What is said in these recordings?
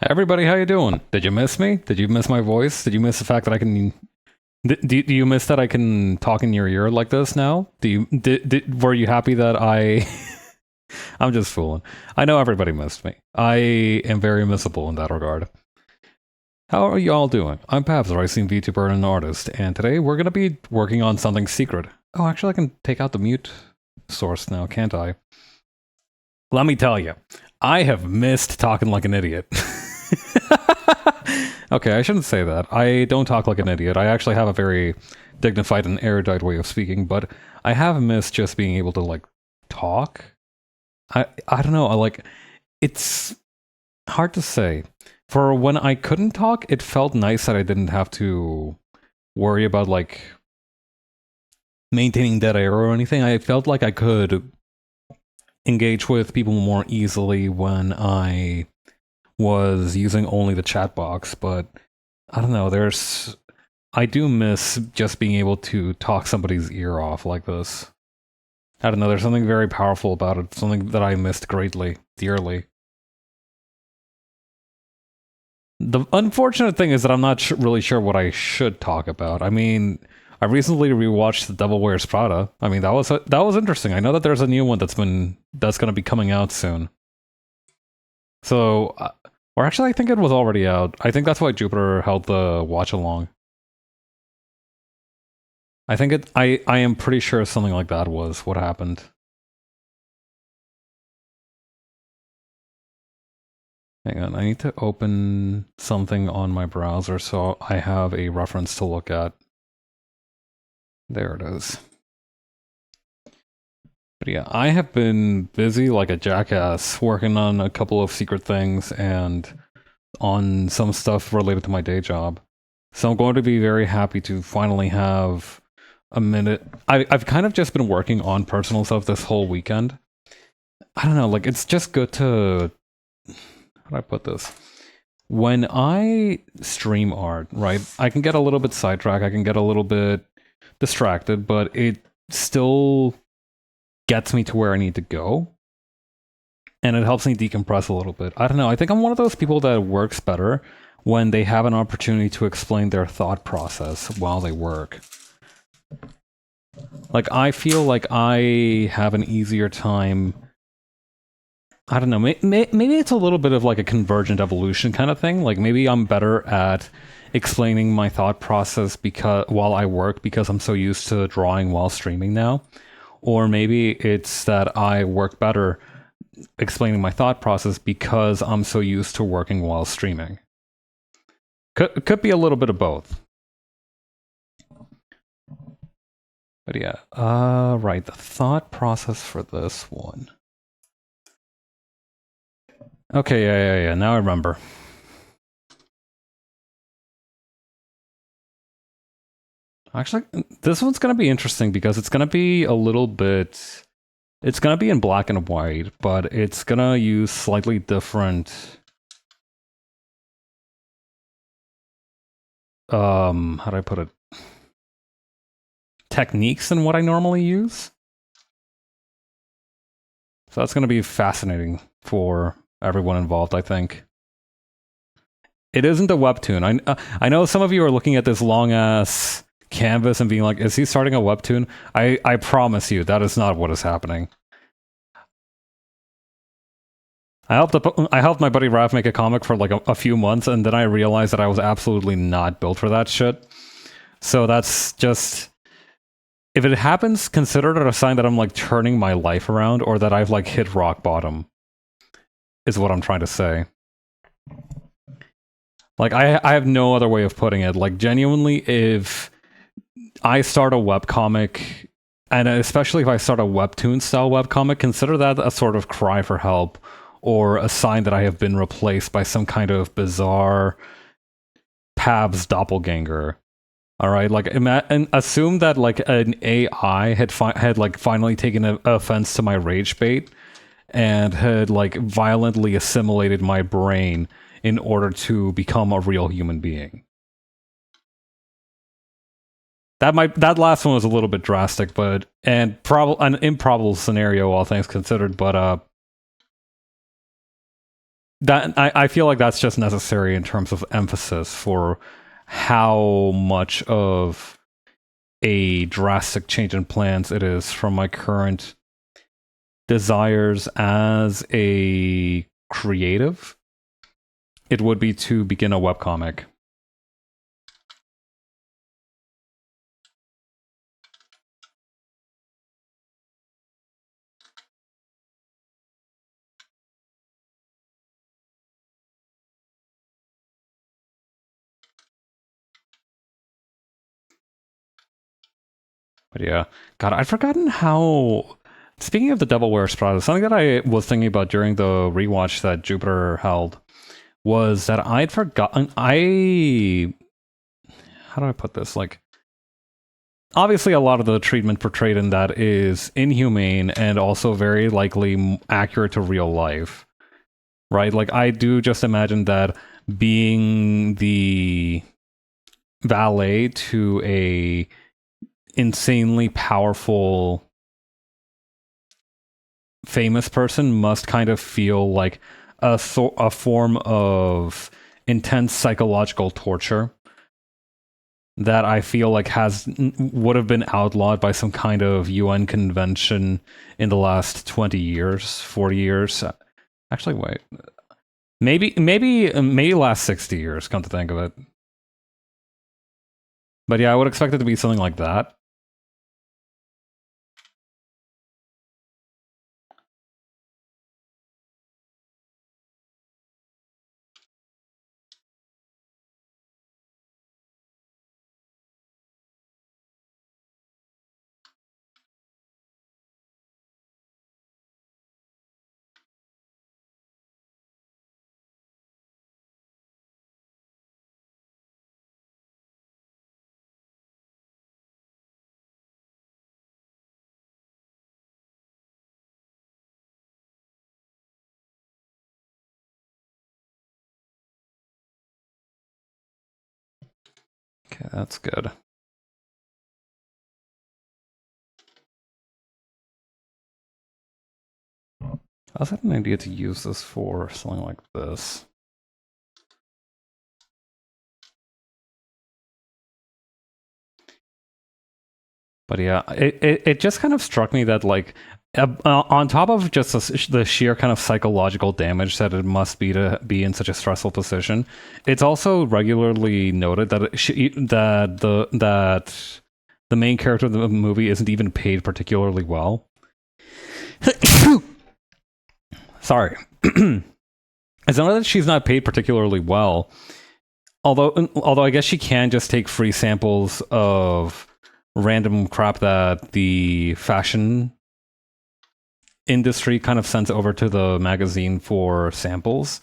Everybody, how you doing? Did you miss me? Did you miss my voice? Did you miss the fact that I can? Do you miss that I can talk in your ear like this now? Were you happy that I? I'm just fooling. I know everybody missed me. I am very missable in that regard. How are you all doing? I'm Pabs, a racing VTuber and an artist, and today we're gonna be working on something secret. Oh, actually, I can take out the mute source now, can't I? Let me tell you, I have missed talking like an idiot. Okay, I shouldn't say that. I don't talk like an idiot. I actually have a very dignified and erudite way of speaking, but I have missed just being able to like talk. I don't know. It's hard to say. For when I couldn't talk, it felt nice that I didn't have to worry about like maintaining dead air or anything. I felt like I could engage with people more easily when I was using only the chat box, but I don't know, I do miss just being able to talk somebody's ear off like this. I don't know, there's something very powerful about it, something that I missed greatly, dearly. The unfortunate thing is that I'm not really sure what I should talk about. I mean, I recently rewatched The Devil Wears Prada. I mean, that was interesting. I know that there's a new one that's going to be coming out soon. So, or actually, I think it was already out. I think that's why Jupiter held the watch along. I think I am pretty sure something like that was what happened. Hang on, I need to open something on my browser so I have a reference to look at. There it is. But yeah, I have been busy like a jackass working on a couple of secret things and on some stuff related to my day job. So I'm going to be very happy to finally have a minute. I've kind of just been working on personal stuff this whole weekend. I don't know, like it's just good to, how do I put this? When I stream art, right, I can get a little bit sidetracked, I can get a little bit distracted, but it still gets me to where I need to go. And it helps me decompress a little bit. I don't know, I think I'm one of those people that works better when they have an opportunity to explain their thought process while they work. Like, I feel like I have an easier time. I don't know, maybe it's a little bit of like a convergent evolution kind of thing. Like, maybe I'm better at explaining my thought process because while I work because I'm so used to drawing while streaming now. Or maybe it's that I work better explaining my thought process because I'm so used to working while streaming. Could be a little bit of both. But yeah, right, the thought process for this one. Okay, yeah, now I remember. Actually, this one's gonna be interesting because it's gonna be a little bit... It's gonna be in black and white, but it's gonna use slightly different... how do I put it? Techniques than what I normally use. So that's gonna be fascinating for everyone involved, I think. It isn't a webtoon. I know some of you are looking at this long-ass canvas and being like, is he starting a webtoon? I promise you, that is not what is happening. I helped my buddy Raph make a comic for like a few months, and then I realized that I was absolutely not built for that shit. So that's just... If it happens, consider it a sign that I'm like turning my life around, or that I've like hit rock bottom, is what I'm trying to say. Like, I have no other way of putting it. Like, genuinely, if I start a webcomic, and especially if I start a webtoon-style webcomic, consider that a sort of cry for help, or a sign that I have been replaced by some kind of bizarre Pab's doppelganger. All right, like, and assume that like an AI had like finally taken offense to my rage bait and had like violently assimilated my brain in order to become a real human being. That last one was a little bit drastic, but an improbable scenario, all things considered. But I feel like that's just necessary in terms of emphasis for how much of a drastic change in plans it is from my current desires as a creative. It would be to begin a webcomic. But yeah, God, I'd forgotten how. Speaking of the Devil Wears Prada, something that I was thinking about during the rewatch that Jupiter held was that I'd forgotten. How do I put this? Like, obviously, a lot of the treatment portrayed in that is inhumane and also very likely accurate to real life, right? Like, I do just imagine that being the valet to a insanely powerful famous person must kind of feel like a form of intense psychological torture that I feel like would have been outlawed by some kind of UN convention in the last 20 years, 40 years. Actually, wait. Maybe last 60 years, come to think of it. But yeah, I would expect it to be something like that. Okay, that's good. I was having an idea to use this for something like this. But yeah, it just kind of struck me that like on top of just the sheer kind of psychological damage that it must be to be in such a stressful position, it's also regularly noted that the main character of the movie isn't even paid particularly well. Sorry. It's not that she's not paid particularly well, although I guess she can just take free samples of random crap that the fashion industry kind of sends over to the magazine for samples.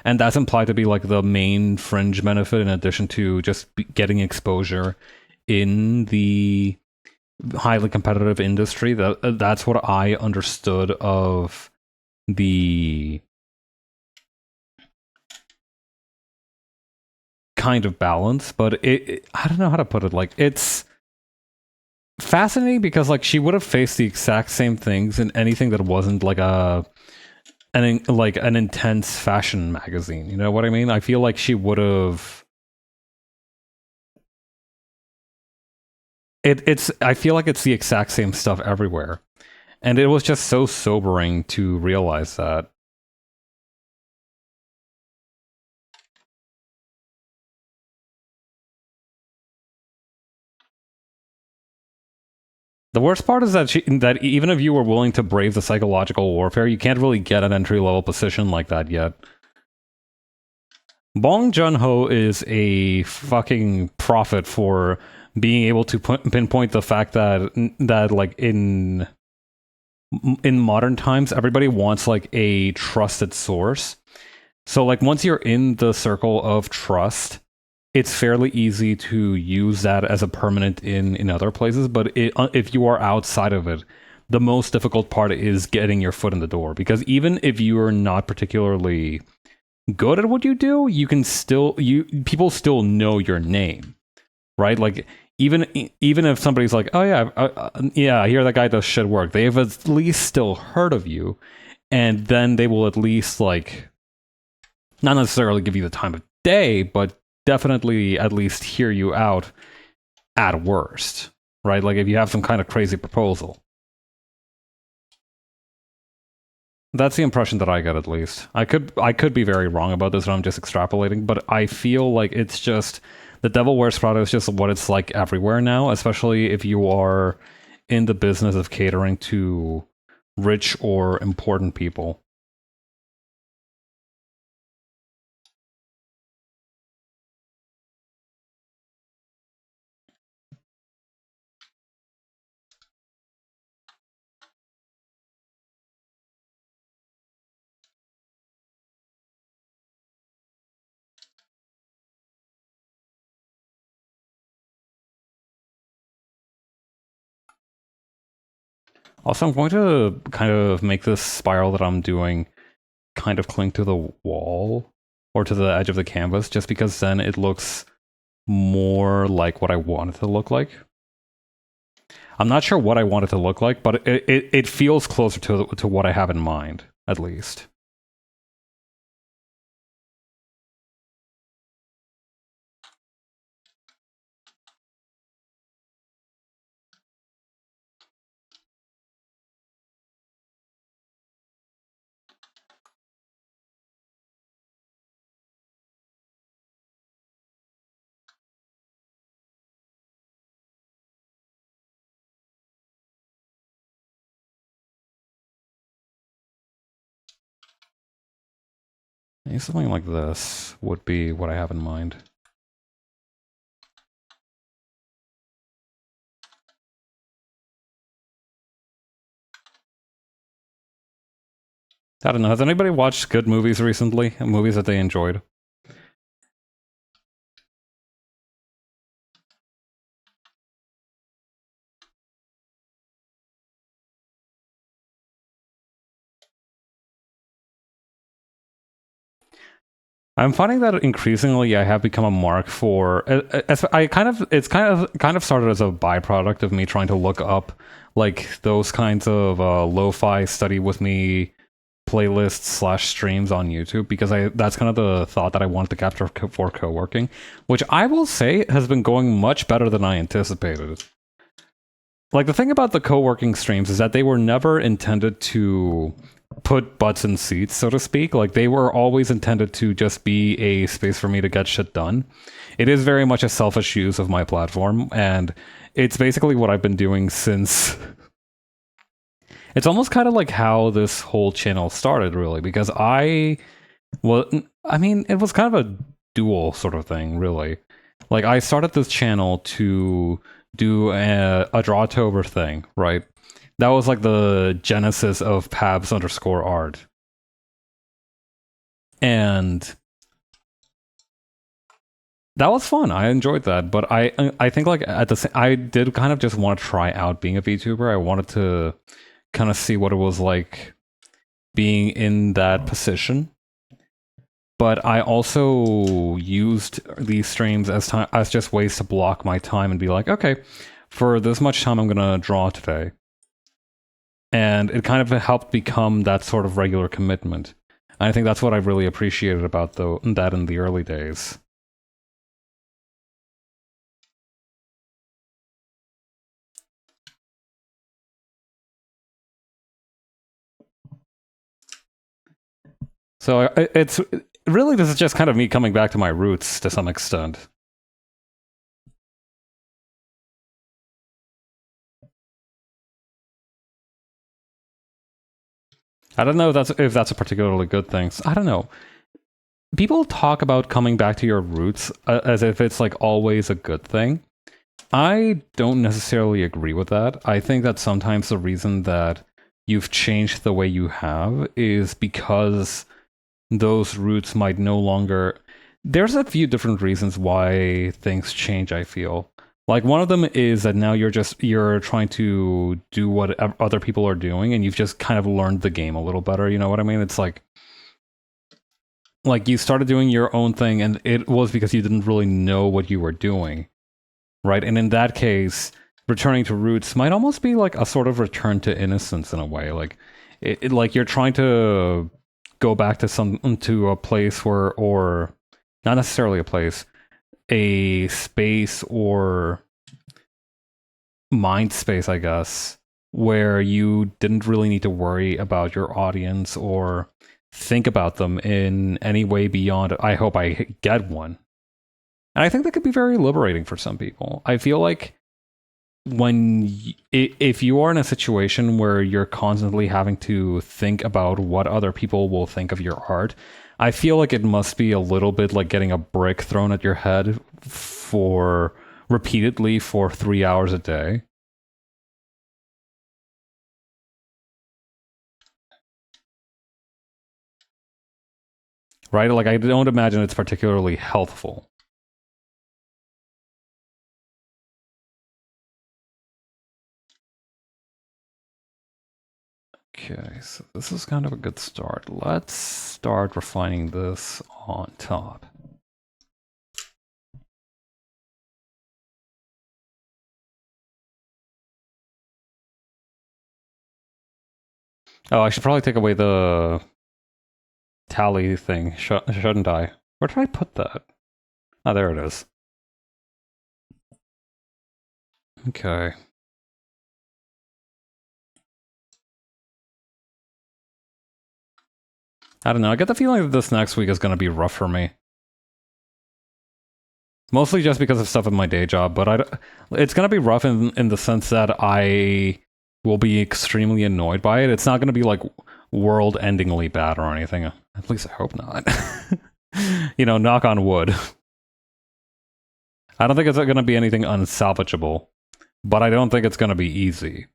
And that's implied to be like the main fringe benefit in addition to just getting exposure in the highly competitive industry. That's what I understood of the kind of balance, but I don't know how to put it. Like, it's fascinating because like she would have faced the exact same things in anything that wasn't like an intense fashion magazine. You know what I mean? I feel like she would have. I feel like it's the exact same stuff everywhere, and it was just so sobering to realize that. The worst part is that even if you were willing to brave the psychological warfare, you can't really get an entry level position like that yet. Bong Joon-ho is a fucking prophet for being able to pinpoint the fact that like in modern times everybody wants like a trusted source. So like once you're in the circle of trust, it's fairly easy to use that as a permanent in other places, but if you are outside of it, the most difficult part is getting your foot in the door, because even if you are not particularly good at what you do, you can still people still know your name, right? Like even if somebody's like, oh yeah, yeah, I hear that guy does shit work, they've at least still heard of you, and then they will at least like Not necessarily give you the time of day, but definitely at least hear you out at worst, right? Like if you have some kind of crazy proposal. That's the impression that I get, at least. I could be very wrong about this, and I'm just extrapolating, but I feel like it's just the Devil Wears Prada is just what it's like everywhere now, especially if you are in the business of catering to rich or important people. Also, I'm going to kind of make this spiral that I'm doing kind of cling to the wall or to the edge of the canvas, just because then it looks more like what I want it to look like. I'm not sure what I want it to look like, but it feels closer to what I have in mind, at least. Maybe something like this would be what I have in mind. I don't know. Has anybody watched good movies recently? Movies that they enjoyed? I'm finding that increasingly I have become a mark for. I kind of it's kind of started as a byproduct of me trying to look up like those kinds of lo-fi study with me playlists slash streams on YouTube, because I that's kind of the thought that I wanted to capture for co-working, which I will say has been going much better than I anticipated. Like the thing about the co-working streams is that they were never intended to put butts in seats, so to speak. Like they were always intended to just be a space for me to get shit done. It is very much a selfish use of my platform, and it's basically what I've been doing since. It's almost kind of like how this whole channel started, really, because well, I mean, it was kind of a dual sort of thing, really. Like I started this channel to do a Drawtober thing, right? That was like the genesis of Pabs underscore art. And that was fun. I enjoyed that. But I think like at the I did kind of just want to try out being a VTuber. I wanted to kind of see what it was like being in that position. But I also used these streams as just ways to block my time and be like, okay, for this much time I'm gonna draw today. And it kind of helped become that sort of regular commitment. And I think that's what I really appreciated about that in the early days. So it's really, this is just kind of me coming back to my roots to some extent. I don't know if that's a particularly good thing. I don't know. People talk about coming back to your roots as if it's like always a good thing. I don't necessarily agree with that. I think that sometimes the reason that you've changed the way you have is because those roots might no longer. There's a few different reasons why things change, I feel. Like one of them is that now you're trying to do what other people are doing, and you've just kind of learned the game a little better, you know what I mean? It's like you started doing your own thing, and it was because you didn't really know what you were doing, right? And in that case, returning to roots might almost be like a sort of return to innocence in a way. Like like you're trying to go back to a place where, or not necessarily a place, a space or mind space, I guess, where you didn't really need to worry about your audience or think about them in any way beyond, I hope I get one. And I think that could be very liberating for some people. I feel like if you are in a situation where you're constantly having to think about what other people will think of your art, I feel like it must be a little bit like getting a brick thrown at your head for repeatedly for 3 hours a day. Right? Like, I don't imagine it's particularly healthful. Okay, so this is kind of a good start. Let's start refining this on top. Oh, I should probably take away the tally thing, shouldn't I? Where did I put that? Oh, there it is. Okay. I don't know. I get the feeling that this next week is going to be rough for me. Mostly just because of stuff in my day job, but it's going to be rough in the sense that I will be extremely annoyed by it. It's not going to be like world-endingly bad or anything. At least I hope not. You know, knock on wood. I don't think it's going to be anything unsalvageable, but I don't think it's going to be easy.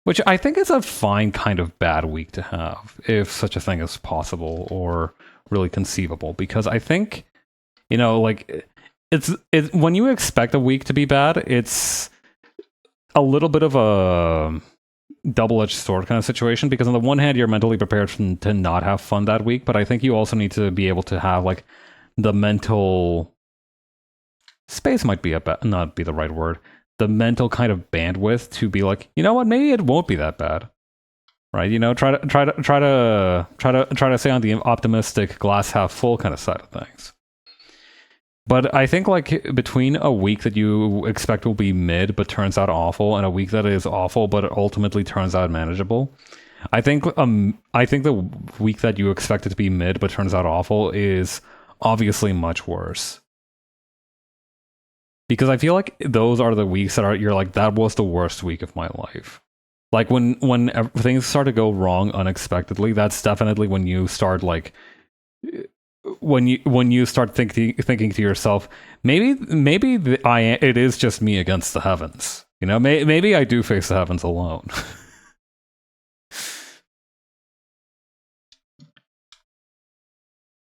Which I think is a fine kind of bad week to have, if such a thing is possible or really conceivable. Because I think, you know, like, it's when you expect a week to be bad, it's a little bit of a double-edged sword kind of situation, because on the one hand you're mentally prepared to not have fun that week, but I think you also need to be able to have like the mental space, might be not be the right word, the mental kind of bandwidth to be like, you know what, maybe it won't be that bad, right? You know, try to stay on the optimistic glass half full kind of side of things. But I think like between a week that you expect will be mid but turns out awful, and a week that is awful but ultimately turns out manageable, I think the week that you expect it to be mid but turns out awful is obviously much worse. Because I feel like those are the weeks that you're like, that was the worst week of my life. Like when things start to go wrong unexpectedly, that's definitely when you start like when you start thinking to yourself, maybe it is just me against the heavens. You know, maybe I do face the heavens alone.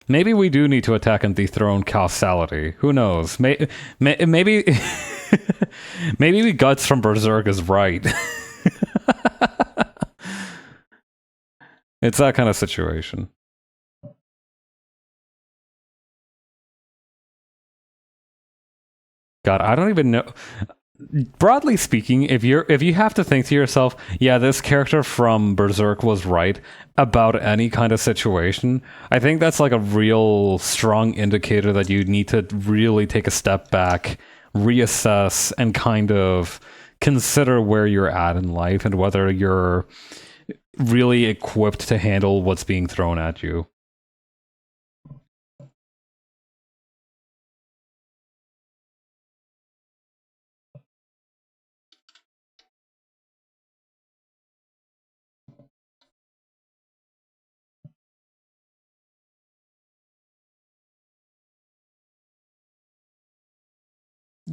Maybe we do need to attack and dethrone causality. Who knows? Maybe maybe Guts from Berserk is right. It's that kind of situation. God, I don't even know. Broadly speaking, if you have to think to yourself, yeah, this character from Berserk was right about any kind of situation, I think that's like a real strong indicator that you need to really take a step back, reassess, and kind of consider where you're at in life and whether you're really equipped to handle what's being thrown at you.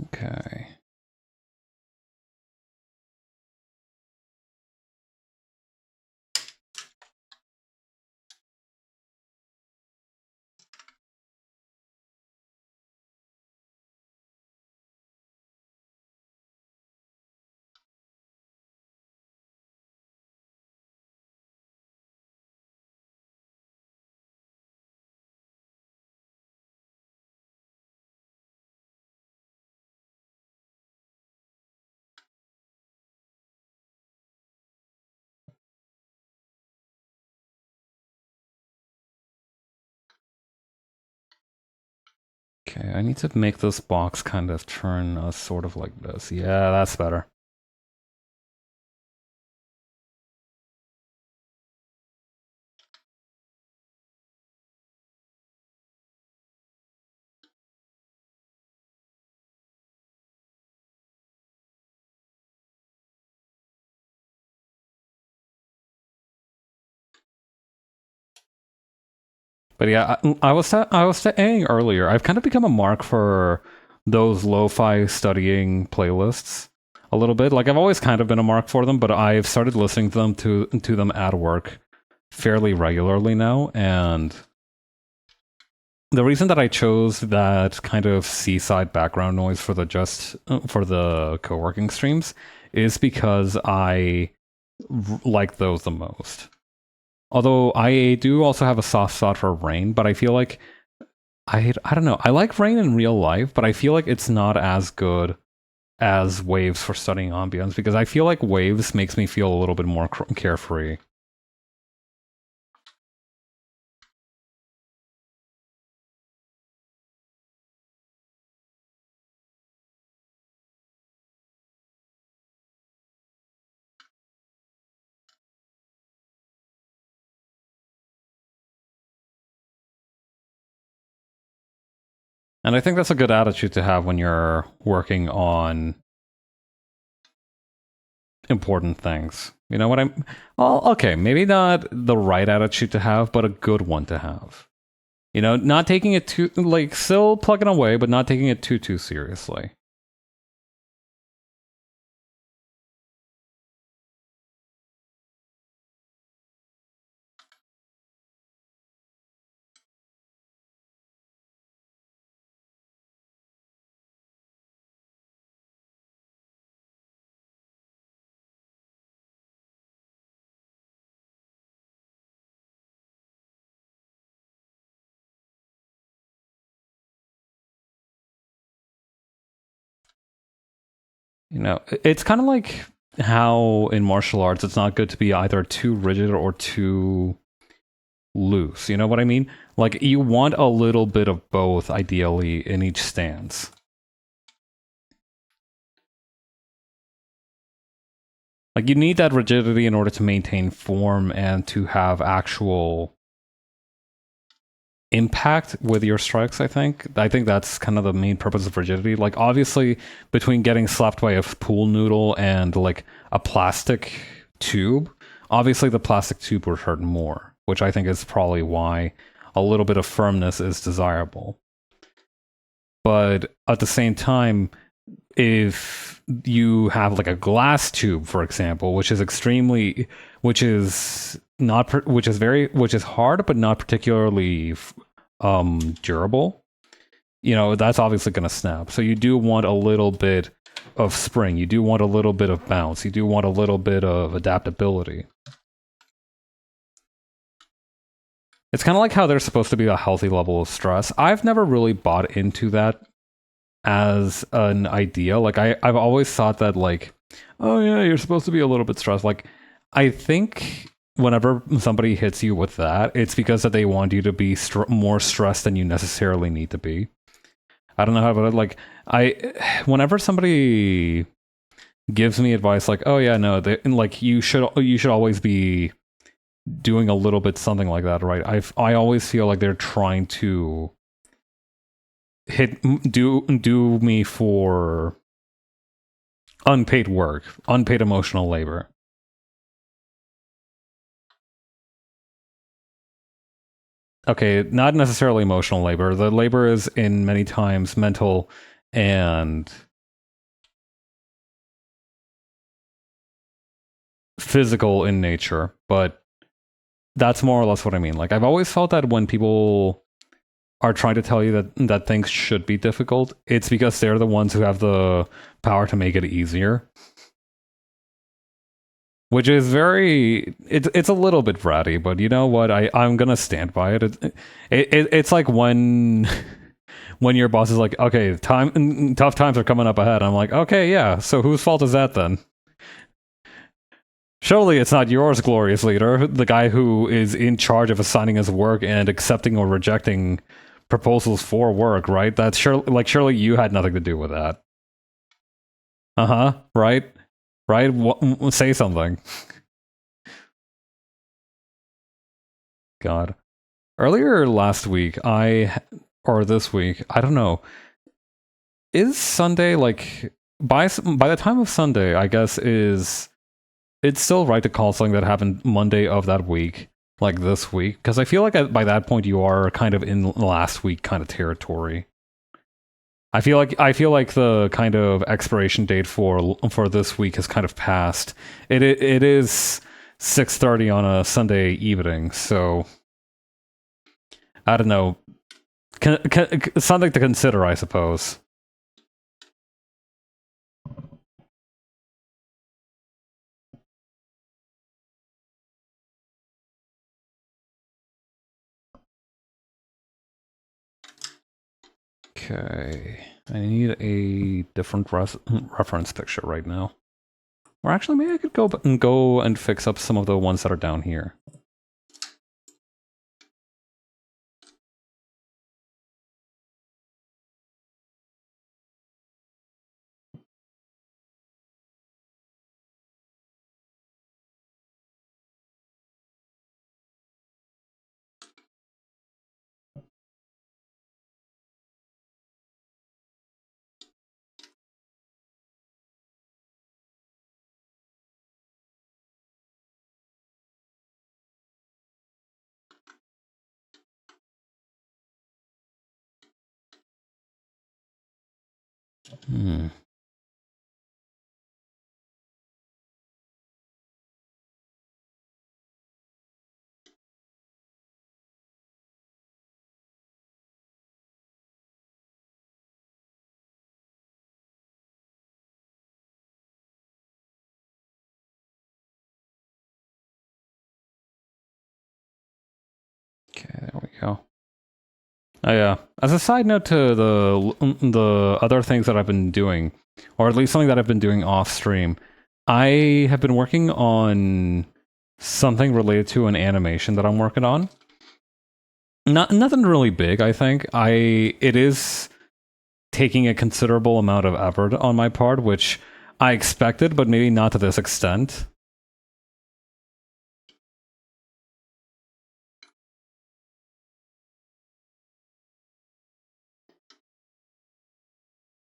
Okay. Okay, I need to make this box kind of turn sort of like this. Yeah, that's better. But yeah, I was saying earlier, I've kind of become a mark for those lo-fi studying playlists a little bit. Like I've always kind of been a mark for them, but I've started listening to them at work fairly regularly now. And the reason that I chose that kind of seaside background noise for the for the co-working streams is because I like those the most. Although I do also have a soft spot for rain, but I feel like I don't know. I like rain in real life, but I feel like it's not as good as waves for studying ambience because I feel like waves makes me feel a little bit more carefree. And I think that's a good attitude to have when you're working on important things. You know what I'm? Well, okay, maybe not the right attitude to have, but a good one to have. You know, not taking it too like still plugging away, but not taking it too seriously. You know, it's kind of like how in martial arts it's not good to be either too rigid or too loose. You know what I mean? Like you want a little bit of both ideally in each stance. Like you need that rigidity in order to maintain form and to have actual impact with your strikes. I think that's kind of the main purpose of rigidity. Like obviously between getting slapped by a pool noodle and like a plastic tube, obviously the plastic tube would hurt more, which I think is probably why a little bit of firmness is desirable. But at the same time, if you have like a glass tube, for example, which is not, which is hard, but not particularly durable, you know, that's obviously going to snap. So you do want a little bit of spring. You do want a little bit of bounce. You do want a little bit of adaptability. It's kind of like how there's supposed to be a healthy level of stress. I've never really bought into that as an idea. Like I've always thought that like, oh yeah, you're supposed to be a little bit stressed. Like I think whenever somebody hits you with that, it's because that they want you to be more stressed than you necessarily need to be. I don't know how, but like whenever somebody gives me advice, like, oh yeah, no, like you should always be doing a little bit something like that, right? I always feel like they're trying to do me for unpaid work, unpaid emotional labor. Okay, not necessarily emotional labor. The labor is in many times mental and physical in nature, but that's more or less what I mean. Like I've always felt that when people are trying to tell you that things should be difficult, it's because they're the ones who have the power to make it easier. Which is it's a little bit bratty, but you know what? I'm gonna stand by it. It's like when when your boss is like, okay, tough times are coming up ahead. I'm like, okay, yeah. So whose fault is that then? Surely it's not yours, glorious leader, the guy who is in charge of assigning his work and accepting or rejecting proposals for work, right? That's surely you had nothing to do with that. Uh-huh, right? Right? Say something. God. Earlier last week, or this week, I don't know. Is Sunday like by the time of Sunday, I guess it's still right to call something that happened Monday of that week, like this week, because I feel like by that point you are kind of in last week kind of territory. I feel like the kind of expiration date for this week has kind of passed. It is 6:30 on a Sunday evening, so I don't know. Something to consider, I suppose. Okay, I need a different reference picture right now. Or actually, maybe I could go and fix up some of the ones that are down here. Hmm. Okay, there we go. Oh yeah. As a side note to the other things that I've been doing, or at least something that I've been doing off stream, I have been working on something related to an animation that I'm working on. Nothing really big, I think. It is taking a considerable amount of effort on my part, which I expected, but maybe not to this extent.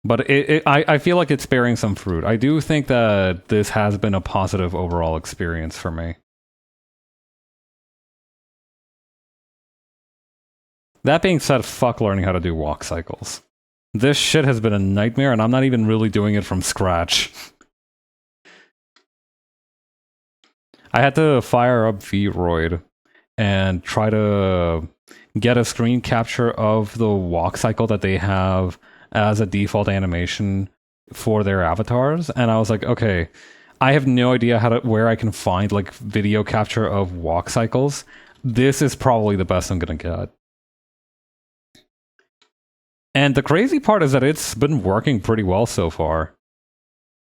But I feel like it's bearing some fruit. I do think that this has been a positive overall experience for me. That being said, fuck learning how to do walk cycles. This shit has been a nightmare, and I'm not even really doing it from scratch. I had to fire up Vroid and try to get a screen capture of the walk cycle that they have as a default animation for their avatars, and I was like, okay, I have no idea where I can find like video capture of walk cycles. This is probably the best I'm gonna get. And the crazy part is that it's been working pretty well so far.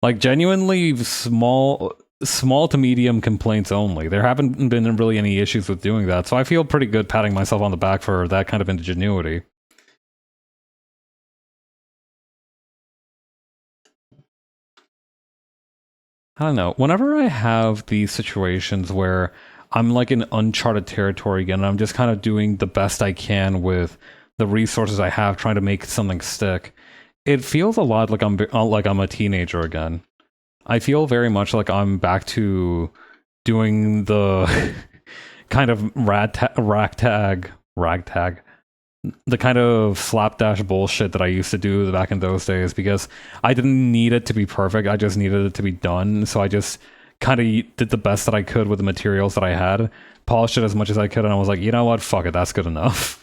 Like genuinely small to medium complaints only. There haven't been really any issues with doing that, so I feel pretty good patting myself on the back for that kind of ingenuity. I don't know. Whenever I have these situations where I'm like in uncharted territory again, and I'm just kind of doing the best I can with the resources I have, trying to make something stick, it feels a lot like I'm a teenager again. I feel very much like I'm back to doing the kind of ragtag, the kind of slapdash bullshit that I used to do back in those days, because I didn't need it to be perfect. I just needed it to be done. So I just kind of did the best that I could with the materials that I had, polished it as much as I could, and I was like, you know what? Fuck it, that's good enough.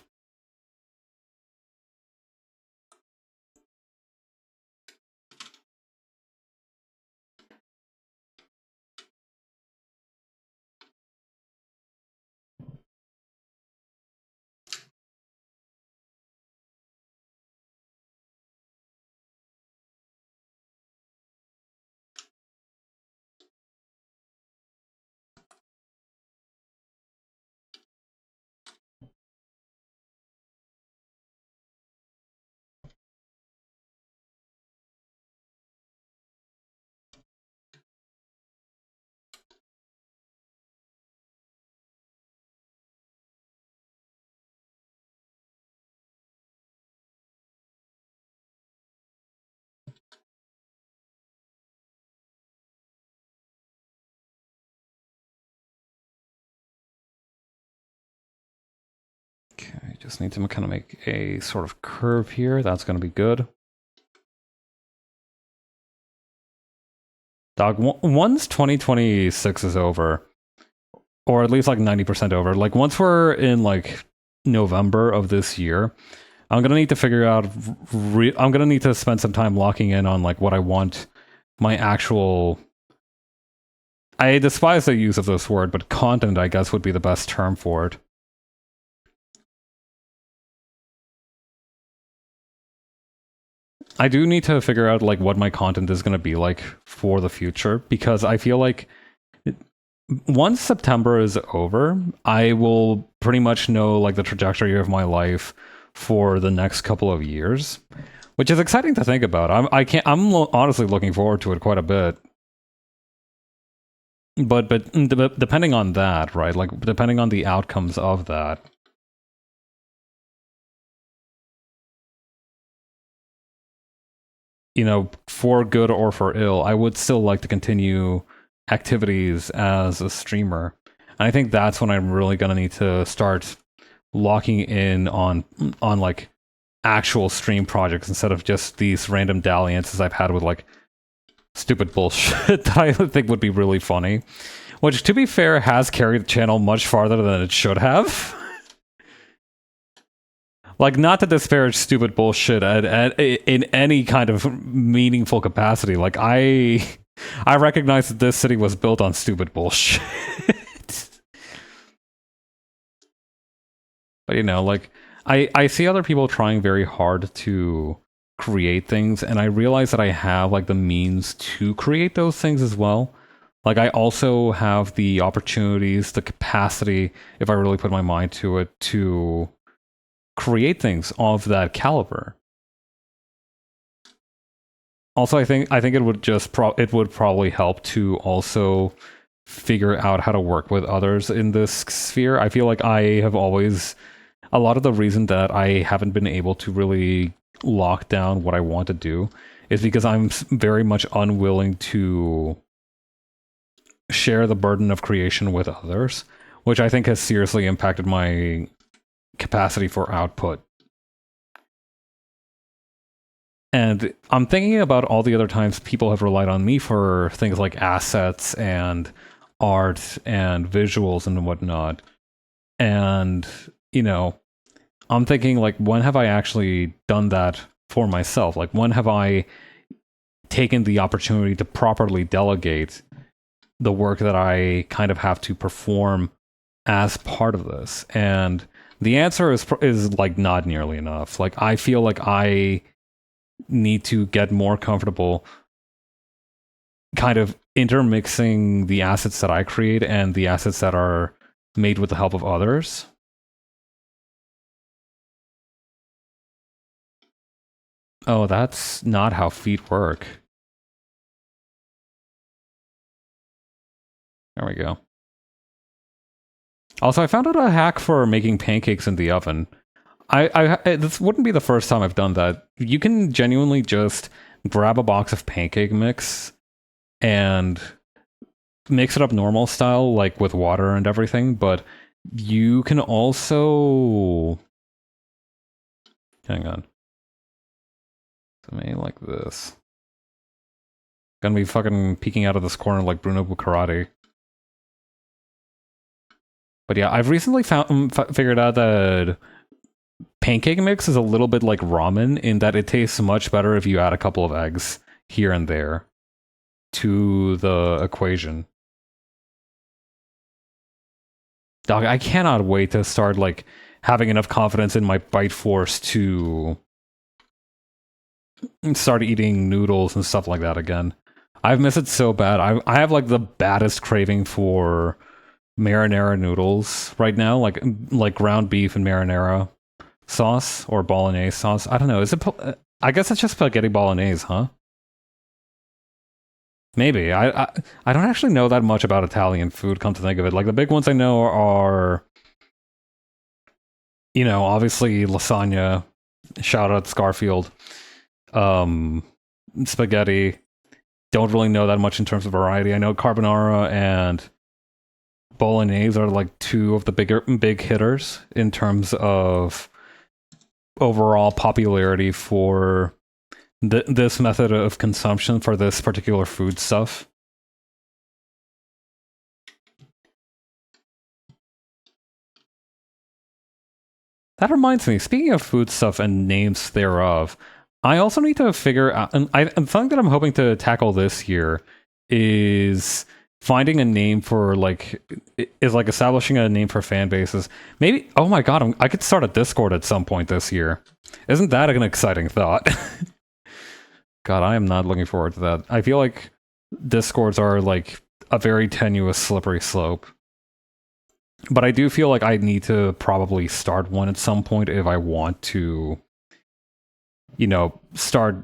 Just need to kind of make a sort of curve here. That's going to be good. Dog, once 2026 is over, or at least like 90% over, like once we're in like November of this year, I'm gonna need to figure out. I'm gonna need to spend some time locking in on like what I want my actual. I despise the use of this word, but content, I guess, would be the best term for it. I do need to figure out like what my content is going to be like for the future, because I feel like once September is over, I will pretty much know like the trajectory of my life for the next couple of years, which is exciting to think about. I'm honestly looking forward to it quite a bit. But depending on that, right? Like depending on the outcomes of that, you know, for good or for ill, I would still like to continue activities as a streamer. And I think that's when I'm really gonna need to start locking in on like actual stream projects instead of just these random dalliances I've had with like stupid bullshit that I think would be really funny. Which, to be fair, has carried the channel much farther than it should have. Like, not to disparage stupid bullshit in any kind of meaningful capacity. Like, I recognize that this city was built on stupid bullshit. But, you know, like, I see other people trying very hard to create things, and I realize that I have, like, the means to create those things as well. Like, I also have the opportunities, the capacity, if I really put my mind to it, to create things of that caliber. Also, I think it would just it would probably help to also figure out how to work with others in this sphere. I feel like I have always a lot of the reason that I haven't been able to really lock down what I want to do is because I'm very much unwilling to share the burden of creation with others, which I think has seriously impacted my capacity for output. And I'm thinking about all the other times people have relied on me for things like assets and art and visuals and whatnot. And, you know, I'm thinking, like, when have I actually done that for myself? Like, when have I taken the opportunity to properly delegate the work that I kind of have to perform as part of this? And the answer is like not nearly enough. Like, I feel like I need to get more comfortable kind of intermixing the assets that I create and the assets that are made with the help of others. Oh, that's not how feet work. There we go. Also, I found out a hack for making pancakes in the oven. This wouldn't be the first time I've done that. You can genuinely just grab a box of pancake mix and mix it up normal style, like with water and everything, but you can also... Hang on. Something like this. Gonna be fucking peeking out of this corner like Bruno Buccarati. But yeah, I've recently figured out that pancake mix is a little bit like ramen in that it tastes much better if you add a couple of eggs here and there to the equation. Dog, I cannot wait to start like having enough confidence in my bite force to start eating noodles and stuff like that again. I've missed it so bad. I have like the baddest craving for marinara noodles right now, like ground beef and marinara sauce or bolognese sauce. I don't know. Is it? I guess it's just spaghetti bolognese, huh? Maybe. I don't actually know that much about Italian food. Come to think of it, like the big ones I know are, you know, obviously lasagna. Shout out Scarfield. Spaghetti. Don't really know that much in terms of variety. I know carbonara and bolognese are like two of the big hitters in terms of overall popularity for this method of consumption for this particular food stuff. That reminds me, speaking of food stuff and names thereof, I also need to figure out, and something that I'm hoping to tackle this year is finding a name for like establishing a name for fan bases. Maybe, oh my god, I could start a Discord at some point this year. Isn't that an exciting thought? God, I am not looking forward to that. I feel like Discords are like a very tenuous, slippery slope. But I do feel like I need to probably start one at some point if I want to, you know, start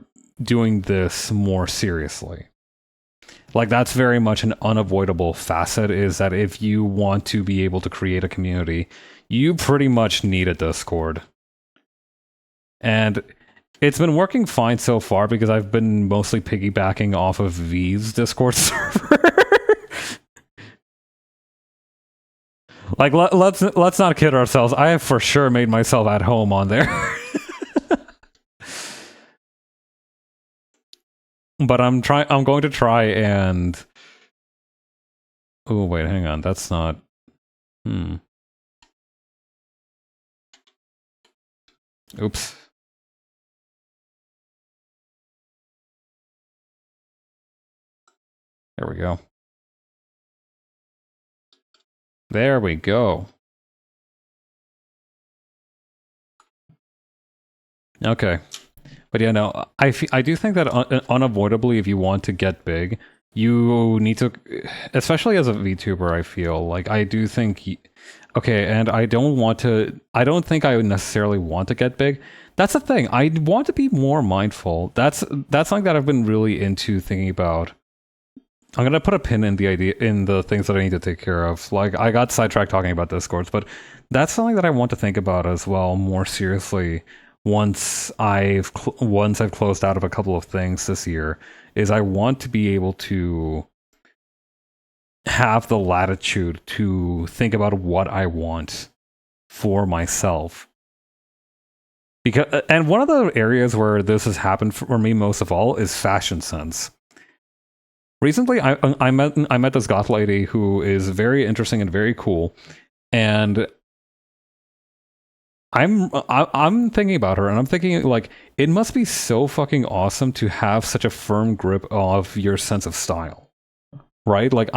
doing this more seriously. Like, that's very much an unavoidable facet, is that if you want to be able to create a community, you pretty much need a Discord. And it's been working fine so far because I've been mostly piggybacking off of V's Discord server. Like, let's not kid ourselves. I have for sure made myself at home on there. But I'm going to try and... Oh, wait, hang on. That's not... Oops. There we go. There we go. Okay. But yeah, no, I do think that unavoidably, if you want to get big, you need to, especially as a VTuber, I feel like I do think, okay, and I don't think I would necessarily want to get big. That's the thing. I want to be more mindful. That's something that I've been really into thinking about. I'm gonna put a pin in the things that I need to take care of. Like, I got sidetracked talking about Discords, but that's something that I want to think about as well, more seriously. Once I've closed out of a couple of things this year, is I want to be able to have the latitude to think about what I want for myself. Because, and one of the areas where this has happened for me most of all is fashion sense. Recently, I met this goth lady who is very interesting and very cool, and I'm thinking about her, and I'm thinking, like, it must be so fucking awesome to have such a firm grip of your sense of style, right? Like,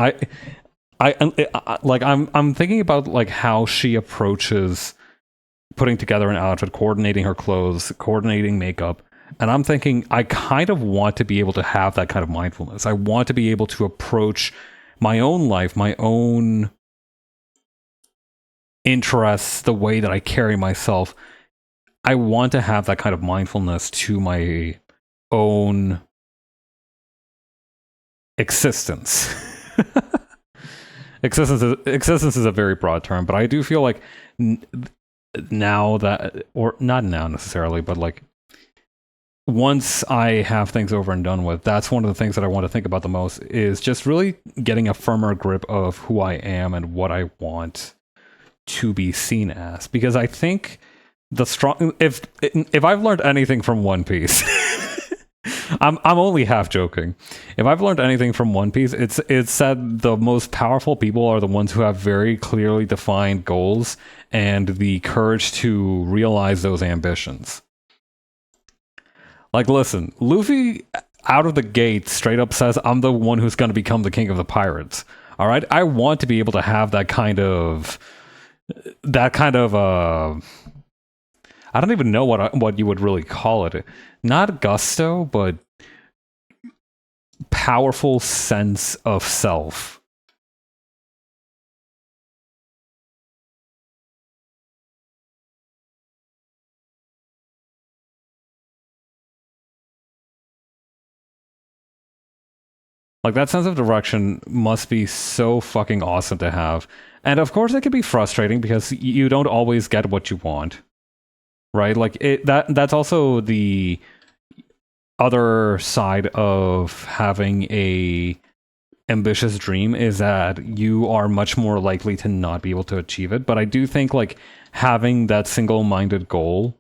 I'm thinking about like how she approaches putting together an outfit, coordinating her clothes, coordinating makeup. And I'm thinking, I kind of want to be able to have that kind of mindfulness. I want to be able to approach my own life, my own interests, the way that I carry myself. I want to have that kind of mindfulness to my own existence. Existence is a very broad term, but I do feel like now that, or not now necessarily, but like, once I have things over and done with, that's one of the things that I want to think about the most, is just really getting a firmer grip of who I am and what I want to be seen as. Because I think if I've learned anything from One Piece, I'm only half joking. If I've learned anything from One Piece, it's that the most powerful people are the ones who have very clearly defined goals and the courage to realize those ambitions. Like, listen, Luffy out of the gate straight up says, I'm the one who's going to become the king of the pirates. All right? I want to be able to have that kind of I don't even know what you would really call it. Not gusto, but powerful sense of self. Like, that sense of direction must be so fucking awesome to have. And of course it can be frustrating because you don't always get what you want. Right? Like, that's also the other side of having a ambitious dream, is that you are much more likely to not be able to achieve it. But I do think, like, having that single-minded goal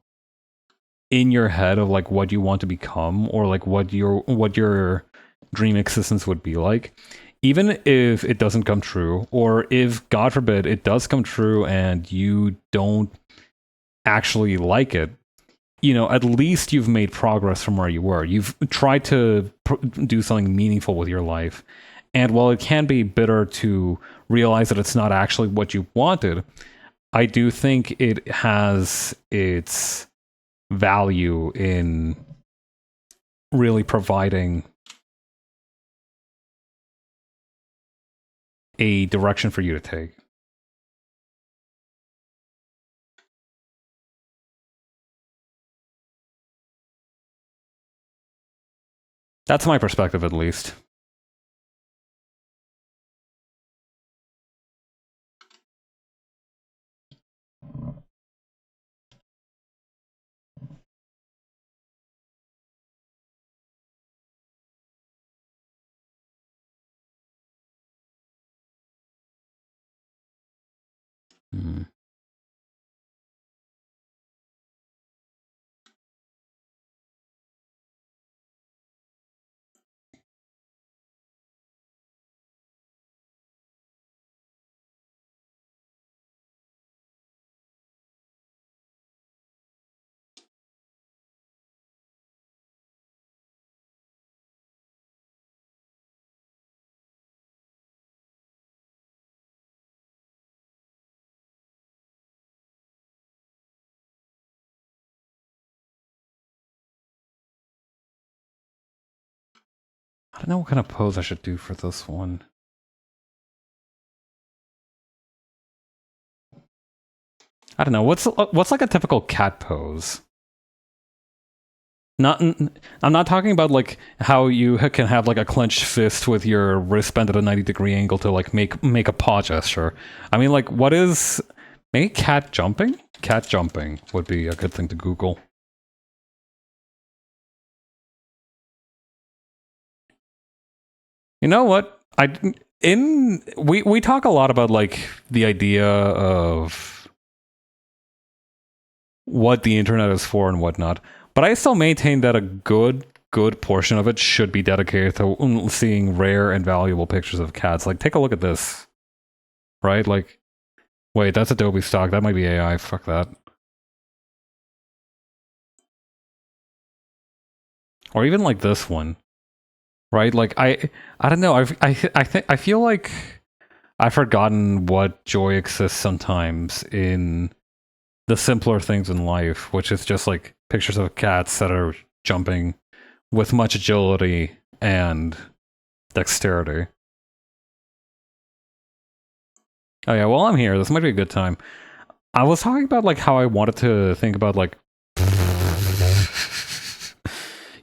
in your head of like what you want to become or like what your dream existence would be like, even if it doesn't come true, or if God forbid it does come true and you don't actually like it, at least you've made progress from where you were. You've tried to do something meaningful with your life. And while it can be bitter to realize that it's not actually what you wanted, I do think it has its value in really providing a direction for you to take. That's my perspective, at least. Hmm. I don't know what kind of pose I should do for this one. I don't know. What's like a typical cat pose? Not, I'm not talking about like how you can have like a clenched fist with your wrist bent at a 90-degree angle to like make a paw gesture. I mean, like, what is maybe cat jumping? Cat jumping would be a good thing to Google. You know what? We talk a lot about like the idea of what the internet is for and whatnot, but I still maintain that a good portion of it should be dedicated to seeing rare and valuable pictures of cats. Like, take a look at this, right? Like, wait, that's Adobe stock. That might be AI. Fuck that. Or even like this one, right? Like, I don't know. I feel like I've forgotten what joy exists sometimes in the simpler things in life, which is just like pictures of cats that are jumping with much agility and dexterity. Oh yeah, well I'm here. This might be a good time. I was talking about like how I wanted to think about like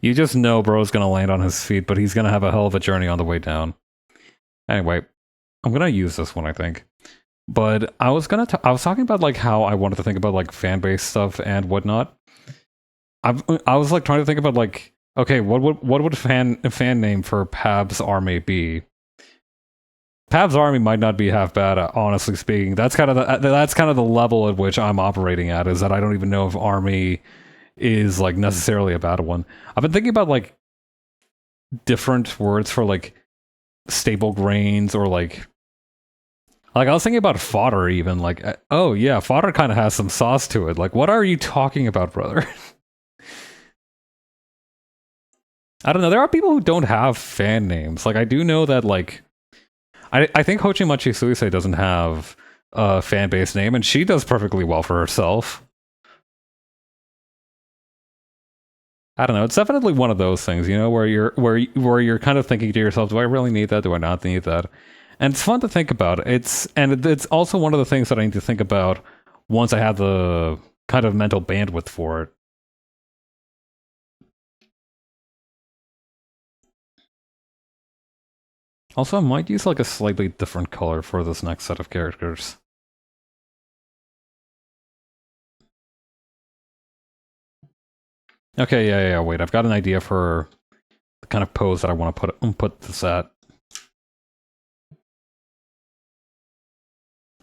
you just know bro's gonna land on his feet, but he's gonna have a hell of a journey on the way down. Anyway, I'm gonna use this one, I think. But I was talking about like how I wanted to think about like fan base stuff and whatnot. I was like trying to think about like, okay, what would fan name for Pab's army be? Pab's army might not be half bad, honestly speaking. That's kind of the level at which I'm operating at. Is that I don't even know if army is like necessarily a bad one. I've been thinking about like different words for like staple grains or like I was thinking about fodder even like oh yeah, fodder kind of has some sauce to it. Like what are you talking about, brother? I don't know. There are people who don't have fan names. Like I do know that like I think Hochimachi Suisei doesn't have a fan base name, and she does perfectly well for herself. I don't know. It's definitely one of those things, where you're kind of thinking to yourself, do I really need that? Do I not need that? And it's fun to think about. It's also one of the things that I need to think about once I have the kind of mental bandwidth for it. Also, I might use like a slightly different color for this next set of characters. Okay, yeah. Wait, I've got an idea for the kind of pose that I want to put this at.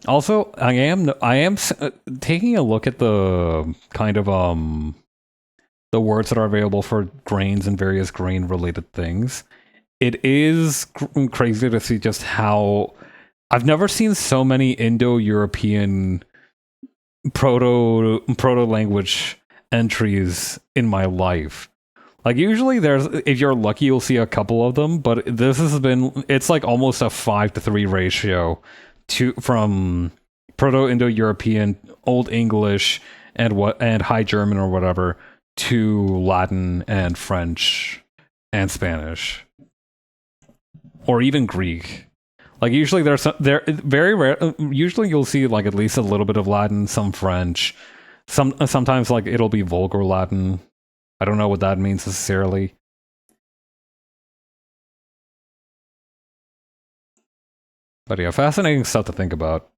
Also, I am taking a look at the kind of the words that are available for grains and various grain related things. It is crazy to see just how I've never seen so many Indo-European proto language entries in my life. Like usually there's, if you're lucky, you'll see a couple of them, but this has been, it's like almost a 5-to-3 ratio to from Proto-Indo-European, Old English, and High German or whatever to Latin and French and Spanish or even Greek. Like usually there very rare. Usually you'll see like at least a little bit of Latin, some French, sometimes like it'll be vulgar Latin. I don't know what that means necessarily. But yeah, fascinating stuff to think about.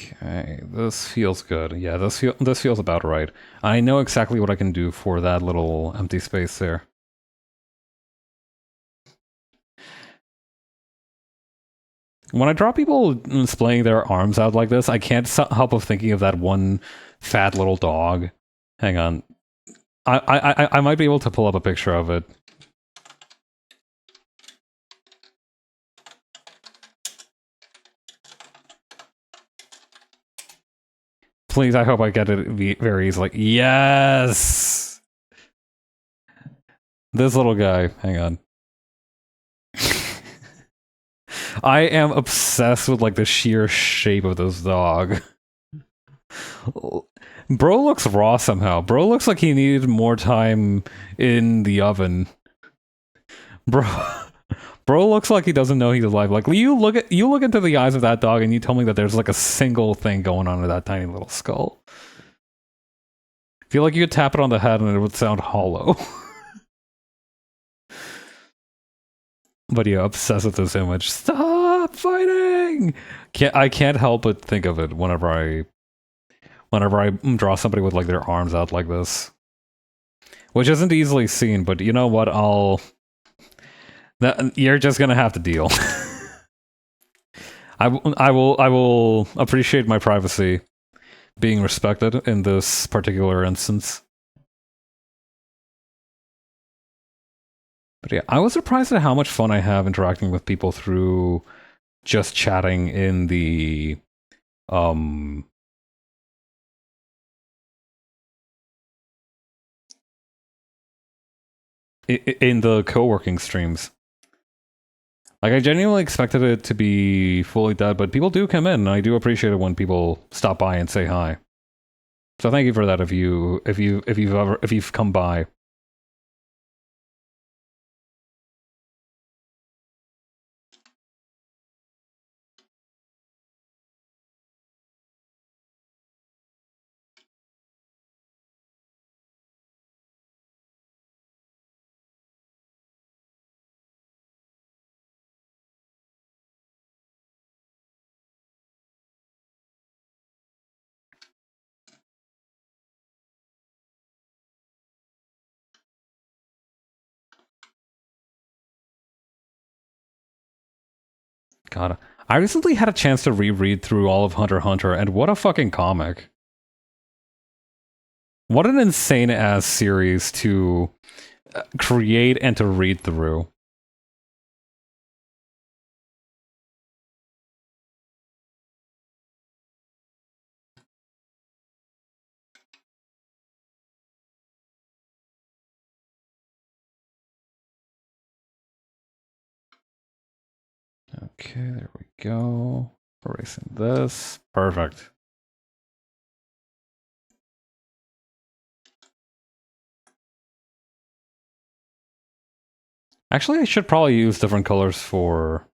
Okay, this feels good. Yeah, this feels about right. I know exactly what I can do for that little empty space there. When I draw people displaying their arms out like this, I can't help of thinking of that one fat little dog. Hang on, I might be able to pull up a picture of it. Please, I hope I get it very easily. Yes! This little guy. Hang on. I am obsessed with like the sheer shape of this dog. Bro looks raw somehow. Bro looks like he needed more time in the oven. Bro Bro looks like he doesn't know he's alive. Like you look into the eyes of that dog and you tell me that there's like a single thing going on with that tiny little skull. I feel like you could tap it on the head and it would sound hollow. But yeah, obsessed with this image. Stop fighting! I can't help but think of it whenever I draw somebody with like their arms out like this. Which isn't easily seen, but you know what, you're just gonna have to deal. I will appreciate my privacy being respected in this particular instance. But yeah, I was surprised at how much fun I have interacting with people through just chatting in the in the co-working streams. Like I genuinely expected it to be fully dead, but people do come in, and I do appreciate it when people stop by and say hi. So thank you for that if you've come by. God, I recently had a chance to reread through all of Hunter x Hunter, and what a fucking comic. What an insane-ass series to create and to read through. Okay, there we go. Erasing this. Perfect. Actually, I should probably use different colors for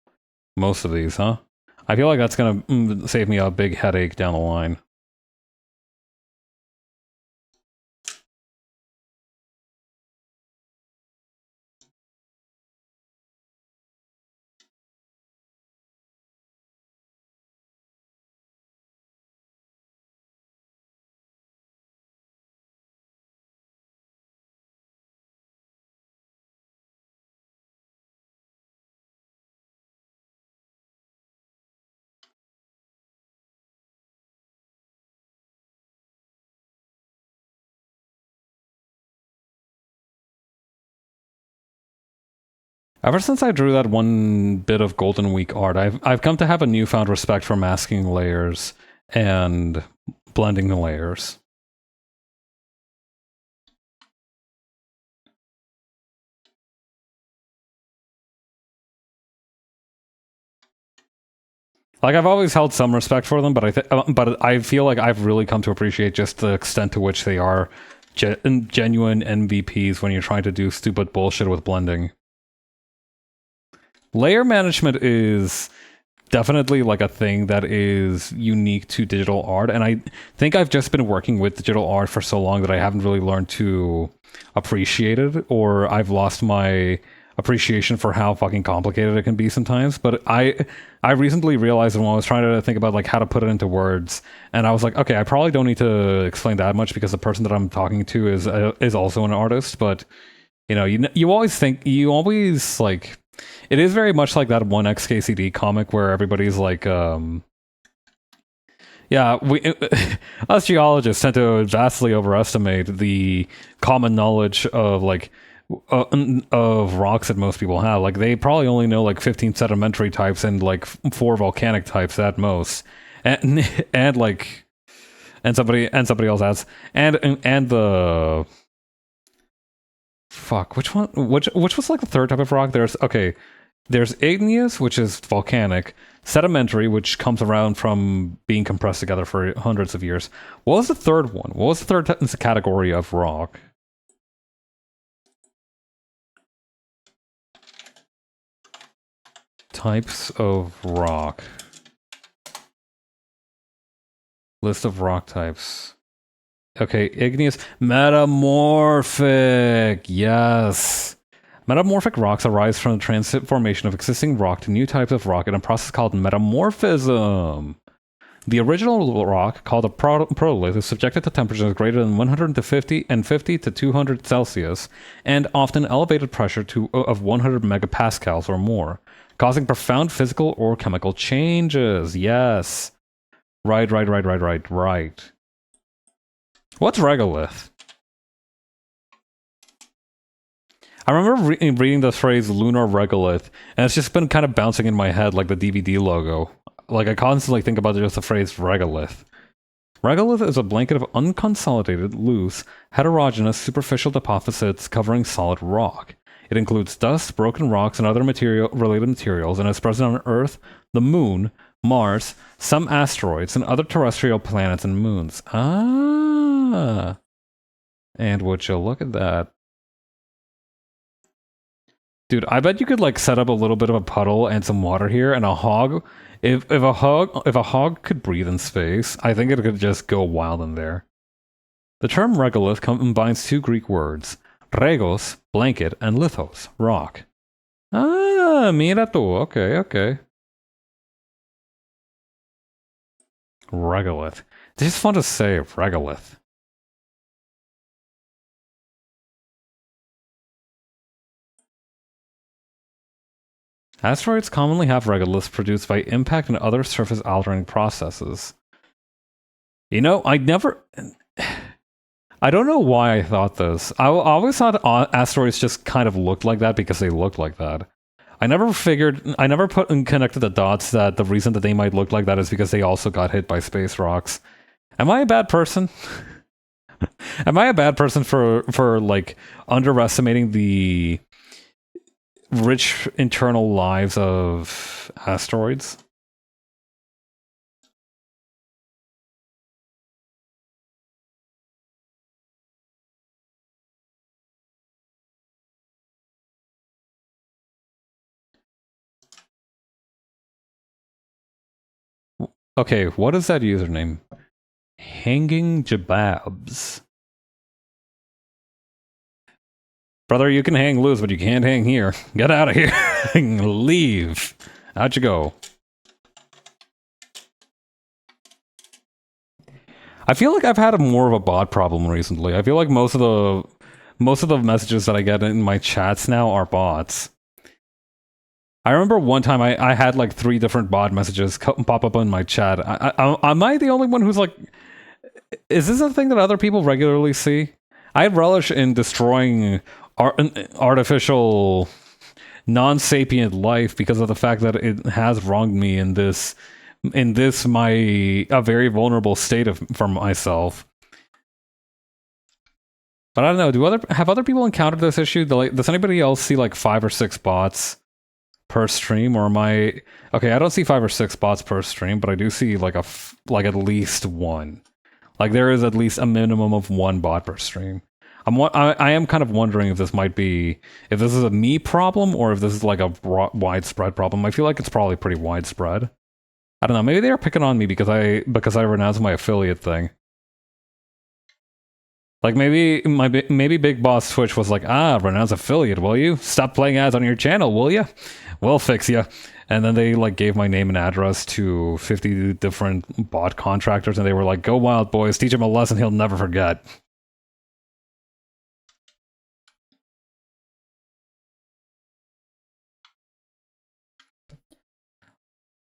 most of these, huh? I feel like that's gonna save me a big headache down the line. Ever since I drew that one bit of Golden Week art, I've come to have a newfound respect for masking layers and blending the layers. Like I've always held some respect for them, but but I feel like I've really come to appreciate just the extent to which they are genuine MVPs when you're trying to do stupid bullshit with blending. Layer management is definitely like a thing that is unique to digital art, and I think I've just been working with digital art for so long that I haven't really learned to appreciate it, or I've lost my appreciation for how fucking complicated it can be sometimes. But I recently realized when I was trying to think about like how to put it into words, and I was like, okay, I probably don't need to explain that much because the person that I'm talking to is also an artist. But you always like, it is very much like that one XKCD comic where everybody's like, yeah, us geologists tend to vastly overestimate the common knowledge of like of rocks that most people have. Like they probably only know like 15 sedimentary types and like 4 volcanic types at most, and and like and somebody else adds and the fuck, which was like the third type of rock. There's igneous, which is volcanic, sedimentary, which comes around from being compressed together for hundreds of years. What was the third one? What was the third category of rock? Types of rock. List of rock types. Okay, igneous. Metamorphic! Yes! Metamorphic rocks arise from the transformation of existing rock to new types of rock in a process called metamorphism. The original rock, called a protolith, is subjected to temperatures greater than 150 and 50 to 200 Celsius, and often elevated pressure of 100 megapascals or more, causing profound physical or chemical changes. Yes. Right. What's regolith? I remember reading the phrase lunar regolith, and it's just been kind of bouncing in my head like the DVD logo. Like I constantly think about just the phrase regolith. Regolith is a blanket of unconsolidated, loose, heterogeneous, superficial deposits covering solid rock. It includes dust, broken rocks, and other related materials, and is present on Earth, the Moon, Mars, some asteroids, and other terrestrial planets and moons. Ah. And would you look at that? Dude, I bet you could like set up a little bit of a puddle and some water here, and a hog. If a hog could breathe in space, I think it could just go wild in there. The term regolith combines 2 Greek words, regos, blanket, and lithos, rock. Ah, mira tú. Okay. Regolith. It's just fun to say, regolith. Asteroids commonly have regoliths produced by impact and other surface-altering processes. You know, I don't know why I thought this. I always thought asteroids just kind of looked like that because they looked like that. I never put and connected the dots that the reason that they might look like that is because they also got hit by space rocks. Am I a bad person? Am I a bad person for like underestimating the rich internal lives of asteroids? Okay, what is that username? Hanging Jababs. Brother, you can hang loose, but you can't hang here. Get out of here. Leave. Out you go. I feel like I've had more of a bot problem recently. I feel like most of the messages that I get in my chats now are bots. I remember one time I had like 3 different bot messages pop up in my chat. Am I the only one who's like, is this a thing that other people regularly see? I relish in destroying artificial non-sapient life because of the fact that it has wronged me in this my a very vulnerable state for myself. But I don't know. Have other people encountered this issue? Does anybody else see like 5 or 6 bots per stream, or am I okay? I don't see 5 or 6 bots per stream, but I do see like at least one. Like there is at least a minimum of 1 bot per stream. I am kind of wondering if if this is a me problem or if this is like a widespread problem. I feel like it's probably pretty widespread. I don't know. Maybe they are picking on me because I renounced my affiliate thing. Like maybe Big Boss Twitch was like, renounce affiliate, will you? Stop playing ads on your channel, will you? We'll fix you. And then they like gave my name and address to 50 different bot contractors, and they were like, "Go wild, boys! Teach him a lesson he'll never forget."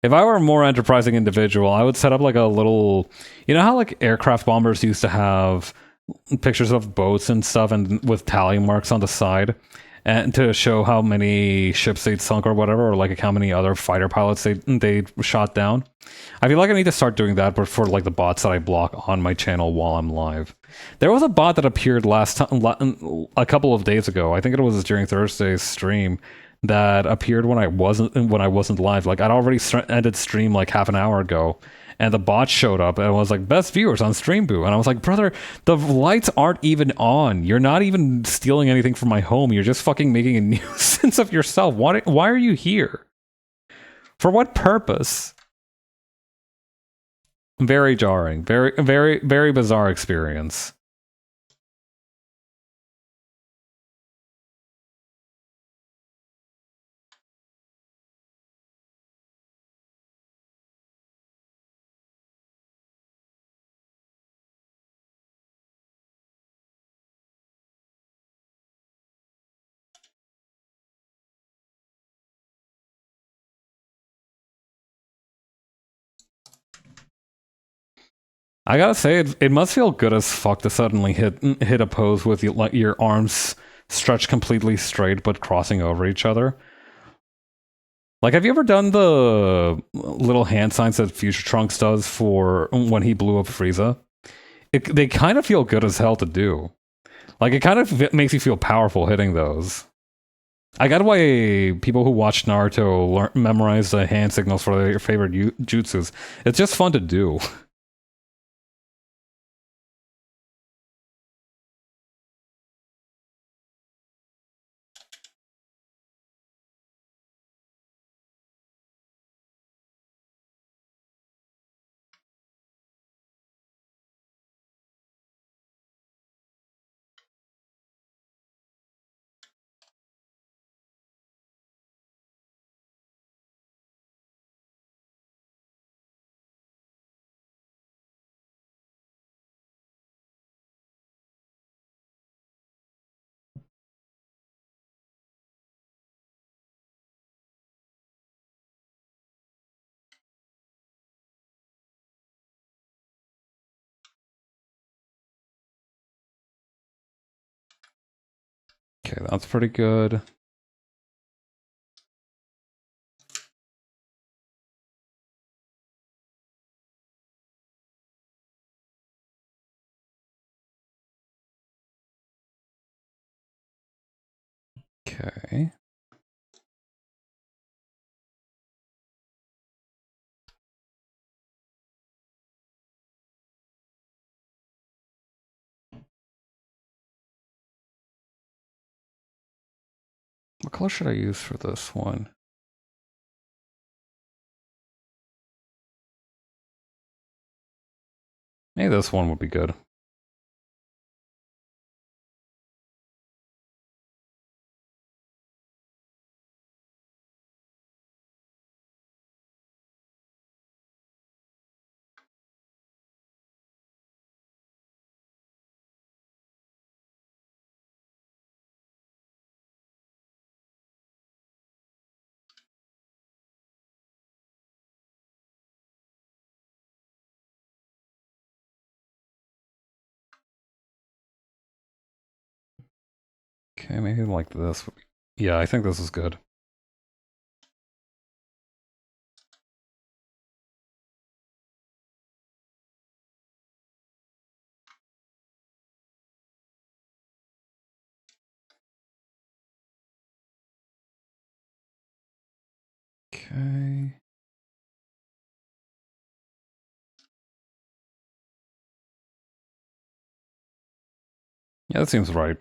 If I were a more enterprising individual, I would set up like a little, you know how like aircraft bombers used to have pictures of boats and stuff and with tally marks on the side and to show how many ships they'd sunk or whatever, or like how many other fighter pilots they shot down. I feel like I need to start doing that, but for like the bots that I block on my channel while I'm live. There was a bot that appeared a couple of days ago. I think it was during Thursday's stream that appeared when I wasn't live. Like I'd already ended stream like half an hour ago, and the bot showed up and it was like best viewers on Stream Boo, and I was like, brother, the lights aren't even on. You're not even stealing anything from my home. You're just fucking making a nuisance of yourself. Why are you here? For what purpose? Very jarring. Very bizarre experience. I gotta say, it must feel good as fuck to suddenly hit a pose with your arms stretched completely straight but crossing over each other. Like, have you ever done the little hand signs that Future Trunks does for when he blew up Frieza? They kind of feel good as hell to do. Like, it kind of makes you feel powerful hitting those. I got why people who watch Naruto memorize the hand signals for their favorite jutsus. It's just fun to do. Okay, that's pretty good. Okay. What color should I use for this one? Maybe this one would be good. Okay, maybe like this. Yeah, I think this is good. Okay. Yeah, that seems right.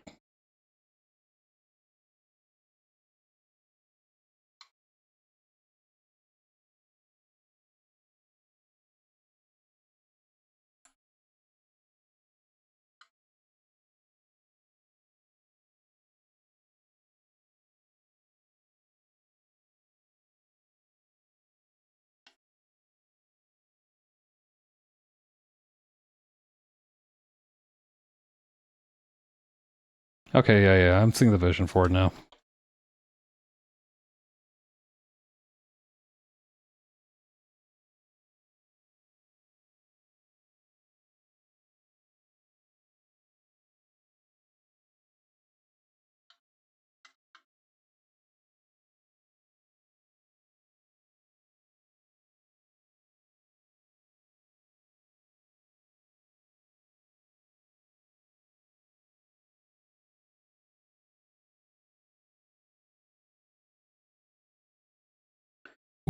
Okay, yeah, I'm seeing the vision for it now.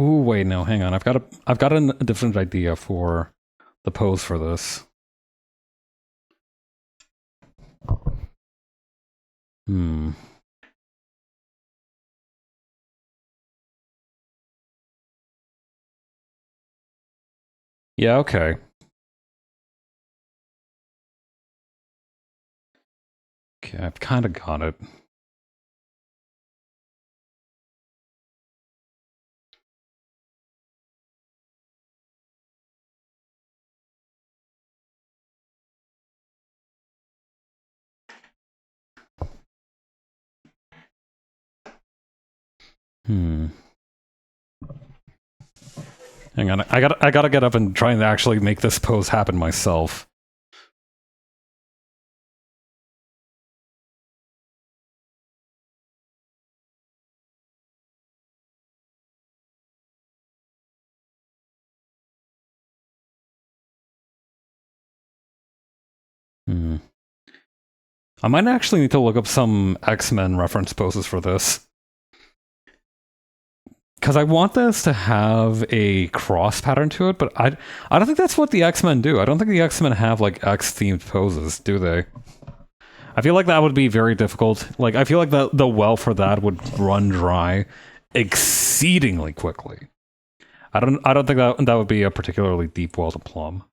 Ooh, wait, no, hang on. I've got a different idea for the pose for this. Hmm. Yeah, okay. Okay, I've kind of got it. Hmm. Hang on, I gotta get up and try and actually make this pose happen myself. Hmm. I might actually need to look up some X-Men reference poses for this. Because I want this to have a cross pattern to it, but I don't think that's what the X-Men do. I don't think the X-Men have like X-themed poses, do they? I feel like that would be very difficult. Like I feel like the well for that would run dry exceedingly quickly. I don't think that would be a particularly deep well to plumb.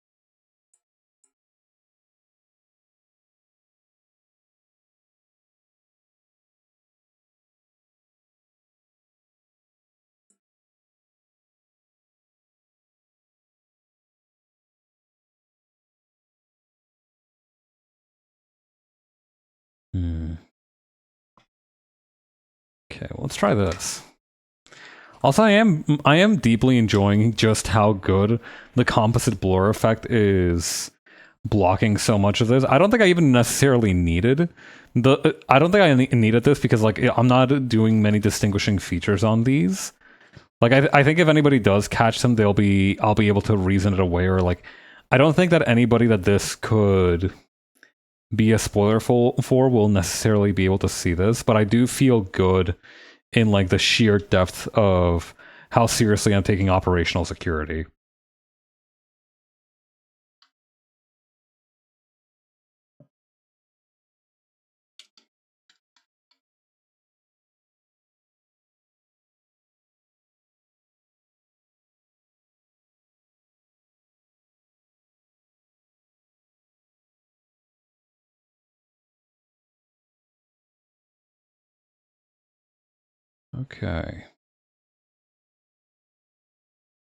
Hmm. Okay, well, let's try this. Also, I am deeply enjoying just how good the composite blur effect is blocking so much of this. I don't think I even necessarily needed the. I don't think I needed this because like I'm not doing many distinguishing features on these. Like I think if anybody does catch them, I'll be able to reason it away. Or like I don't think that anybody that this could be a spoiler for will necessarily be able to see this. But I do feel good in like the sheer depth of how seriously I'm taking operational security. Okay.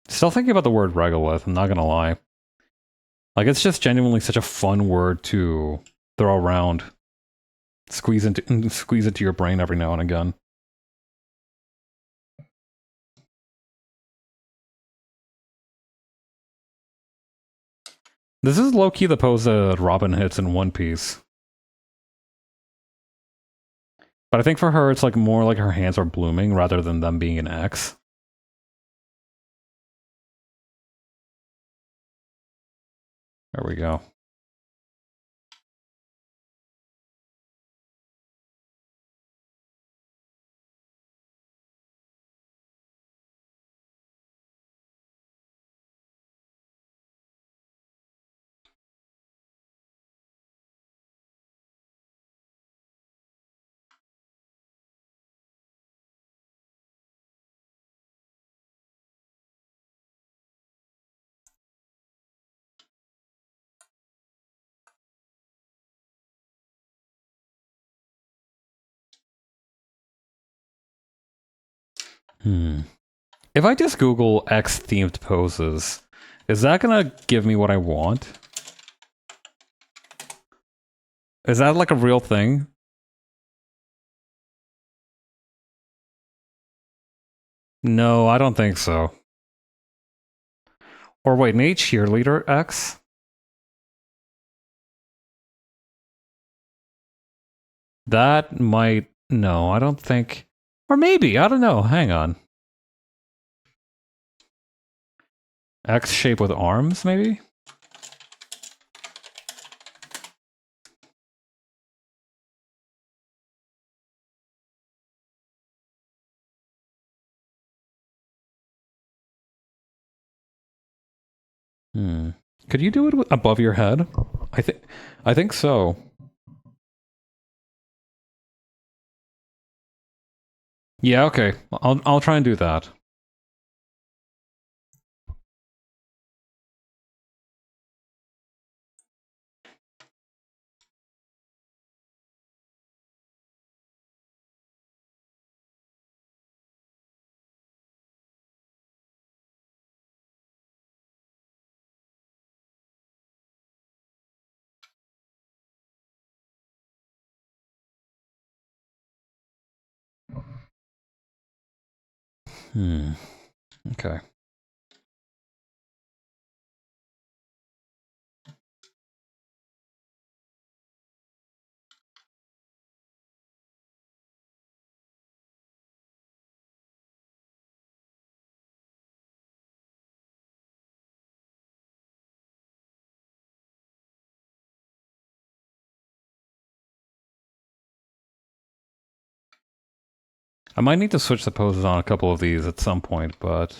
Still thinking about the word regolith, I'm not gonna lie. Like, it's just genuinely such a fun word to throw around. Squeeze into your brain every now and again. This is low-key the pose that Robin hits in One Piece. But I think for her, it's like more like her hands are blooming rather than them being an X. There we go. If I just Google X-themed poses, is that gonna give me what I want? Is that like a real thing? No, I don't think so. Or wait, Nate Cheerleader X? That might... No, I don't think... Or maybe, I don't know, hang on. X shape with arms, maybe? Could you do it above your head? I think so. Yeah, okay. I'll try and do that. Okay. I might need to switch the poses on a couple of these at some point, but...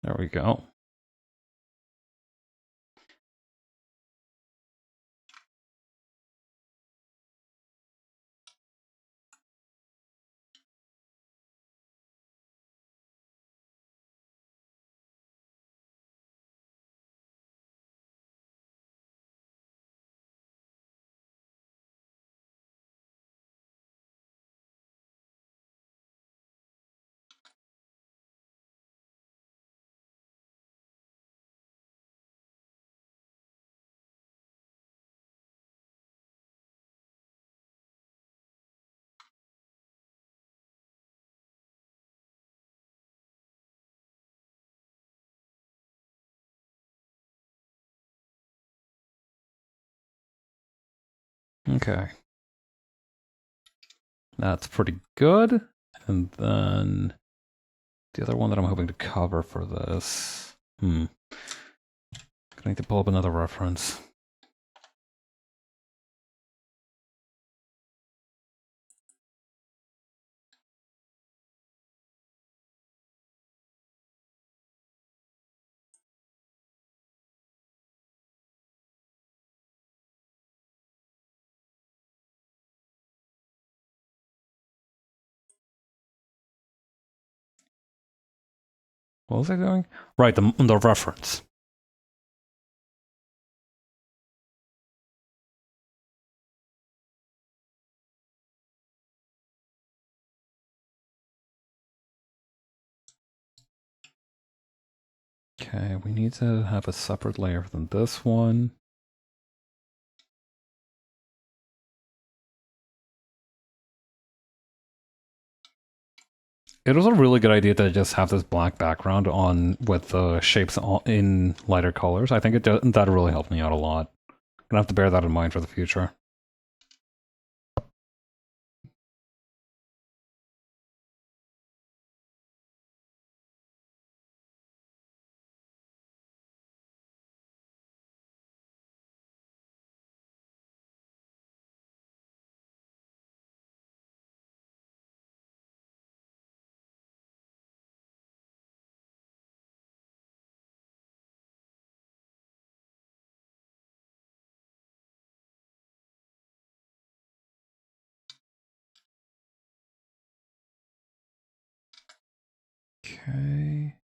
There we go. Okay. That's pretty good. And then the other one that I'm hoping to cover for this. Gonna need to pull up another reference. What was I doing? Right, the reference. Okay, we need to have a separate layer than this one. It was a really good idea to just have this black background on with the shapes in lighter colors. I think that really helped me out a lot. Gonna have to bear that in mind for the future. Okay.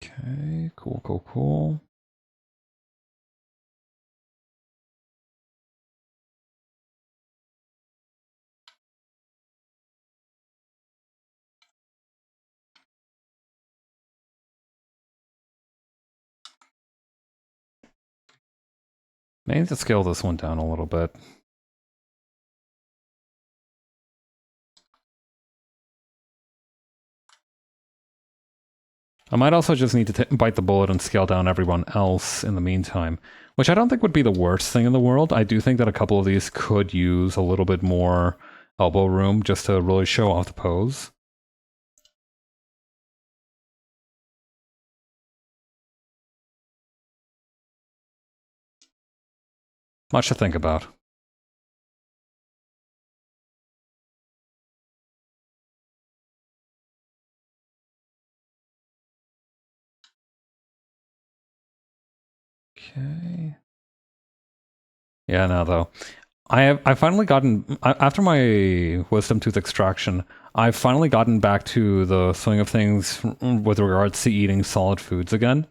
Okay, cool. May need to scale this one down a little bit. I might also just need to bite the bullet and scale down everyone else in the meantime, which I don't think would be the worst thing in the world. I do think that a couple of these could use a little bit more elbow room just to really show off the pose. Much to think about. Okay. Yeah, no, though. I've finally gotten, after my wisdom tooth extraction, I've finally gotten back to the swing of things with regards to eating solid foods again.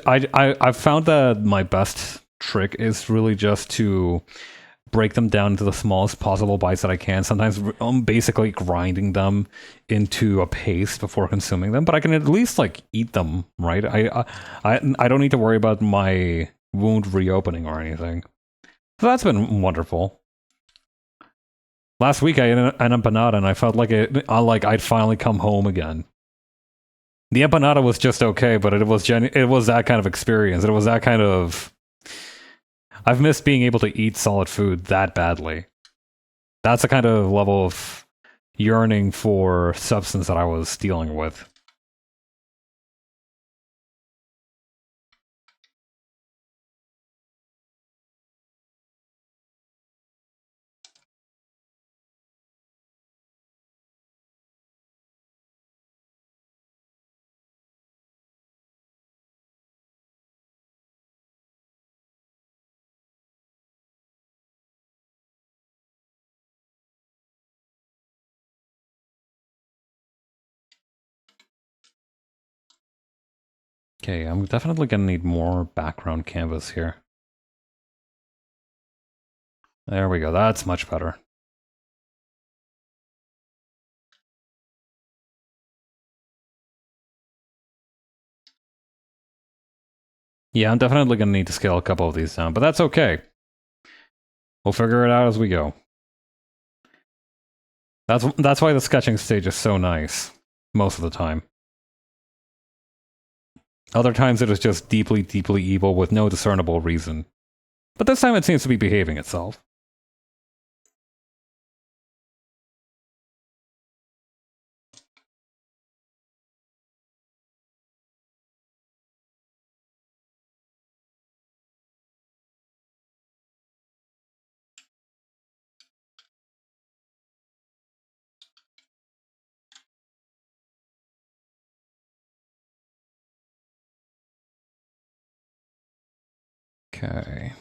I've found that my best trick is really just to break them down into the smallest possible bites that I can. Sometimes I'm basically grinding them into a paste before consuming them, but I can at least like eat them, right? I don't need to worry about my wound reopening or anything. So that's been wonderful. Last week I ate an empanada and I felt like I'd finally come home again. The empanada was just okay, but it was that kind of experience. It was that kind of. I've missed being able to eat solid food that badly. That's the kind of level of yearning for substance that I was dealing with. Okay, I'm definitely gonna need more background canvas here. There we go, that's much better. Yeah, I'm definitely gonna need to scale a couple of these down, but that's okay. We'll figure it out as we go. That's why the sketching stage is so nice, most of the time. Other times it is just deeply evil with no discernible reason. But this time it seems to be behaving itself. Okay.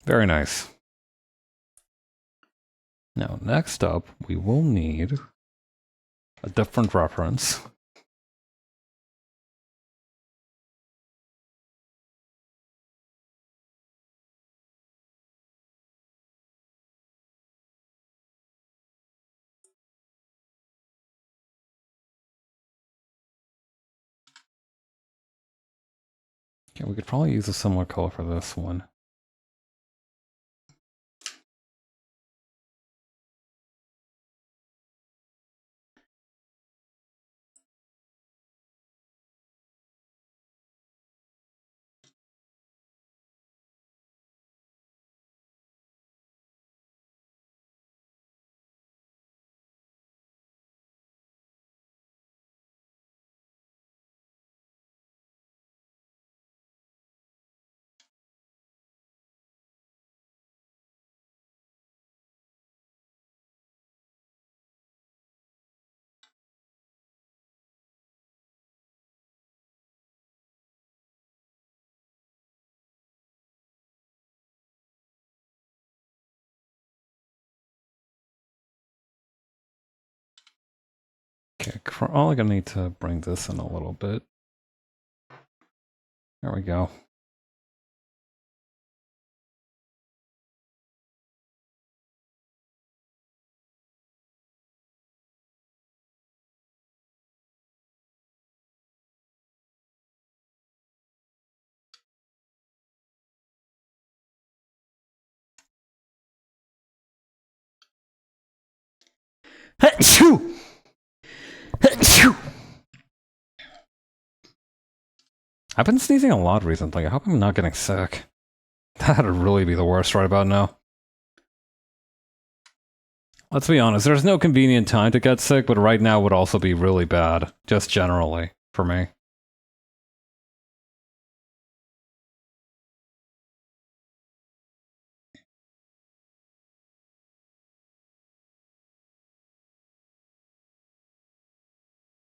Very nice. Now, next up, we will need a different reference. Okay, we could probably use a similar color for this one. Okay, we're only gonna need to bring this in a little bit. There we go. I've been sneezing a lot recently. I hope I'm not getting sick. That'd really be the worst right about now. Let's be honest, there's no convenient time to get sick, but right now would also be really bad, just generally, for me.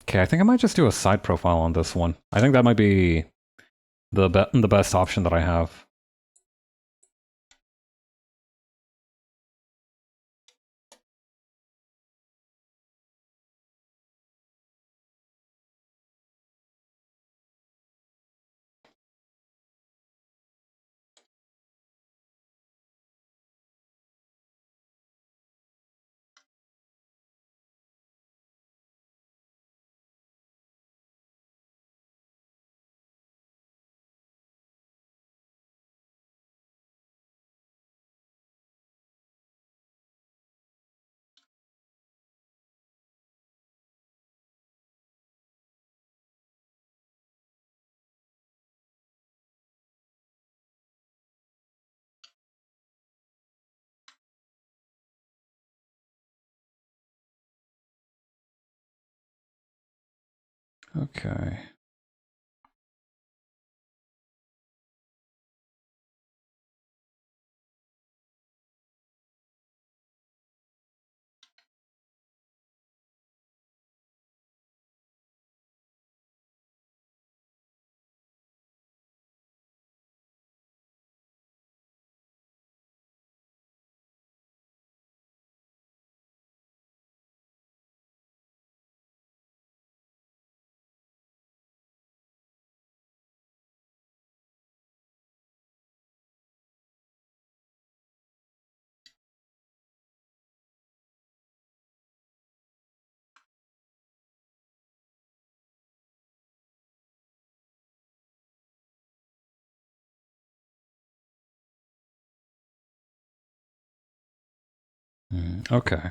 Okay, I think I might just do a side profile on this one. I think that might be the best option that I have. Okay. Okay.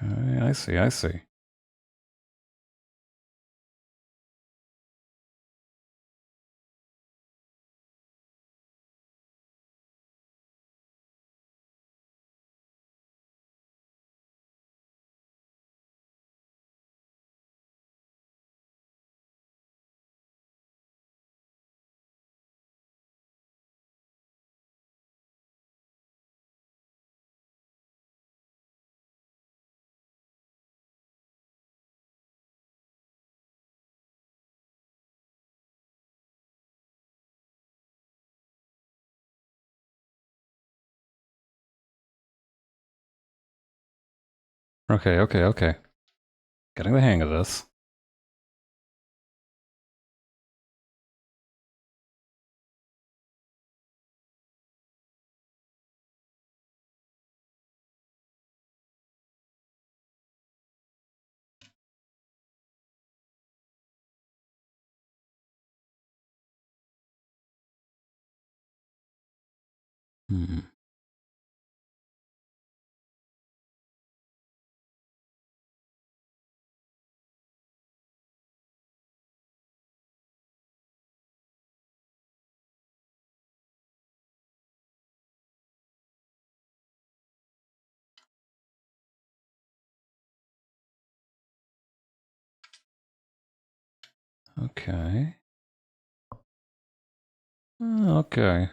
Okay, I see, I see. Okay, okay, okay. Getting the hang of this. Hmm. Okay. Okay.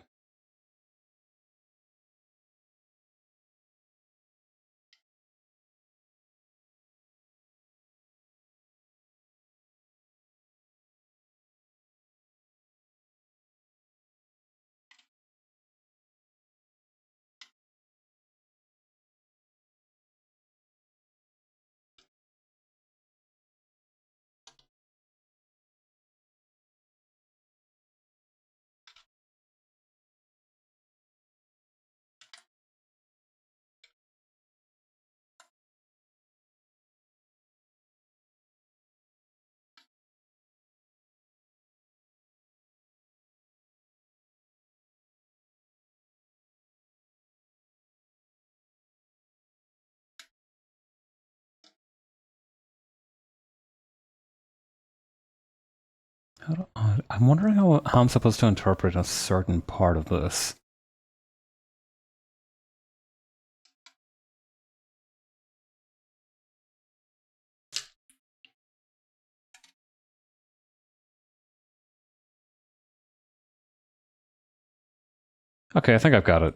I'm wondering how I'm supposed to interpret a certain part of this. Okay, I think I've got it.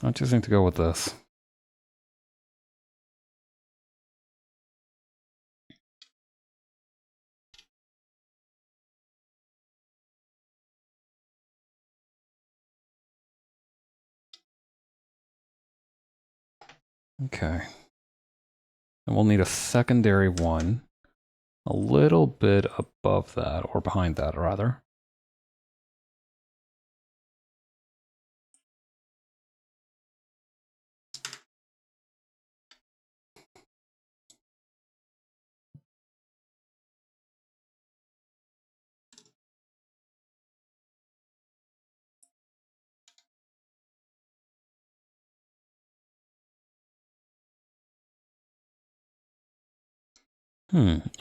I'm choosing to go with this. Okay. And we'll need a secondary one a little bit above that, or behind that, rather.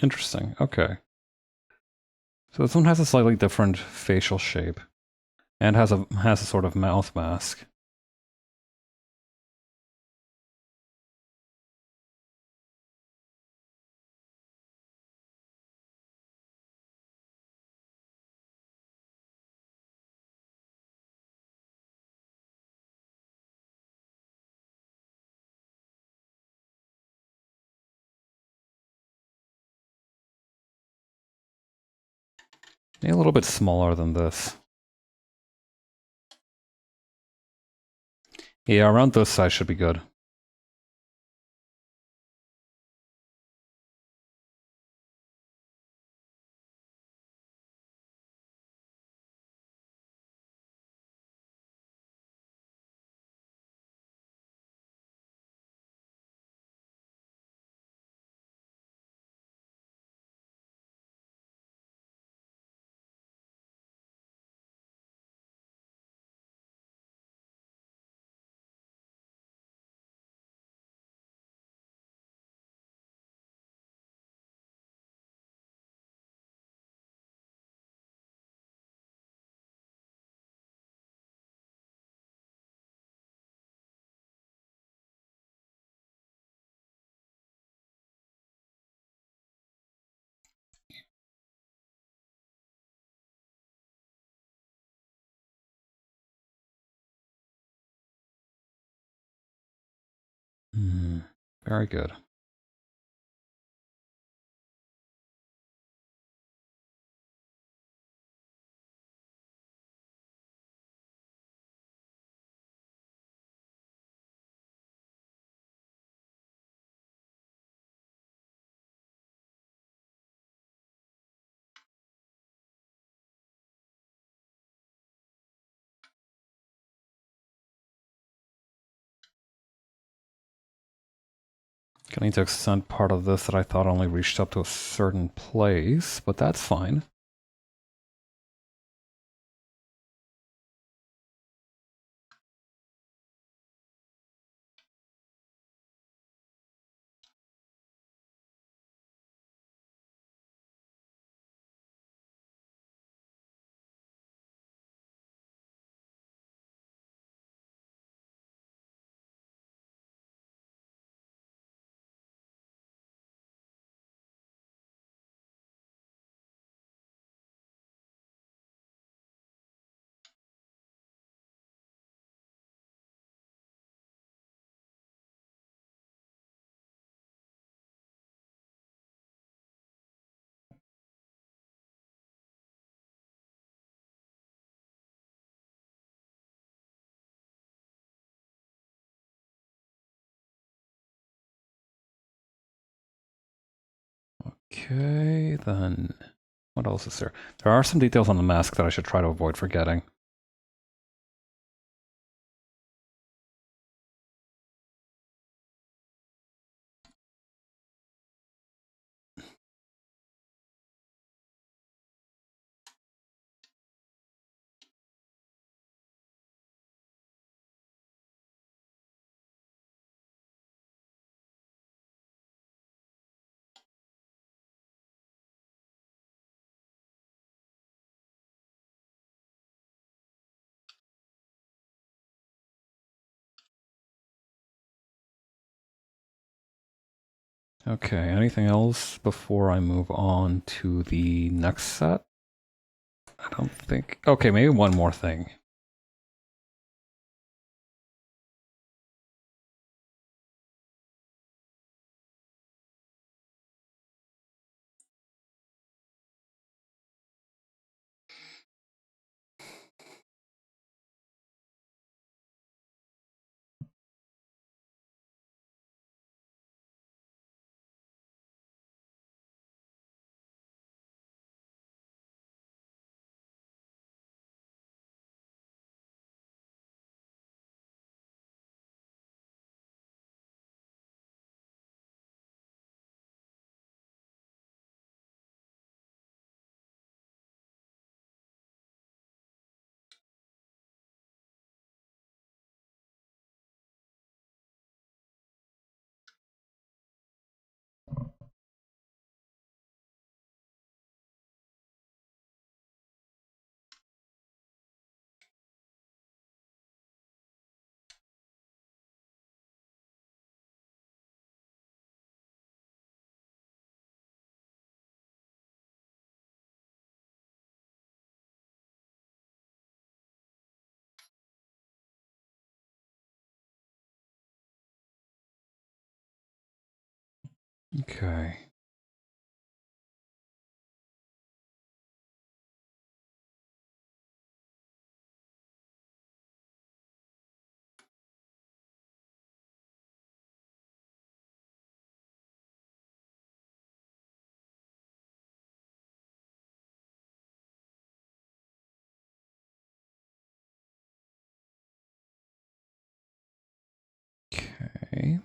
Interesting. Okay. So this one has a slightly different facial shape and has a sort of mouth mask. Maybe a little bit smaller than this. Yeah, around this size should be good. Very good. Gonna need to extend part of this that I thought only reached up to a certain place, but that's fine. Okay, then what else is there? There are some details on the mask that I should try to avoid forgetting. Okay, anything else before I move on to the next set? I don't think... Okay, maybe one more thing. Okay. Okay.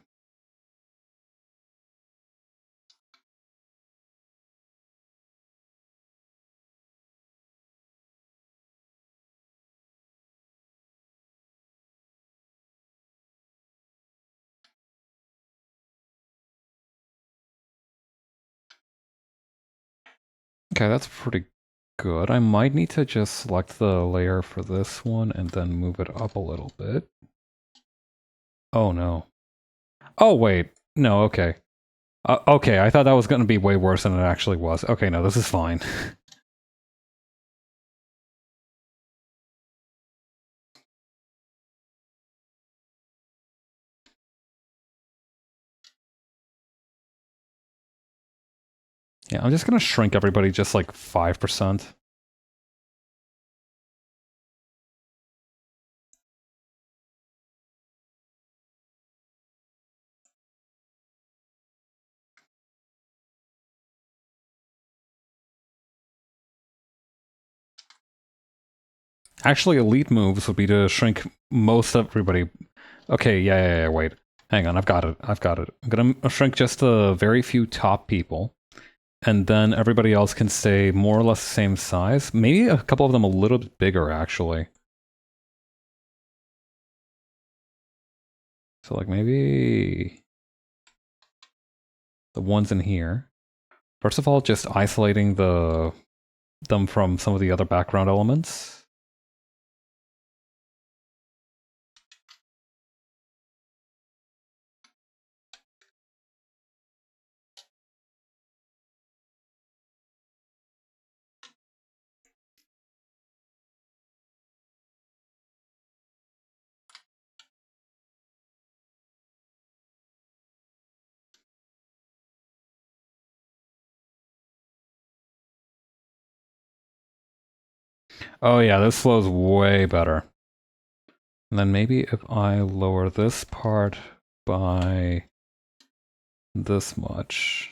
Okay, that's pretty good. I might need to just select the layer for this one and then move it up a little bit. Oh no. Oh wait. No, okay. Okay, I thought that was going to be way worse than it actually was. Okay, no, this is fine. Yeah, I'm just gonna shrink everybody just like 5%. Actually, elite moves would be to shrink most everybody. Okay, yeah, wait. Hang on, I've got it. I'm gonna shrink just the very few top people, and then everybody else can stay more or less the same size. Maybe a couple of them a little bit bigger, actually. So, like, maybe the ones in here. First of all, just isolating them from some of the other background elements. Oh yeah, this flows way better. And then maybe if I lower this part by this much.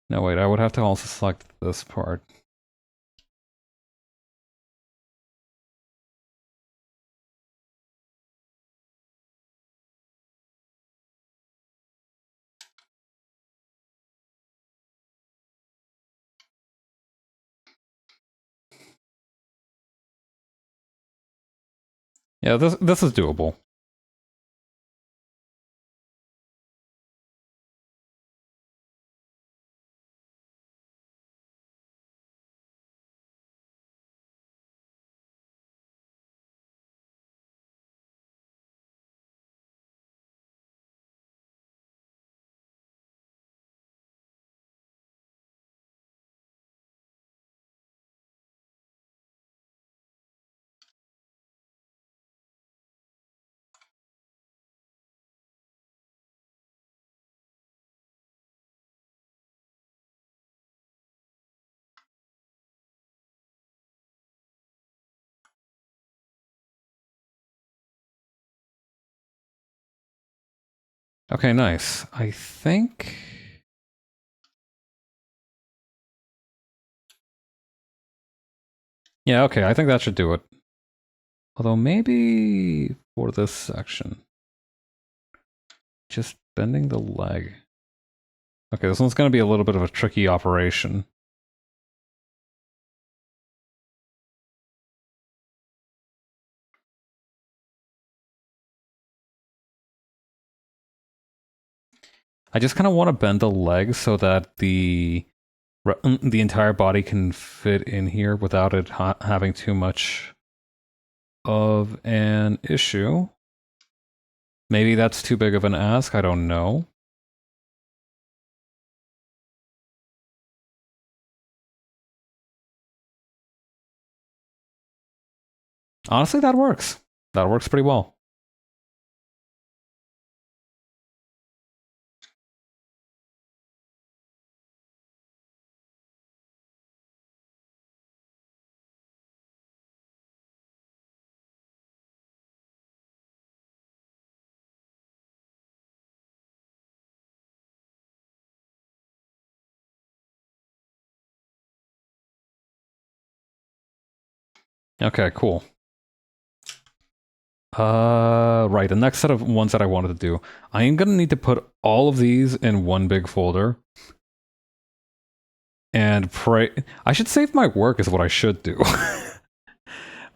No, wait, I would have to also select this part. Yeah, this is doable. Okay, nice. I think... Yeah, okay, I think that should do it. Although maybe for this section, just bending the leg. Okay, this one's going to be a little bit of a tricky operation. I just kind of want to bend the leg so that the entire body can fit in here without it having too much of an issue. Maybe that's too big of an ask, I don't know. Honestly, that works. That works pretty well. Okay, cool. Right, the next set of ones that I wanted to do. I am gonna need to put all of these in one big folder. And pray... I should save my work is what I should do.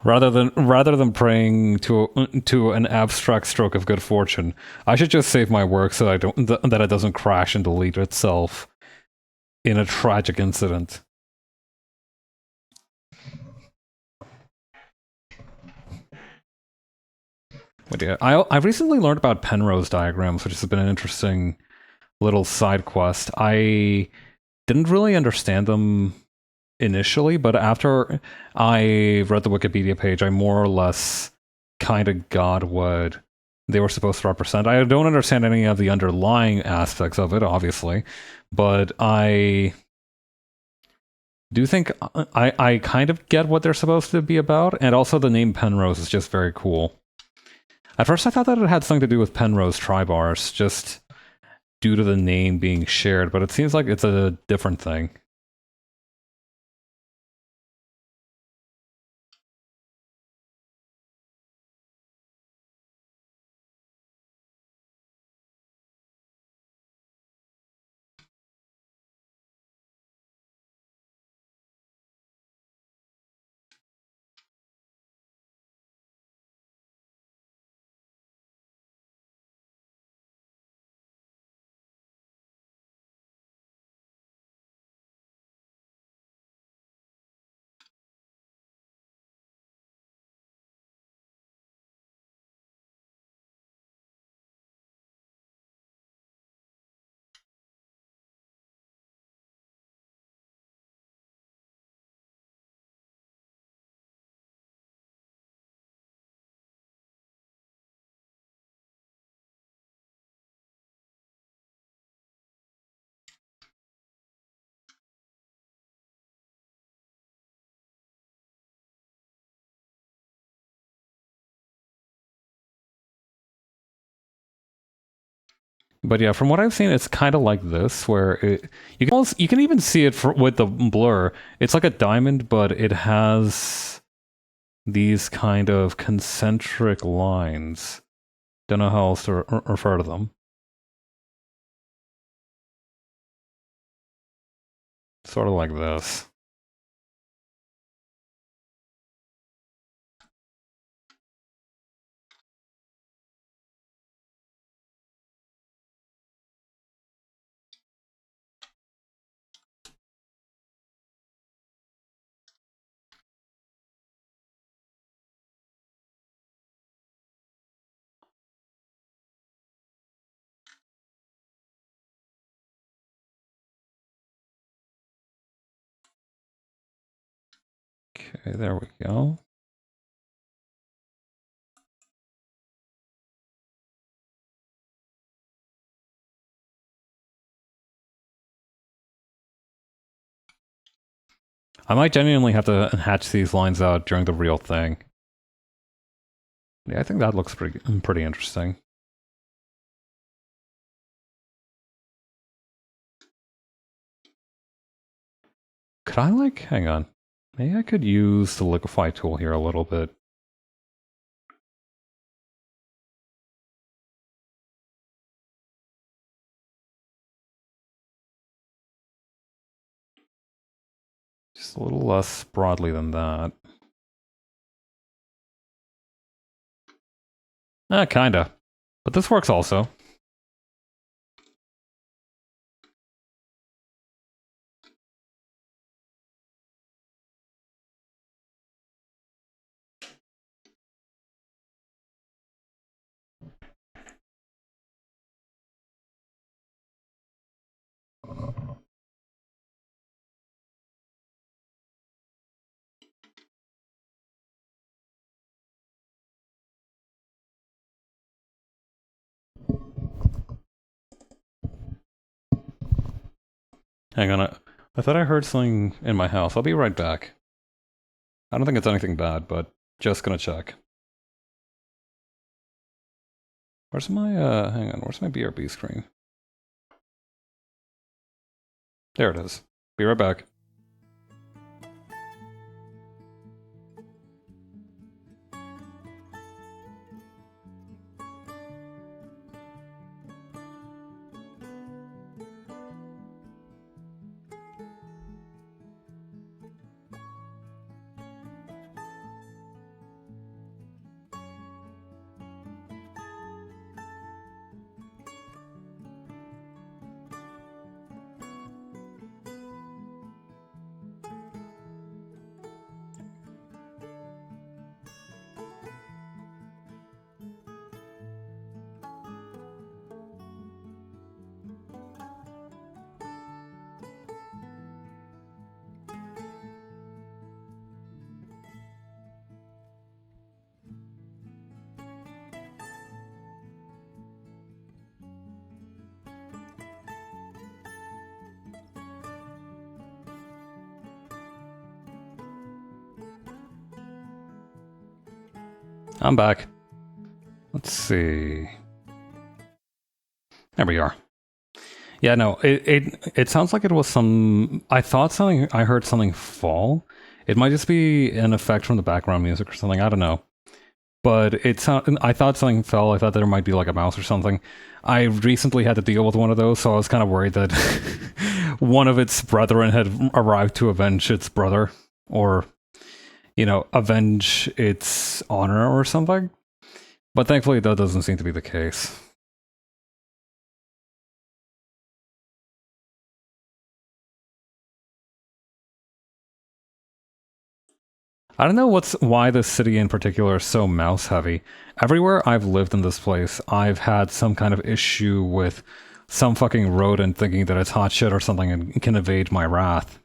rather than praying to an abstract stroke of good fortune, I should just save my work so that it doesn't crash and delete itself in a tragic incident. But yeah, I recently learned about Penrose diagrams, which has been an interesting little side quest. I didn't really understand them initially, but after I read the Wikipedia page, I more or less kind of got what they were supposed to represent. I don't understand any of the underlying aspects of it, obviously, but I do think I kind of get what they're supposed to be about, and also the name Penrose is just very cool. At first I thought that it had something to do with Penrose Tribars, just due to the name being shared, but it seems like it's a different thing. But yeah, from what I've seen, it's kind of like this, where you can even see it with the blur. It's like a diamond, but it has these kind of concentric lines. Don't know how else to refer to them. Sort of like this. Okay, there we go. I might genuinely have to hatch these lines out during the real thing. Yeah, I think that looks pretty interesting. Could I, like, hang on. Maybe I could use the liquefy tool here a little bit. Just a little less broadly than that. Kinda. But this works also. Hang on, I thought I heard something in my house. I'll be right back. I don't think it's anything bad, but just gonna check. Where's my, hang on, where's my BRB screen? There it is. Be right back. I'm back. Let's see. There we are. Yeah, no, it sounds like it was some. I thought something. I heard something fall. It might just be an effect from the background music or something. I don't know. But it sound. I thought something fell. I thought there might be like a mouse or something. I recently had to deal with one of those, so I was kind of worried that one of its brethren had arrived to avenge its brother, or avenge its honor or something. But thankfully, that doesn't seem to be the case. I don't know why this city in particular is so mouse heavy. Everywhere I've lived in this place, I've had some kind of issue with some fucking rodent thinking that it's hot shit or something and can evade my wrath.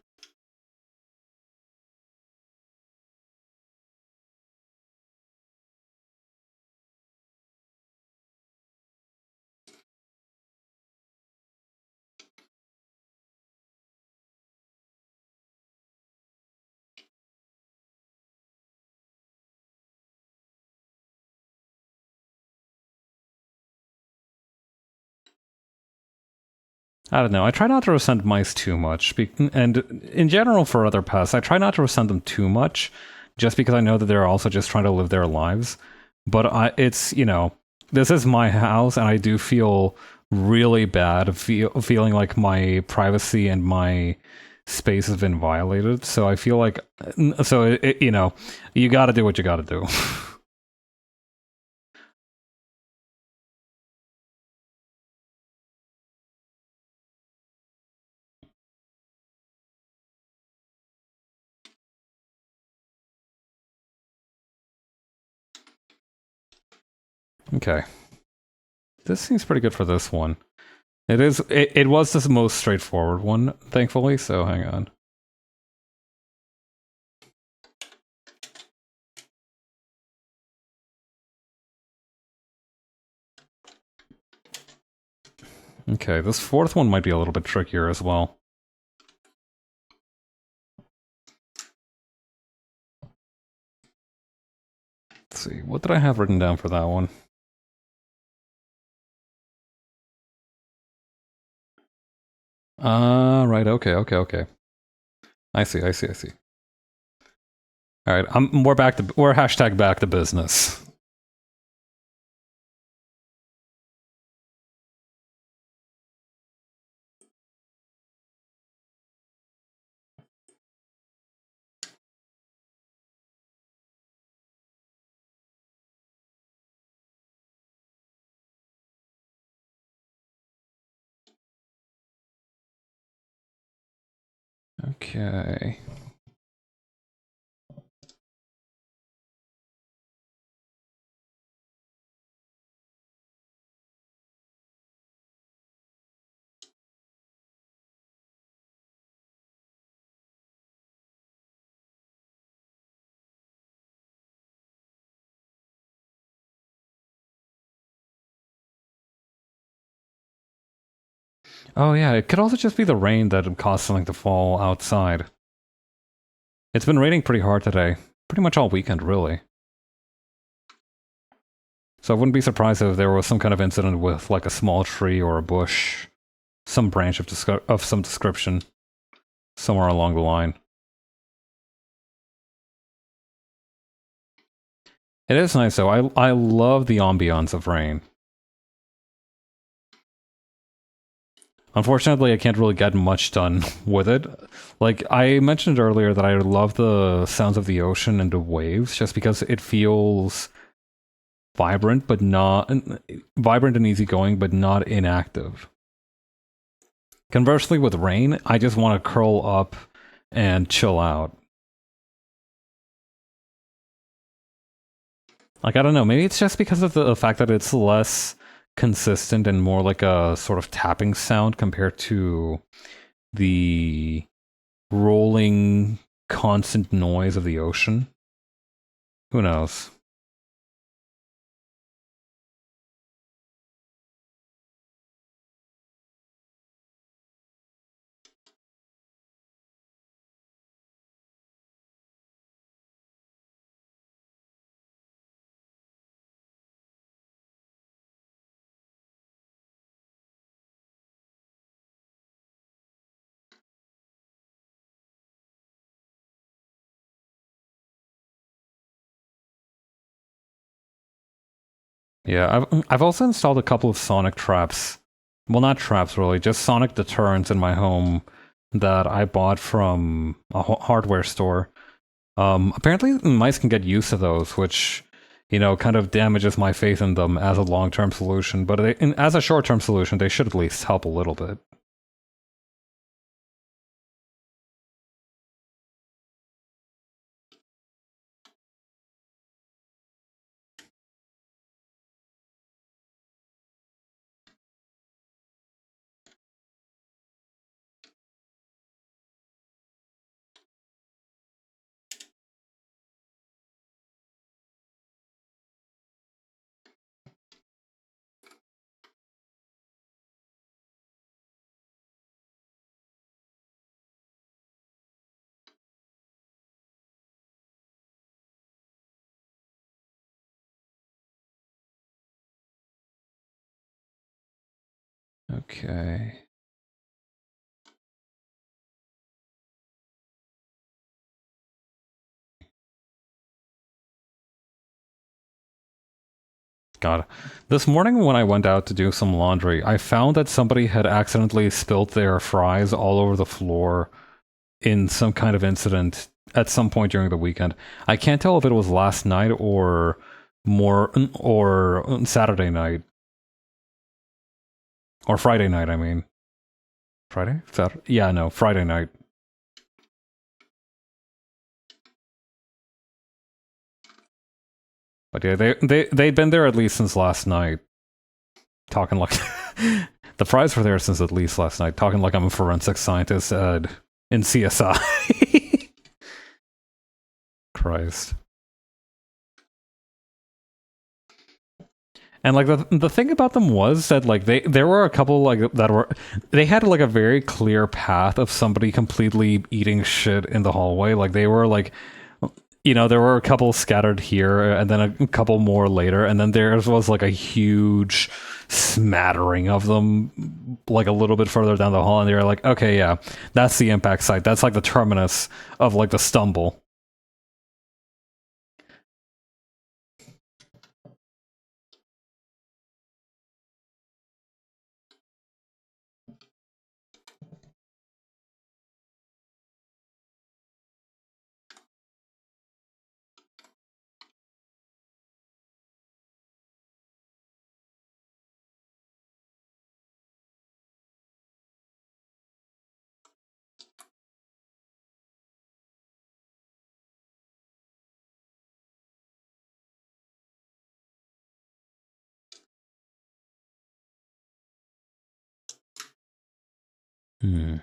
I don't know. I try not to resent mice too much, and in general for other pests, I try not to resent them too much, just because I know that they're also just trying to live their lives. But it's this is my house, and I do feel really bad, feeling like my privacy and my space has been violated. So I feel like, you got to do what you got to do. Okay, this seems pretty good for this one. It is. It was the most straightforward one, thankfully. So hang on. Okay, this fourth one might be a little bit trickier as well. Let's see, what did I have written down for that one? Right, okay. I see. Alright, we're hashtag back to business. Okay. Oh yeah, it could also just be the rain that caused something to fall outside. It's been raining pretty hard today. Pretty much all weekend, really. So I wouldn't be surprised if there was some kind of incident with like a small tree or a bush, some branch of some description somewhere along the line. It is nice though. I love the ambiance of rain. Unfortunately, I can't really get much done with it. Like I mentioned earlier that I love the sounds of the ocean and the waves just because it feels vibrant but not vibrant and easygoing but not inactive. Conversely with rain, I just want to curl up and chill out. Like, I don't know, maybe it's just because of the fact that it's less consistent and more like a sort of tapping sound compared to the rolling, constant noise of the ocean. Who knows? Yeah, I've also installed a couple of sonic traps. Well, not traps really, just sonic deterrents in my home that I bought from a hardware store. Apparently, mice can get used to those, which, kind of damages my faith in them as a long-term solution. But as a short-term solution, they should at least help a little bit. Okay. God. This morning when I went out to do some laundry, I found that somebody had accidentally spilt their fries all over the floor in some kind of incident at some point during the weekend. I can't tell if it was last night or Saturday night. Or Friday night, I mean. Friday? Saturday? Yeah, no, Friday night. But yeah, they'd been there at least since last night. Talking like the fries were there since at least last night. Talking like I'm a forensic scientist in CSI. Christ. And like the thing about them was that like there were a couple like that were they had like a very clear path of somebody completely eating shit in the hallway. Like they were like there were a couple scattered here and then a couple more later, and then there was like a huge smattering of them like a little bit further down the hall, and they were like, okay, yeah, that's the impact site. That's like the terminus of like the stumble. Hmm.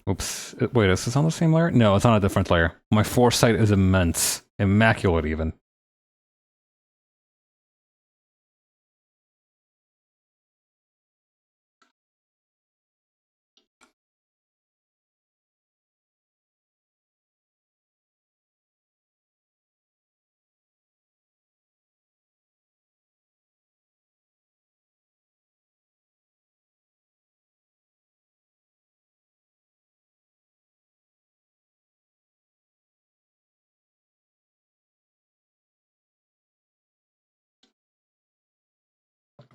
Oops. Wait, is this on the same layer? No, it's on a different layer. My foresight is immense. Immaculate, even.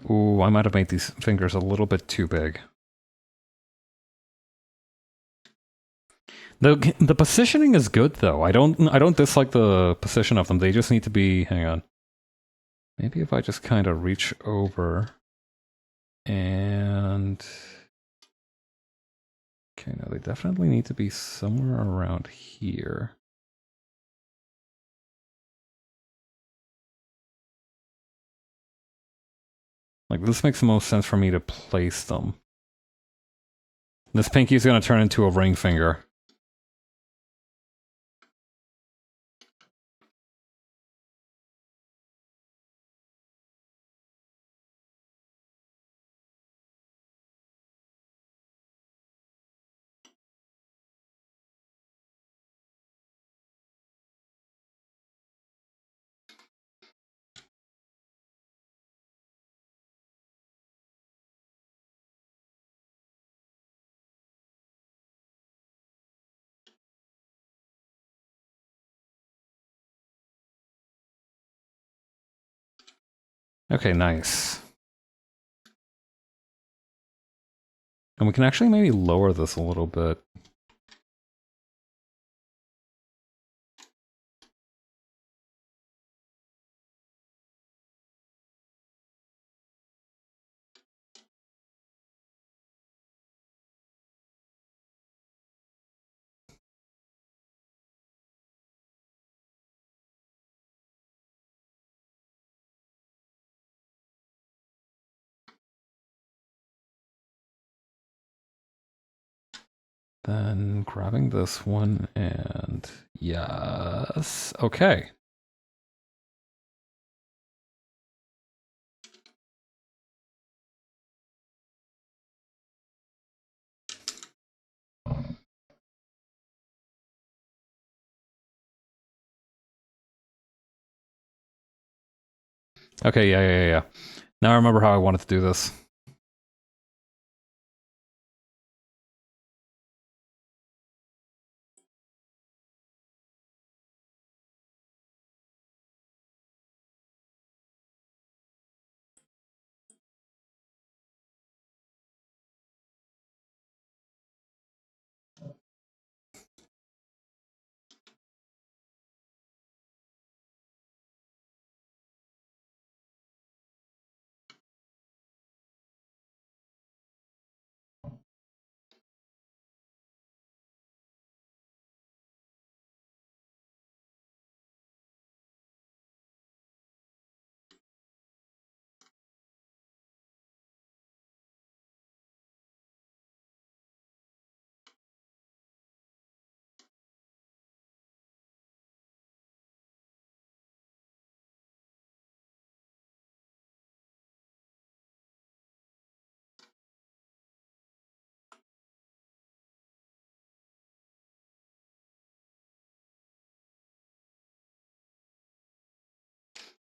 Ooh, I might have made these fingers a little bit too big. The positioning is good though. I don't dislike the position of them. They just need to be. Hang on. Maybe if I just kind of reach over and okay, no, they definitely need to be somewhere around here. Like this makes the most sense for me to place them. This pinky is going to turn into a ring finger. Okay, nice. And we can actually maybe lower this a little bit. Then grabbing this one and yes. Okay. Okay, yeah. Now I remember how I wanted to do this.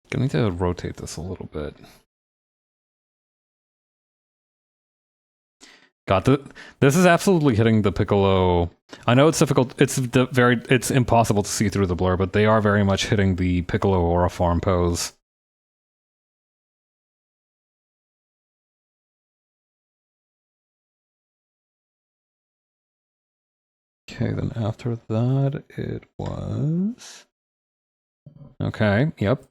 Gonna need to rotate this a little bit. This is absolutely hitting the piccolo. I know it's difficult. It's impossible to see through the blur, but they are very much hitting the piccolo aura farm pose. Okay, then after that, it was... Okay, yep.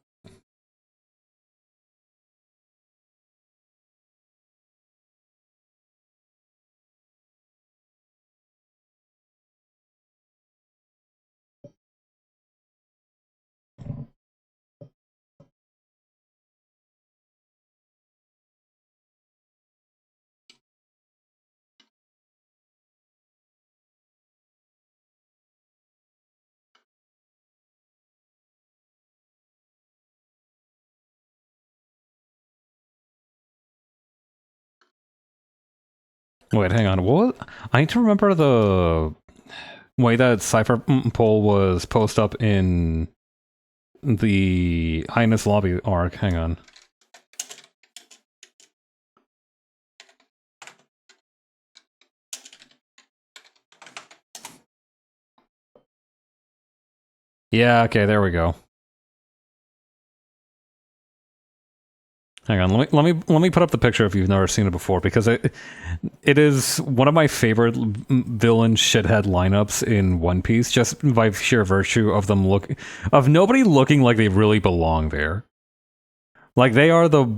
Wait, hang on. What? I need to remember the way that Cypher poll was posted up in the Highness Lobby arc. Hang on. Yeah, okay, there we go. Hang on, let me put up the picture if you've never seen it before, because it is one of my favorite villain shithead lineups in One Piece, just by sheer virtue of them nobody looking like they really belong there. Like, they are the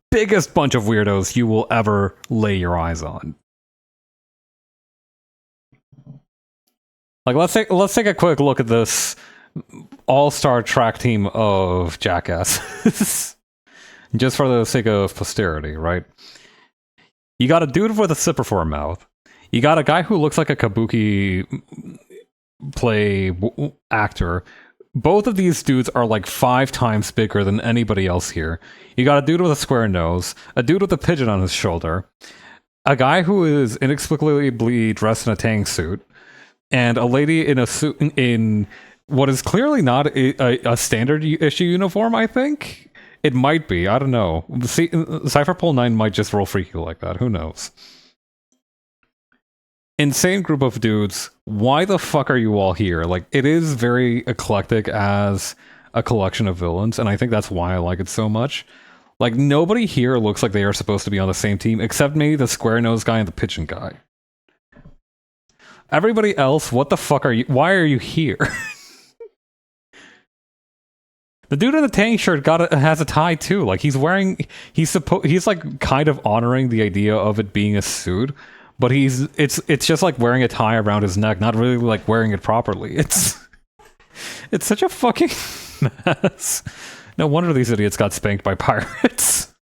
biggest bunch of weirdos you will ever lay your eyes on. Like, let's take a quick look at this all-star track team of jackasses. Just for the sake of posterity, right? You got a dude with a zipper for a mouth. You got a guy who looks like a kabuki play actor. Both of these dudes are like 5 times bigger than anybody else here. You got a dude with a square nose, a dude with a pigeon on his shoulder, a guy who is inexplicably dressed in a tank suit, and a lady in a suit in what is clearly not a standard issue uniform, I think? It might be, I don't know. See, Cypherpole 9 might just roll freaky like that, who knows? Insane group of dudes. Why the fuck are you all here? Like, it is very eclectic as a collection of villains, and I think that's why I like it so much. Like, nobody here looks like they are supposed to be on the same team, except maybe the square nose guy and the pigeon guy. Everybody else, what the fuck are you? Why are you here? The dude in the tank shirt has a tie too. Like he's like kind of honoring the idea of it being a suit, but it's just like wearing a tie around his neck, not really like wearing it properly. It's such a fucking mess. No wonder these idiots got spanked by pirates.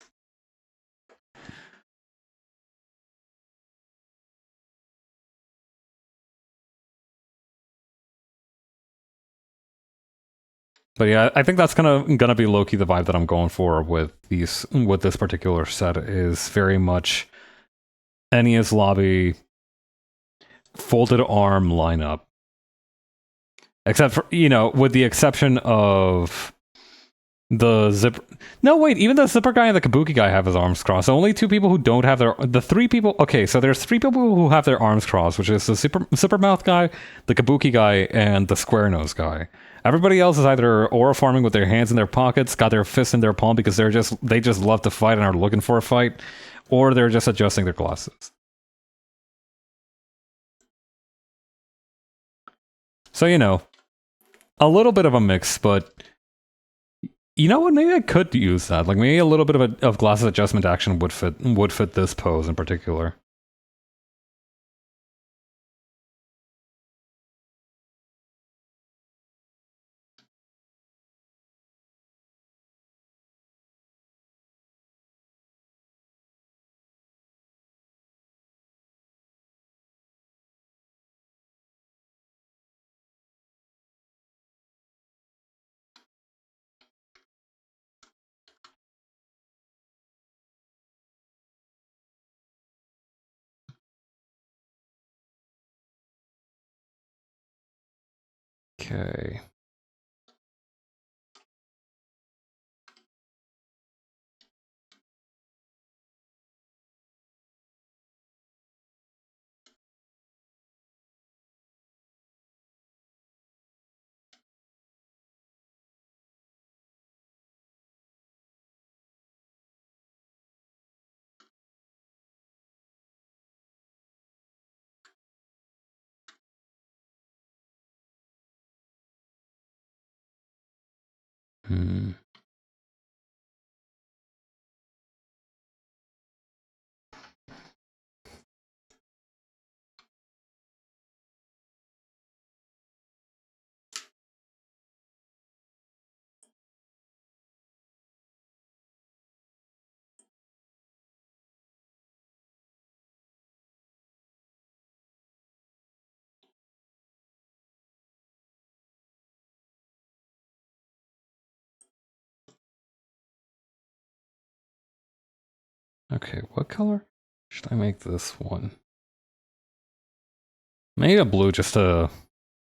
But yeah, I think that's gonna be low-key the vibe that I'm going for with this particular set is very much NES Lobby folded arm lineup. Except for, with the exception of the zipper. No, wait, even the zipper guy and the kabuki guy have his arms crossed. So only two people who don't have the three people. Okay, so there's three people who have their arms crossed, which is the zipper mouth guy, the kabuki guy, and the square nose guy. Everybody else is either aura farming with their hands in their pockets, got their fists in their palm because they just love to fight and are looking for a fight, or they're just adjusting their glasses. So a little bit of a mix, but you know what? Maybe I could use that. Like maybe a little bit of glasses adjustment action would fit this pose in particular. Okay. Hmm. Okay, what color should I make this one? Maybe a blue just to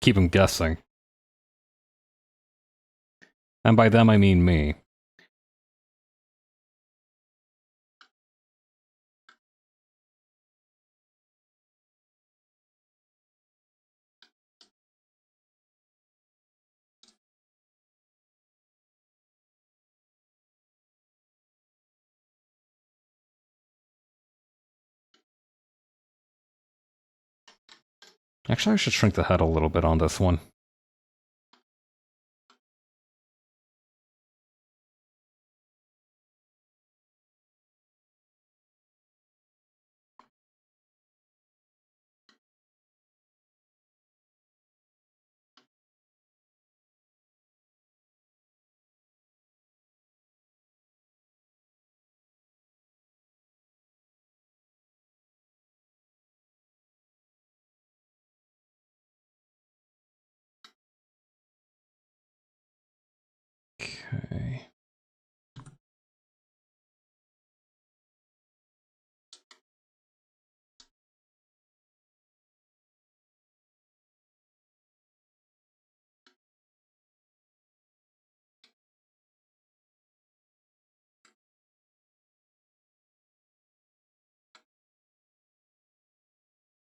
keep him guessing. And by them I mean me. Actually, I should shrink the head a little bit on this one. Okay.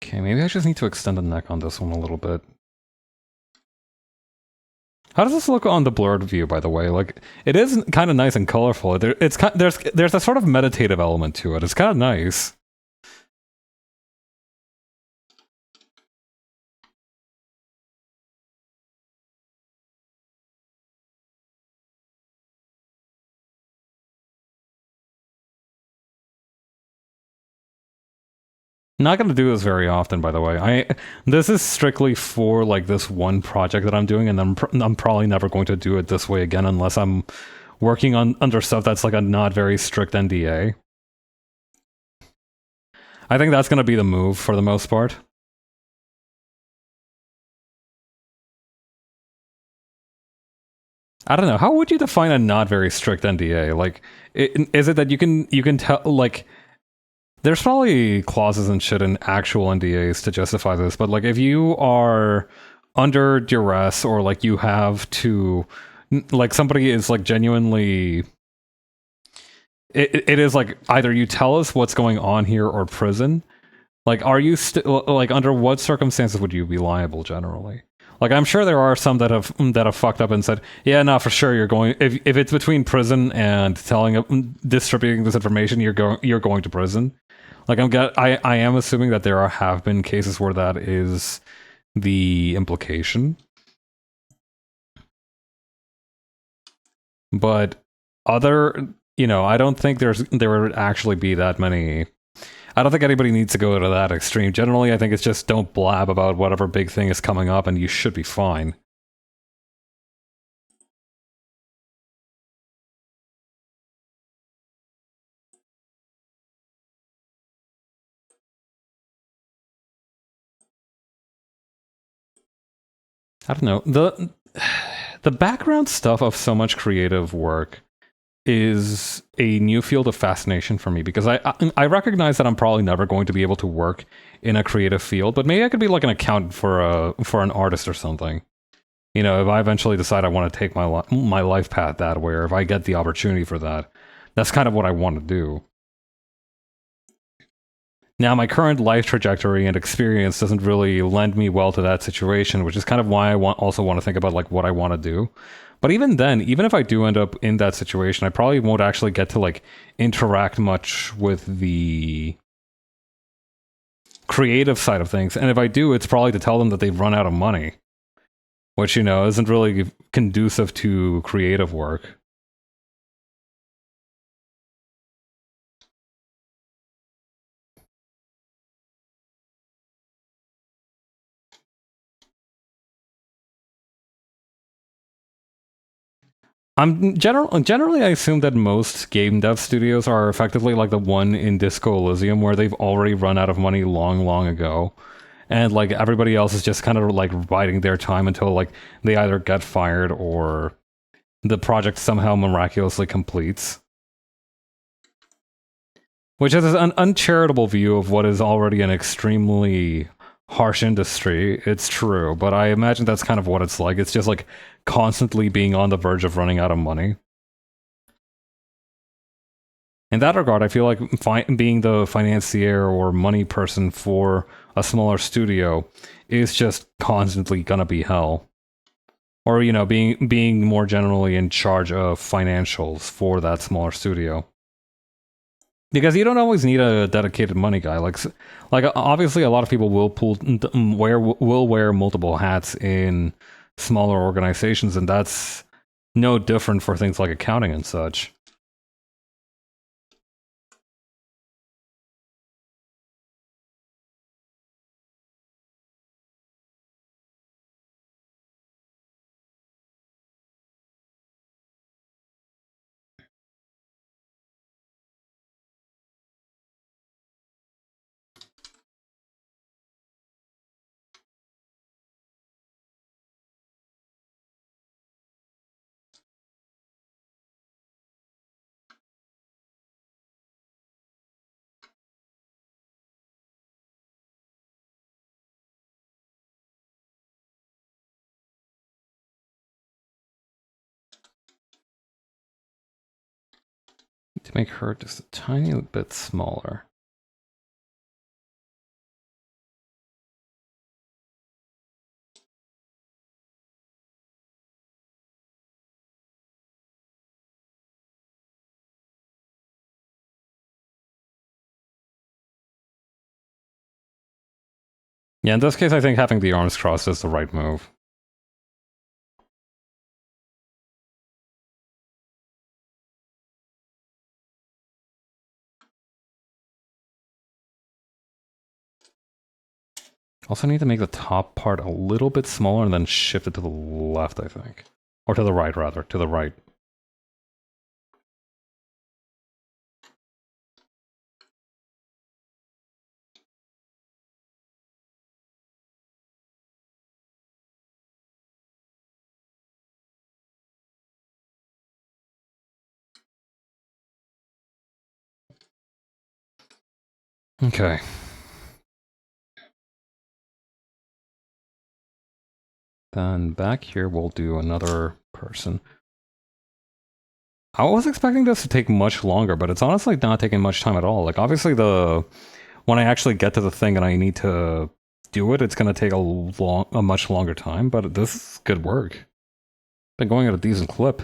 Okay, maybe I just need to extend the neck on this one a little bit. How does this look on the blurred view, by the way? Like, it is kind of nice and colorful. There's a sort of meditative element to it. It's kind of nice. Not gonna do this very often, by the way. This is strictly for like this one project that I'm doing, and I'm probably never going to do it this way again unless I'm working on under stuff that's like a not very strict NDA. I think that's gonna be the move for the most part. I don't know. How would you define a not very strict NDA? Like, is it that you can tell like there's probably clauses and shit in actual NDAs to justify this, but like if you are under duress or like you have to like somebody is like genuinely it is like either you tell us what's going on here or prison. Like are you still like under what circumstances would you be liable generally? Like I'm sure there are some that have fucked up and said, yeah, no, for sure you're going if it's between prison and distributing this information, you're going to prison. Like I am assuming that have been cases where that is the implication. But I don't think there would actually be that many. I don't think anybody needs to go to that extreme. Generally, I think it's just don't blab about whatever big thing is coming up and you should be fine. I don't know. The background stuff of so much creative work is a new field of fascination for me because I recognize that I'm probably never going to be able to work in a creative field, but maybe I could be like an accountant for an artist or something. If I eventually decide I want to take my life path that way, or if I get the opportunity for that, that's kind of what I want to do. Now, my current life trajectory and experience doesn't really lend me well to that situation, which is kind of why I also want to think about like what I want to do. But even then, even if I do end up in that situation, I probably won't actually get to like interact much with the creative side of things. And if I do, it's probably to tell them that they've run out of money, which isn't really conducive to creative work. Generally I assume that most game dev studios are effectively like the one in Disco Elysium where they've already run out of money long, long ago. And like everybody else is just kind of like biding their time until like they either get fired or the project somehow miraculously completes. Which is an uncharitable view of what is already an extremely harsh industry. It's true, but I imagine that's kind of what it's like. It's just like constantly being on the verge of running out of money. In that regard, I feel like being the financier or money person for a smaller studio is just constantly gonna be hell. Or being more generally in charge of financials for that smaller studio. Because you don't always need a dedicated money guy. Like obviously, a lot of people will wear multiple hats in smaller organizations, and that's no different for things like accounting and such. To make her just a tiny bit smaller. Yeah, in this case, I think having the arms crossed is the right move. Also need to make the top part a little bit smaller and then shift it to the left, I think. Or to the right, rather. To the right. Okay. Then back here we'll do another person. I was expecting this to take much longer, but it's honestly not taking much time at all. Like, obviously when I actually get to the thing and I need to do it, it's going to take a much longer time, but this is good work. Been going at a decent clip.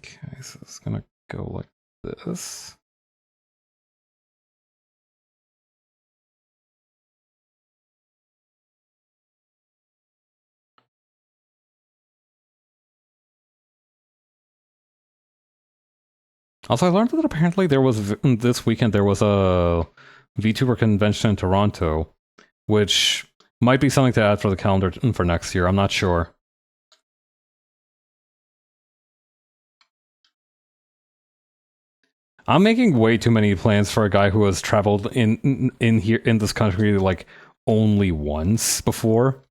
Okay, so it's gonna go like this. Also, I learned that apparently this weekend there was a VTuber convention in Toronto, which might be something to add for the calendar for next year. I'm not sure. I'm making way too many plans for a guy who has traveled in here in this country like only once before,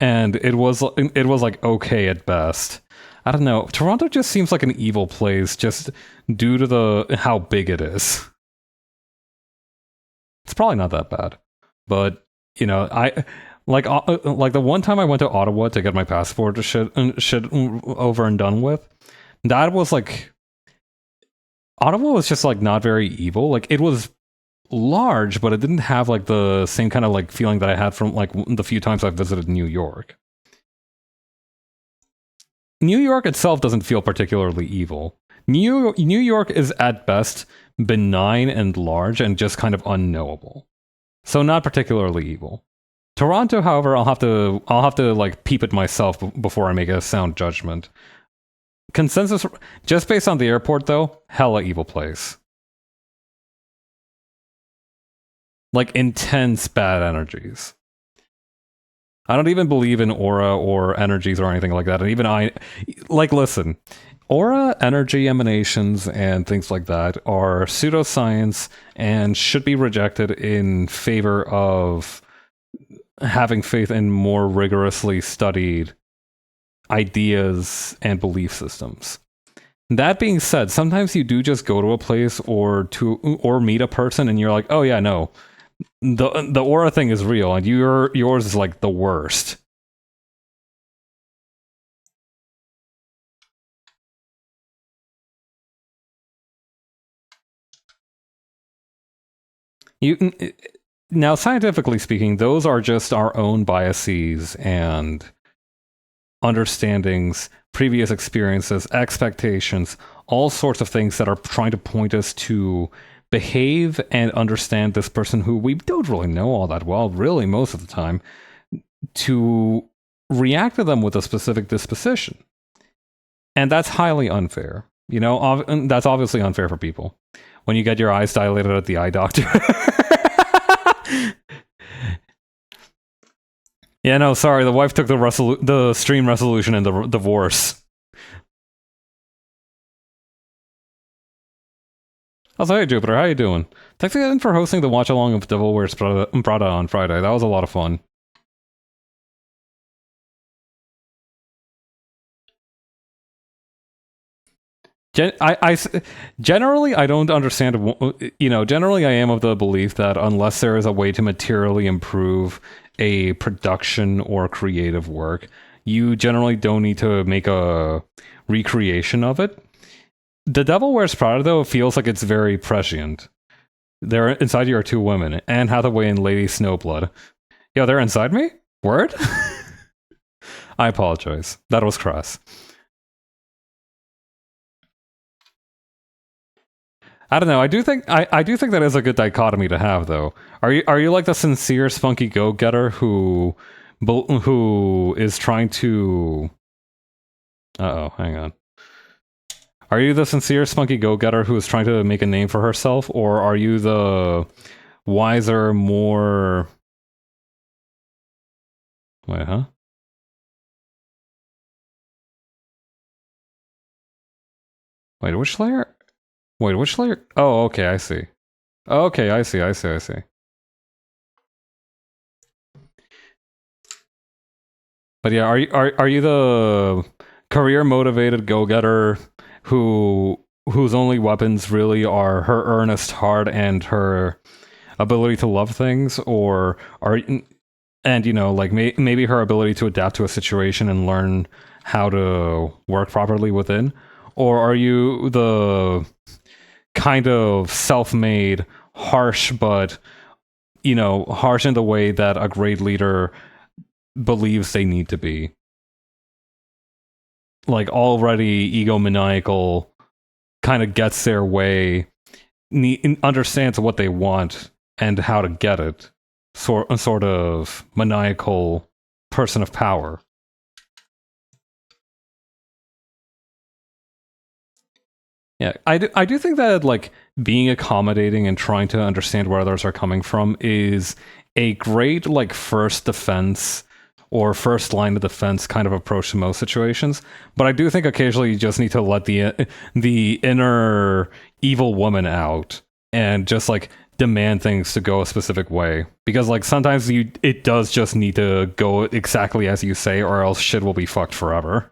and it was like okay at best. I don't know. Toronto just seems like an evil place just due to the how big it is. It's probably not that bad, but you know, I like the one time I went to Ottawa to get my passport to shit over and done with. That was like Ottawa was just like not very evil. Like it was large, but it didn't have like the same kind of like feeling that I had from like the few times I've visited New York. New York itself doesn't feel particularly evil. New York is at best benign and large and just kind of unknowable. So not particularly evil. Toronto, however, I'll have to like peep it myself before I make a sound judgment. Consensus, just based on the airport though, hella evil place. Like intense bad energies. I don't even believe in aura or energies or anything like that. And even listen, aura, energy emanations, and things like that are pseudoscience and should be rejected in favor of having faith in more rigorously studied ideas and belief systems. That being said, sometimes you do just go to a place or meet a person and you're like, oh yeah, no, the aura thing is real, and yours is like the worst. You now, scientifically speaking, those are just our own biases and understandings, previous experiences, expectations, all sorts of things that are trying to point us to behave and understand this person who we don't really know all that well, really, most of the time, to react to them with a specific disposition. And that's highly unfair. You know, that's obviously unfair for people. when you get your eyes dilated at the eye doctor. Yeah, no, sorry. The wife took the stream resolution and the divorce. Also, hey Jupiter, how you doing? Thanks again for hosting the watch along of Devil Wears Prada on Friday. That was a lot of fun. Generally, I don't understand. Generally, I am of the belief that unless there is a way to materially improve a production or creative work, you generally don't need to make a recreation of it. The Devil Wears Prada, though, feels like it's very prescient. There inside you are two women, Anne Hathaway and Lady Snowblood. Yo, they're inside me? Word? I apologize. That was crass. I don't know. I do think that is a good dichotomy to have, though. Are you like the sincere, spunky go-getter who is trying to? Uh-oh, hang on. Are you the sincere, spunky go-getter who is trying to make a name for herself, or are you the wiser, more? Wait, huh? Wait, which layer? Wait, which layer? Oh, okay, I see. Okay, I see. But yeah, are you the career motivated go-getter whose only weapons really are her earnest heart and her ability to love things, or like maybe her ability to adapt to a situation and learn how to work properly within? Or are you the kind of self-made, harsh, but harsh in the way that a great leader believes they need to be? Like already egomaniacal, kind of gets their way, understands what they want and how to get it. Sort of maniacal person of power. Yeah, I do think that like being accommodating and trying to understand where others are coming from is a great like first defense or first line of defense kind of approach to most situations. But I do think occasionally you just need to let the inner evil woman out and just like demand things to go a specific way, because like sometimes it does just need to go exactly as you say, or else shit will be fucked forever.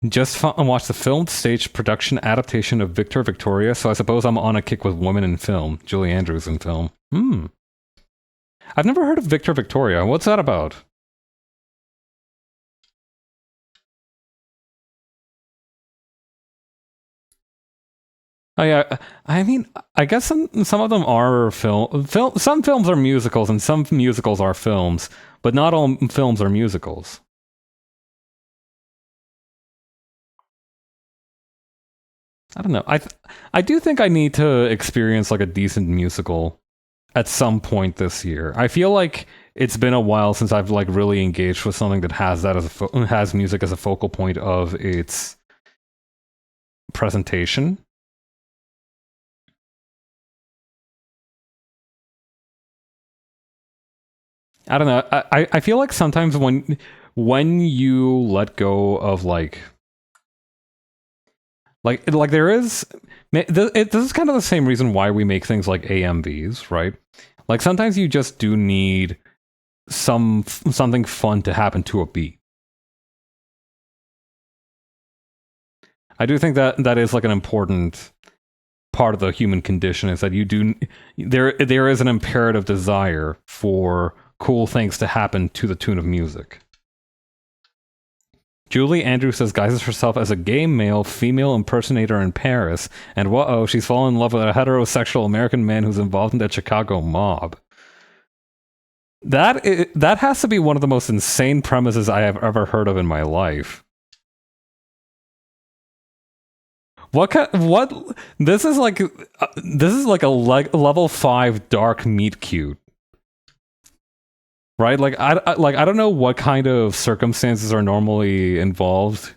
Just watched the filmed stage production adaptation of Victor Victoria, so I suppose I'm on a kick with women in film. Julie Andrews in film. I've never heard of Victor Victoria. What's that about? Oh yeah, I mean, I guess some of them are film. Some films are musicals, and some musicals are films, but not all films are musicals. I don't know. I do think I need to experience like a decent musical at some point this year. I feel like it's been a while since I've like really engaged with something that has that as has music as a focal point of its presentation. I don't know. I feel like sometimes when you let go of like there is this is kind of the same reason why we make things like AMVs, right? Like sometimes you just do need something fun to happen to a beat. I do think that is like an important part of the human condition, is that there is an imperative desire for cool things to happen to the tune of music. Julie Andrews disguises herself as a gay male female impersonator in Paris, and whoa, she's fallen in love with a heterosexual American man who's involved in the Chicago mob. That has to be one of the most insane premises I have ever heard of in my life. What this is like a level 5 dark meet cute. Right? Like I don't know what kind of circumstances are normally involved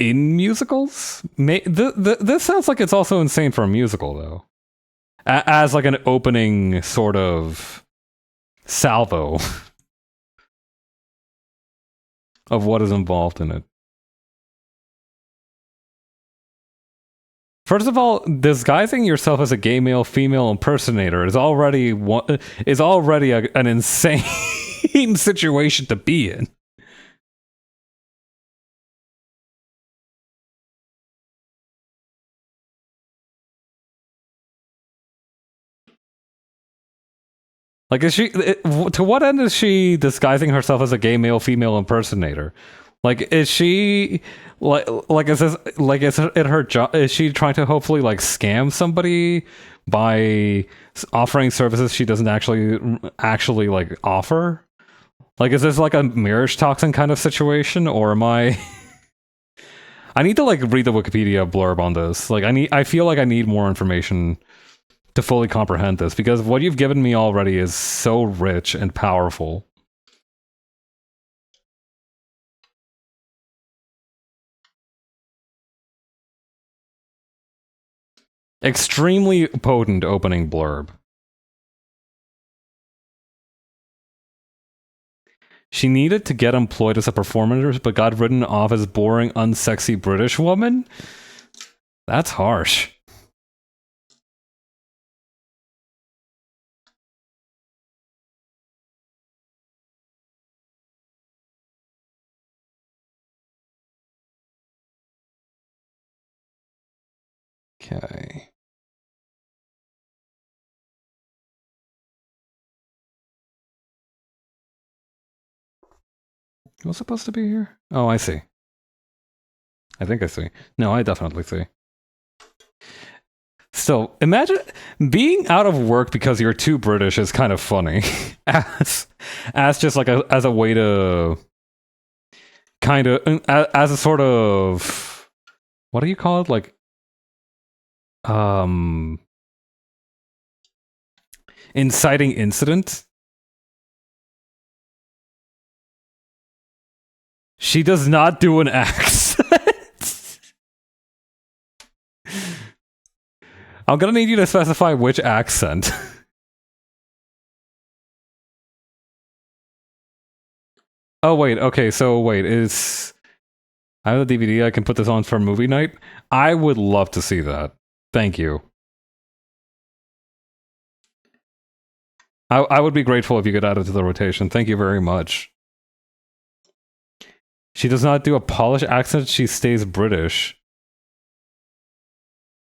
in musicals. This sounds like it's also insane for a musical, though. As like an opening sort of salvo of what is involved in it. First of all, disguising yourself as a gay male female impersonator is already an insane situation to be in. Like, to what end is she disguising herself as a gay male female impersonator? Like, is she is this like is it her job? Is she trying to hopefully like scam somebody by offering services she doesn't actually like offer? Like, is this like a marriage toxin kind of situation, or am I? I need to like read the Wikipedia blurb on this. Like, I feel like I need more information to fully comprehend this, because what you've given me already is so rich and powerful. Extremely potent opening blurb. She needed to get employed as a performer, but got written off as boring, unsexy British woman? That's harsh. Okay. What's supposed to be here? Oh, I see. I think I see. No, I definitely see. Still, imagine being out of work because you're too British is kind of funny. as just like as a way to kind of as a sort of, what do you call it? Like um inciting incident. She does not do an accent. I'm gonna need you to specify which accent. Oh wait, okay, so wait, is I have a DVD I can put this on for movie night? I would love to see that. Thank you. I would be grateful if you could add it to the rotation. Thank you very much. She does not do a Polish accent, she stays British.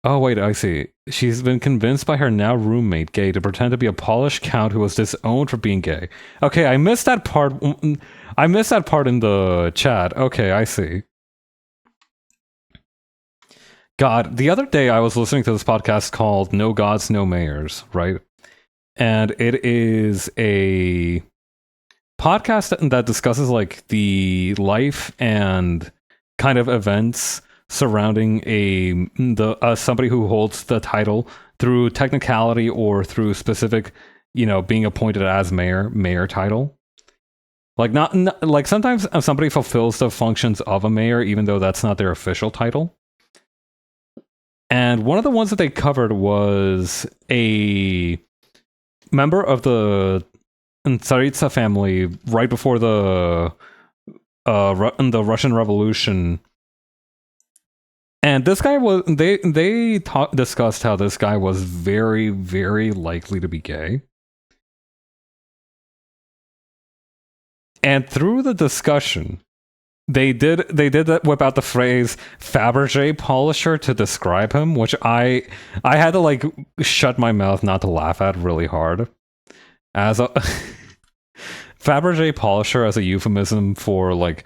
Oh, wait, I see. She's been convinced by her now roommate, gay, to pretend to be a Polish count who was disowned for being gay. Okay, I missed that part. I missed that part in the chat. Okay, I see. God, the other day I was listening to this podcast called No Gods, No Mayors, right? And it is a podcast that discusses like the life and kind of events surrounding somebody who holds the title through technicality or through specific, being appointed as mayor title. Like not like sometimes somebody fulfills the functions of a mayor even though that's not their official title. And one of the ones that they covered was a member of the Tsaritsa family right before the Russian Revolution. And this guy was discussed how this guy was very, very likely to be gay. And through the discussion, they did whip out the phrase Fabergé polisher to describe him, which I had to like shut my mouth not to laugh at really hard. As a Fabergé polisher as a euphemism for like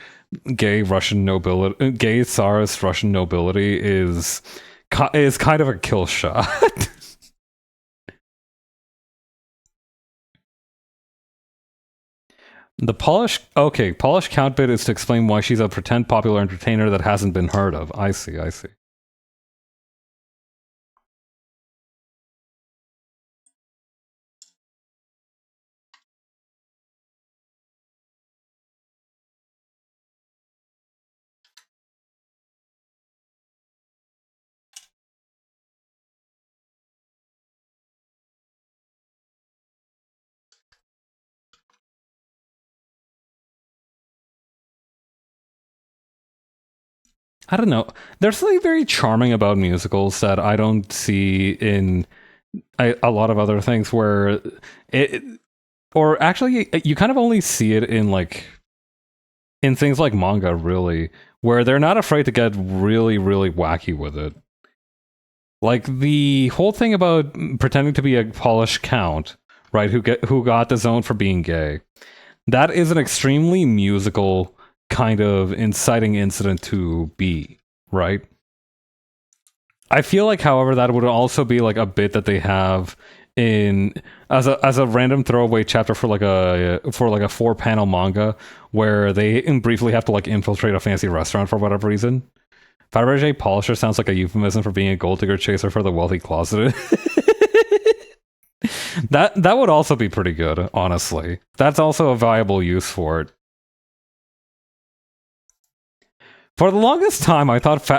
gay Russian nobility, gay Tsarist Russian nobility is kind of a kill shot. The Polish count bit is to explain why she's a pretend popular entertainer that hasn't been heard of. I see. I don't know. There's something very charming about musicals that I don't see in a lot of other things where it, or actually, you kind of only see it in like in things like manga, really, where they're not afraid to get really, really wacky with it. Like the whole thing about pretending to be a Polish count, right? Who got disowned for being gay. That is an extremely musical kind of inciting incident to be, right? I feel like, however, that would also be like a bit that they have in as a random throwaway chapter for like a 4 panel manga where they briefly have to like infiltrate a fancy restaurant for whatever reason. Fabergé polisher sounds like a euphemism for being a gold digger chaser for the wealthy closeted. That would also be pretty good, honestly. That's also a viable use for it. For the longest time, I thought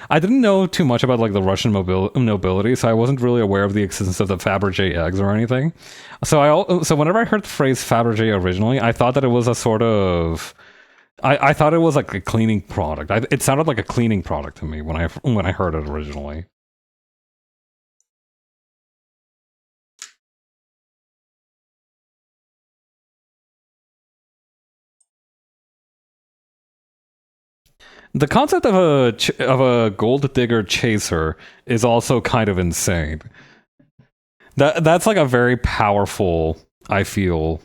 I didn't know too much about like the Russian nobility, so I wasn't really aware of the existence of the Fabergé eggs or anything. So whenever I heard the phrase Fabergé originally, I thought that it was a sort of I thought it was like a cleaning product. It sounded like a cleaning product to me when I heard it originally. The concept of of a gold digger chaser is also kind of insane. That's like a very powerful, I feel,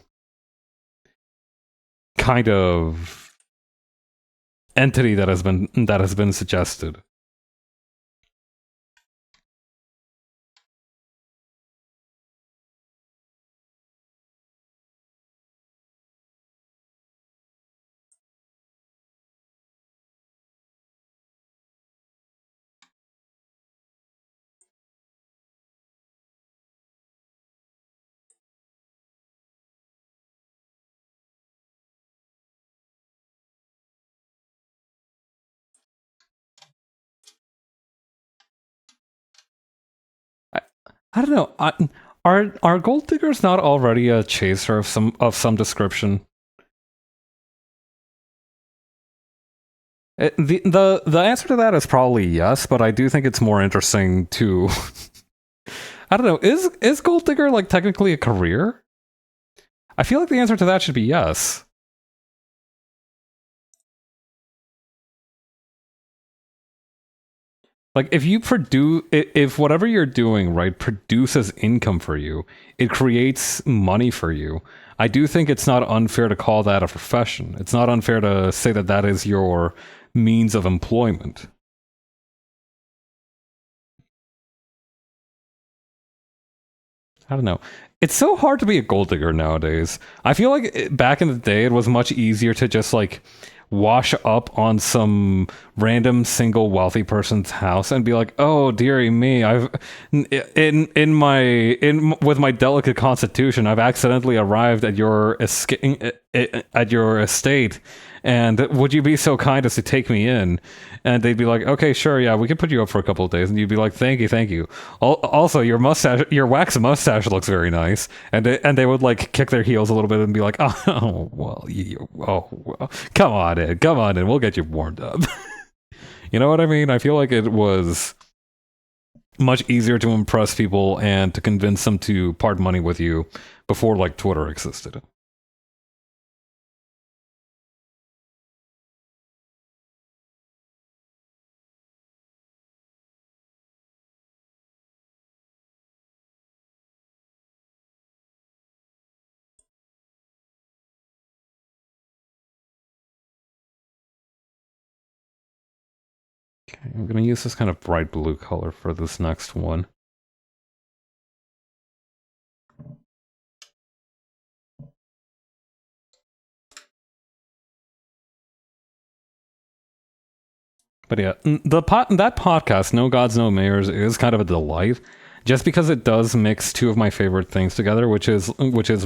kind of entity that has been suggested. I, I don't know. Are gold diggers not already a chaser of some description? The answer to that is probably yes, but I do think it's more interesting to I don't know. Is gold digger like technically a career? I feel like the answer to that should be yes. Like if whatever you're doing, right, produces income for you, it creates money for you. I do think it's not unfair to call that a profession. It's not unfair to say that that is your means of employment. I don't know. It's so hard to be a gold digger nowadays. I feel like back in the day, it was much easier to just like wash up on some random single wealthy person's house and be like, "Oh, dearie me, I've in my in with my delicate constitution, I've accidentally arrived at at your estate, and would you be so kind as to take me in?" And they'd be like, "Okay, sure, yeah, we can put you up for a couple of days." And you'd be like, "Thank you, thank you." Also, your wax mustache looks very nice. And they would like kick their heels a little bit and be like, "Oh, well, well, come on in, we'll get you warmed up." You know what I mean? I feel like it was much easier to impress people and to convince them to part money with you before like Twitter existed. Okay, I'm gonna use this kind of bright blue color for this next one. But yeah, that podcast, No Gods, No Mayors, is kind of a delight, just because it does mix two of my favorite things together, which is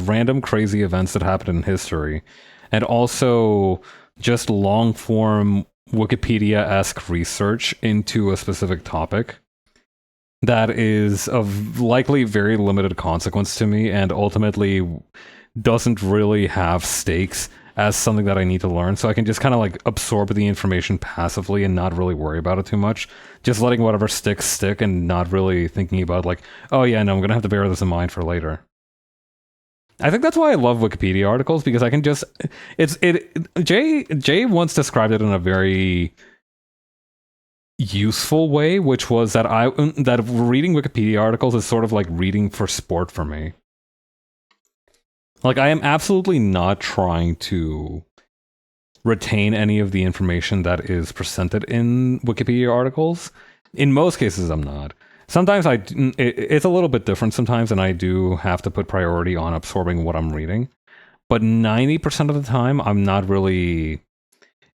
random crazy events that happened in history, and also just long form Wikipedia esque research into a specific topic that is of likely very limited consequence to me, and ultimately doesn't really have stakes as something that I need to learn, so I can just kind of like absorb the information passively and not really worry about it too much. Just letting whatever sticks stick and not really thinking about like, oh yeah, no, I'm gonna have to bear this in mind for later. I think that's why I love Wikipedia articles, because I can just Jay once described it in a very useful way, which was that that reading Wikipedia articles is sort of like reading for sport for me. Like, I am absolutely not trying to retain any of the information that is presented in Wikipedia articles. In most cases, I'm not. Sometimes it's a little bit different sometimes, and I do have to put priority on absorbing what I'm reading. But 90% of the time,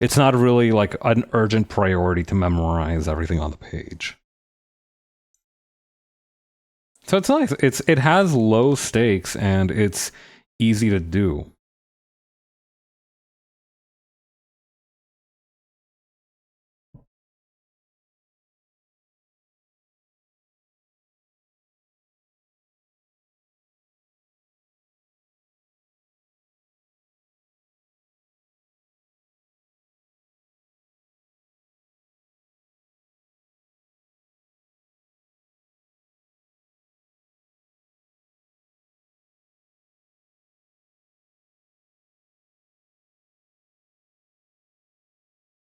it's not really like an urgent priority to memorize everything on the page. So it's nice. It has low stakes, and it's easy to do.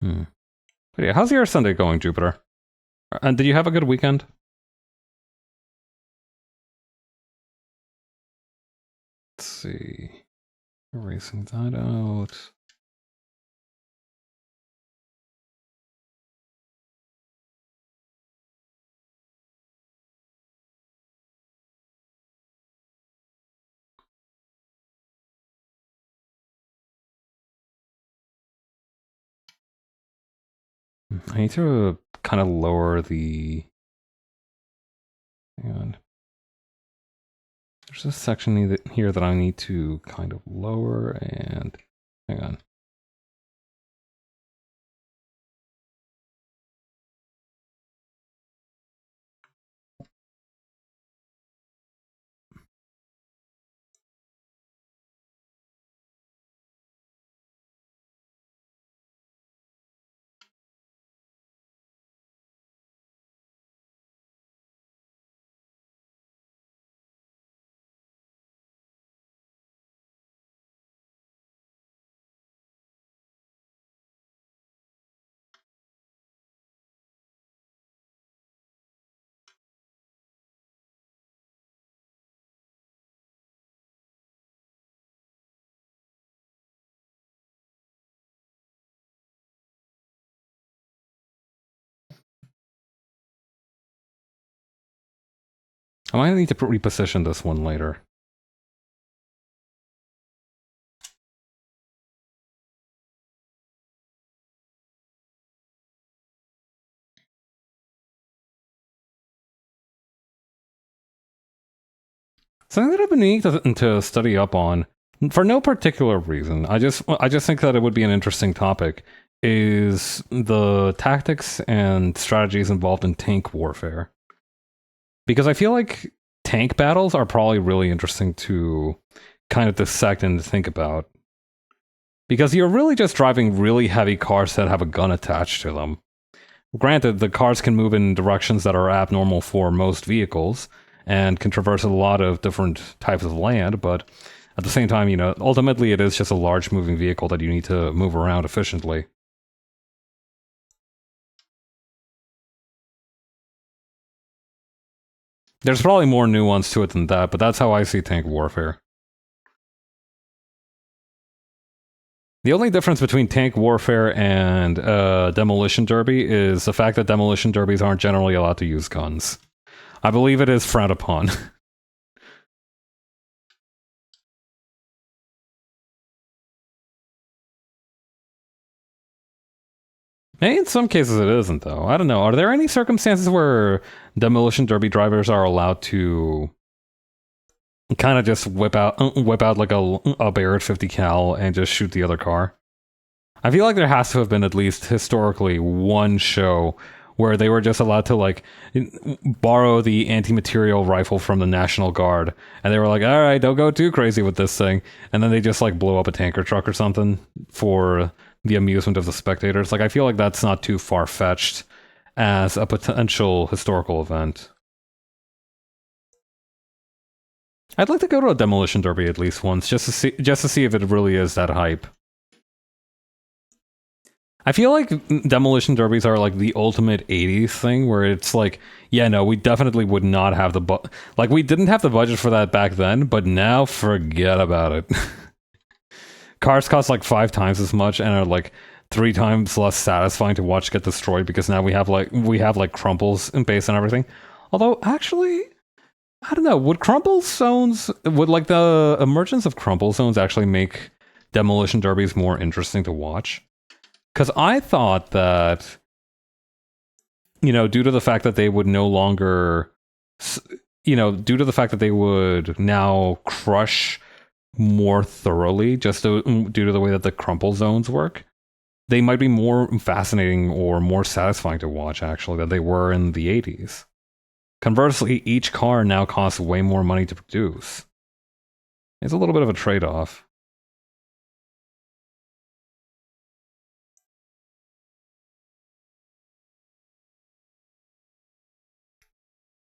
But yeah, how's your Sunday going, Jupiter? And did you have a good weekend? Let's see. Erasing that out. I need to kind of lower the... Hang on. There's a section here that I need to kind of lower, and... Hang on. I might need to reposition this one later. Something that I've been needing to study up on, for no particular reason, I just think that it would be an interesting topic, is the tactics and strategies involved in tank warfare. Because I feel like tank battles are probably really interesting to kind of dissect and think about. Because you're really just driving really heavy cars that have a gun attached to them. Granted, the cars can move in directions that are abnormal for most vehicles, and can traverse a lot of different types of land, but at the same time, you know, ultimately it is just a large moving vehicle that you need to move around efficiently. There's probably more nuance to it than that, but that's how I see tank warfare. The only difference between tank warfare and demolition derby is the fact that demolition derbies aren't generally allowed to use guns. I believe it is frowned upon. Maybe in some cases it isn't, though. I don't know. Are there any circumstances where demolition derby drivers are allowed to kind of just whip out like a Barrett 50 cal and just shoot the other car? I feel like there has to have been at least historically one show where they were just allowed to like borrow the anti-material rifle from the National Guard, and they were like, all right, don't go too crazy with this thing, and then they just like blow up a tanker truck or something for the amusement of the spectators. Like, I feel like that's not too far-fetched as a potential historical event. I'd like to go to a demolition derby at least once, just to see if it really is that hype. I feel like demolition derbies are like the ultimate 80s thing where it's like, yeah, no, we definitely would not have like we didn't have the budget for that back then, but now forget about it. Cars cost like 5 times as much and are like 3 times less satisfying to watch get destroyed because now we have like crumples in base and everything. Although actually, I don't know, would like the emergence of crumple zones actually make demolition derbies more interesting to watch? Because I thought that, you know, due to the fact that they would no longer, due to the fact that they would now crush more thoroughly, due to the way that the crumple zones work, they might be more fascinating or more satisfying to watch, actually, than they were in the 80s. Conversely, each car now costs way more money to produce. It's a little bit of a trade-off.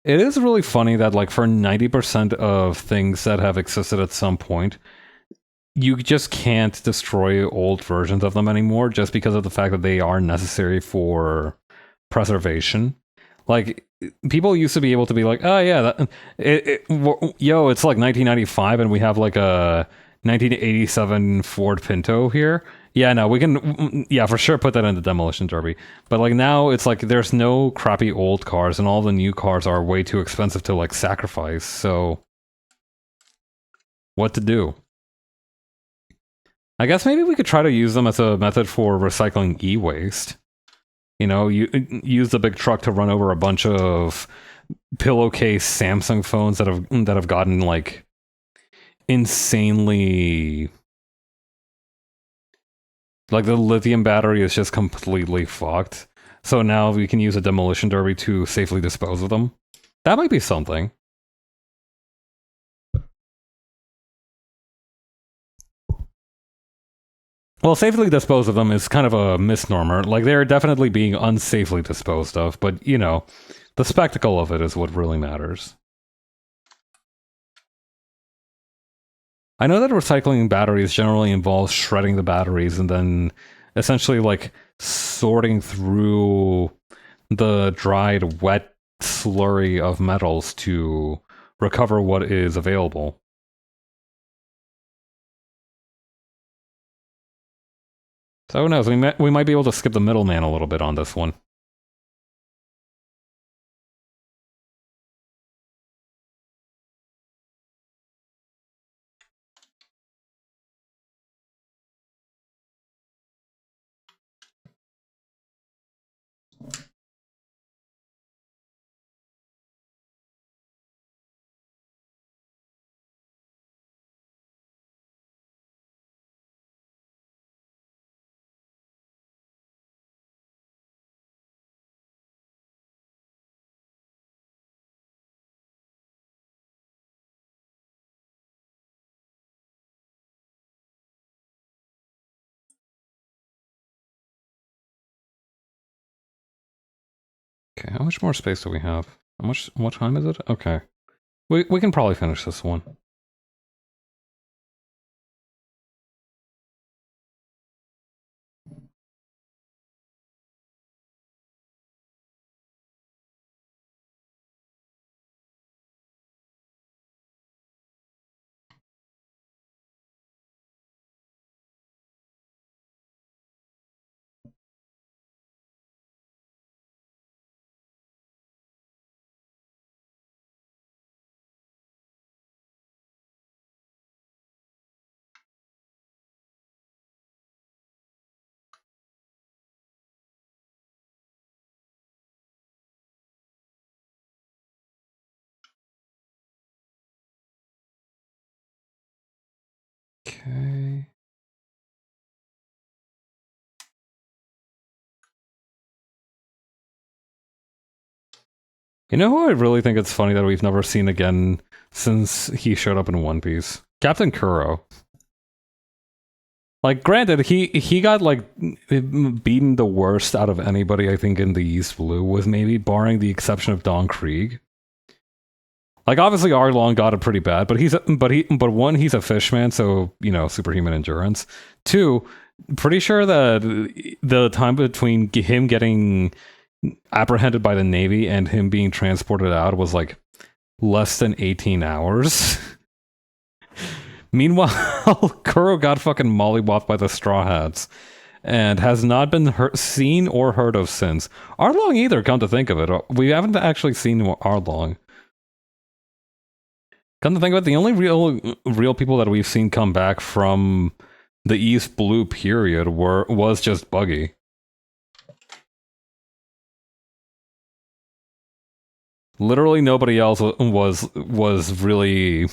It is really funny that, like, for 90% of things that have existed at some point, you just can't destroy old versions of them anymore just because of the fact that they are necessary for preservation. Like, people used to be able to be like, oh yeah, it's like 1995 and we have like a 1987 Ford Pinto here. Yeah, no, we can, yeah, for sure put that in the demolition derby. But like now it's like there's no crappy old cars and all the new cars are way too expensive to like sacrifice. So what to do? I guess maybe we could try to use them as a method for recycling e-waste. You know, you use the big truck to run over a bunch of pillowcase Samsung phones that have gotten like insanely, like the lithium battery is just completely fucked. So now we can use a demolition derby to safely dispose of them. That might be something. Well, safely dispose of them is kind of a misnomer. Like, they're definitely being unsafely disposed of, but, you know, the spectacle of it is what really matters. I know that recycling batteries generally involves shredding the batteries and then essentially, like, sorting through the dried, wet slurry of metals to recover what is available. So who knows? We might be able to skip the middleman a little bit on this one. Okay, how much more space do we have? What time is it? Okay. We can probably finish this one. You know who I really think it's funny that we've never seen again since he showed up in One Piece? Captain Kuro. Like, granted, he got like beaten the worst out of anybody I think in the East Blue, with maybe barring the exception of Don Krieg. Like, obviously Arlong got it pretty bad, but but one, he's a fishman, so you know, superhuman endurance. Two, pretty sure that the time between him getting apprehended by the Navy and him being transported out was like less than 18 hours. Meanwhile, Kuro got fucking mollywopped by the Straw Hats and has not been seen or heard of since. Arlong either, come to think of it. We haven't actually seen Arlong. Come to think of it, the only real people that we've seen come back from the East Blue period was just Buggy. Literally nobody else was really.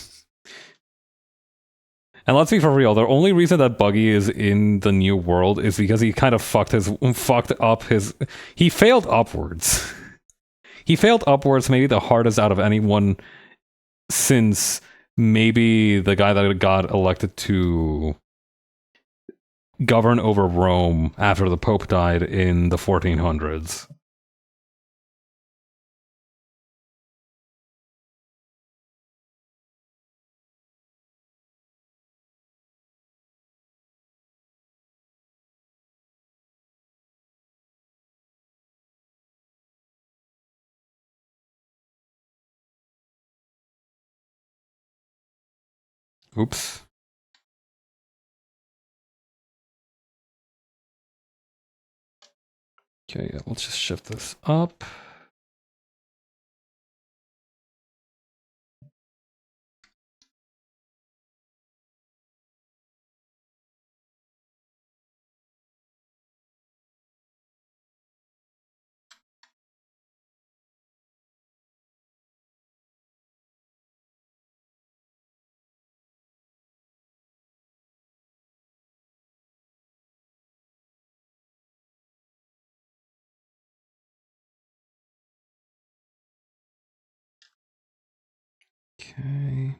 And let's be for real, the only reason that Buggy is in the New World is because he kind of he failed upwards. He failed upwards maybe the hardest out of anyone since maybe the guy that got elected to govern over Rome after the Pope died in the 1400s. Oops. Okay, yeah, let's just shift this up. Okay.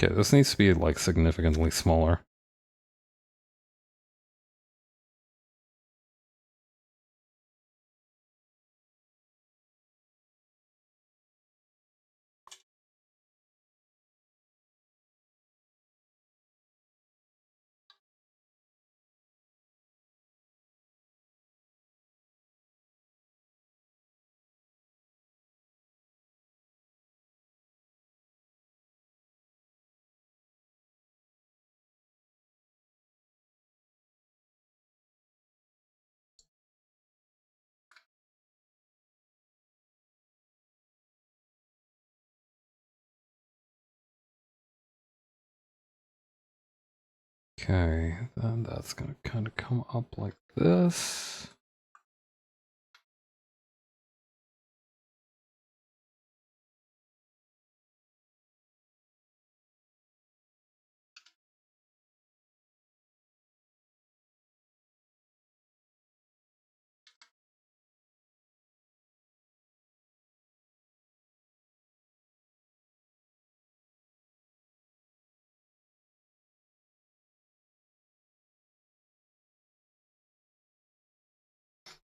Okay, this needs to be like significantly smaller. Okay, then that's gonna kind of come up like this.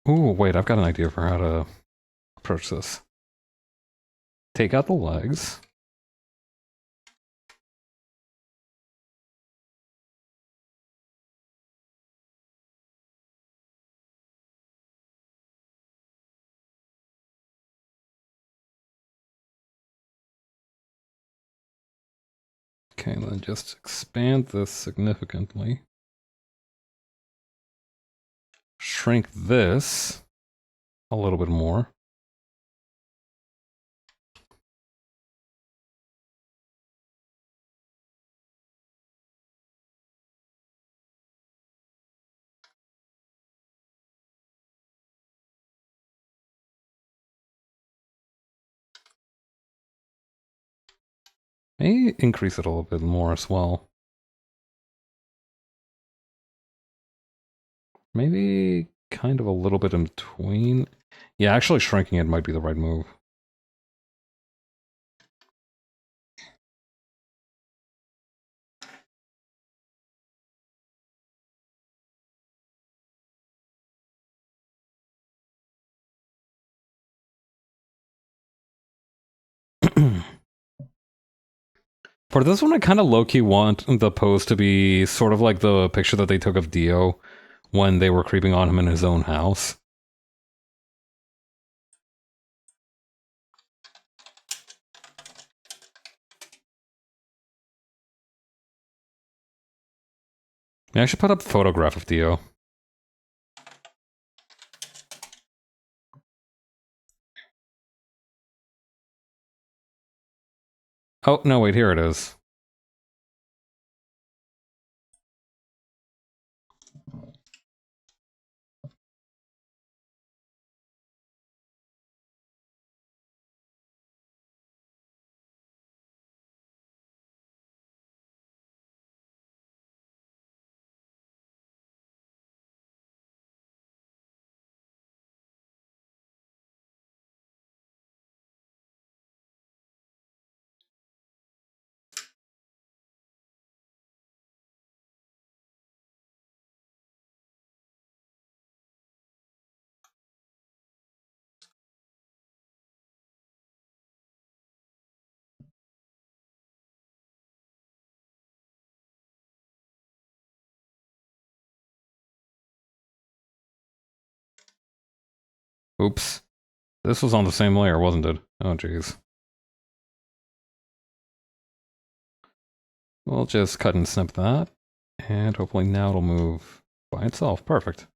Ooh, wait, I've got an idea for how to approach this. Take out the legs. Okay, and then just expand this significantly. Shrink this a little bit more. May increase it a little bit more as well. Maybe kind of a little bit in between. Yeah, actually shrinking it might be the right move. For this one, I kind of low-key want the pose to be sort of like the picture that they took of Dio when they were creeping on him in his own house. Yeah, I should put up a photograph of Dio. Oh, no, wait, here it is. Oops. This was on the same layer, wasn't it? Oh, jeez. We'll just cut and snip that, and hopefully now it'll move by itself. Perfect.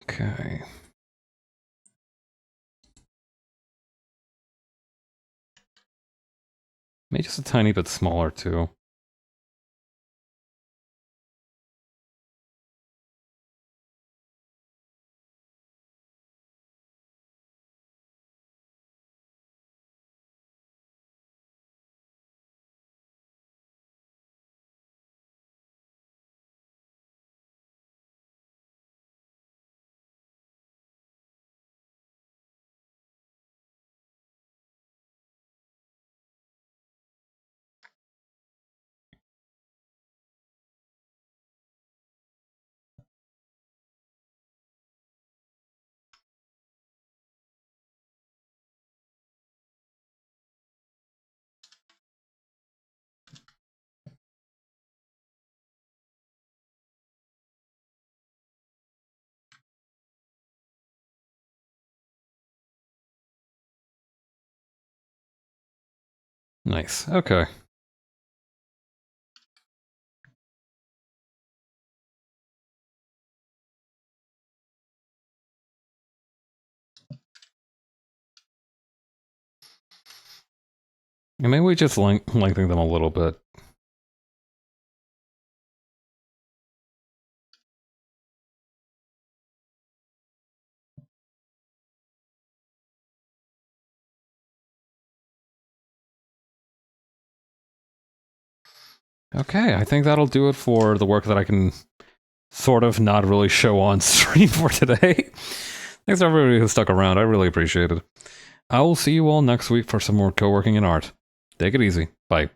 Okay. Maybe just a tiny bit smaller, too. Nice. Okay. And maybe we just lengthen them a little bit. Okay, I think that'll do it for the work that I can sort of not really show on stream for today. Thanks to everybody who stuck around. I really appreciate it. I will see you all next week for some more co-working and art. Take it easy. Bye.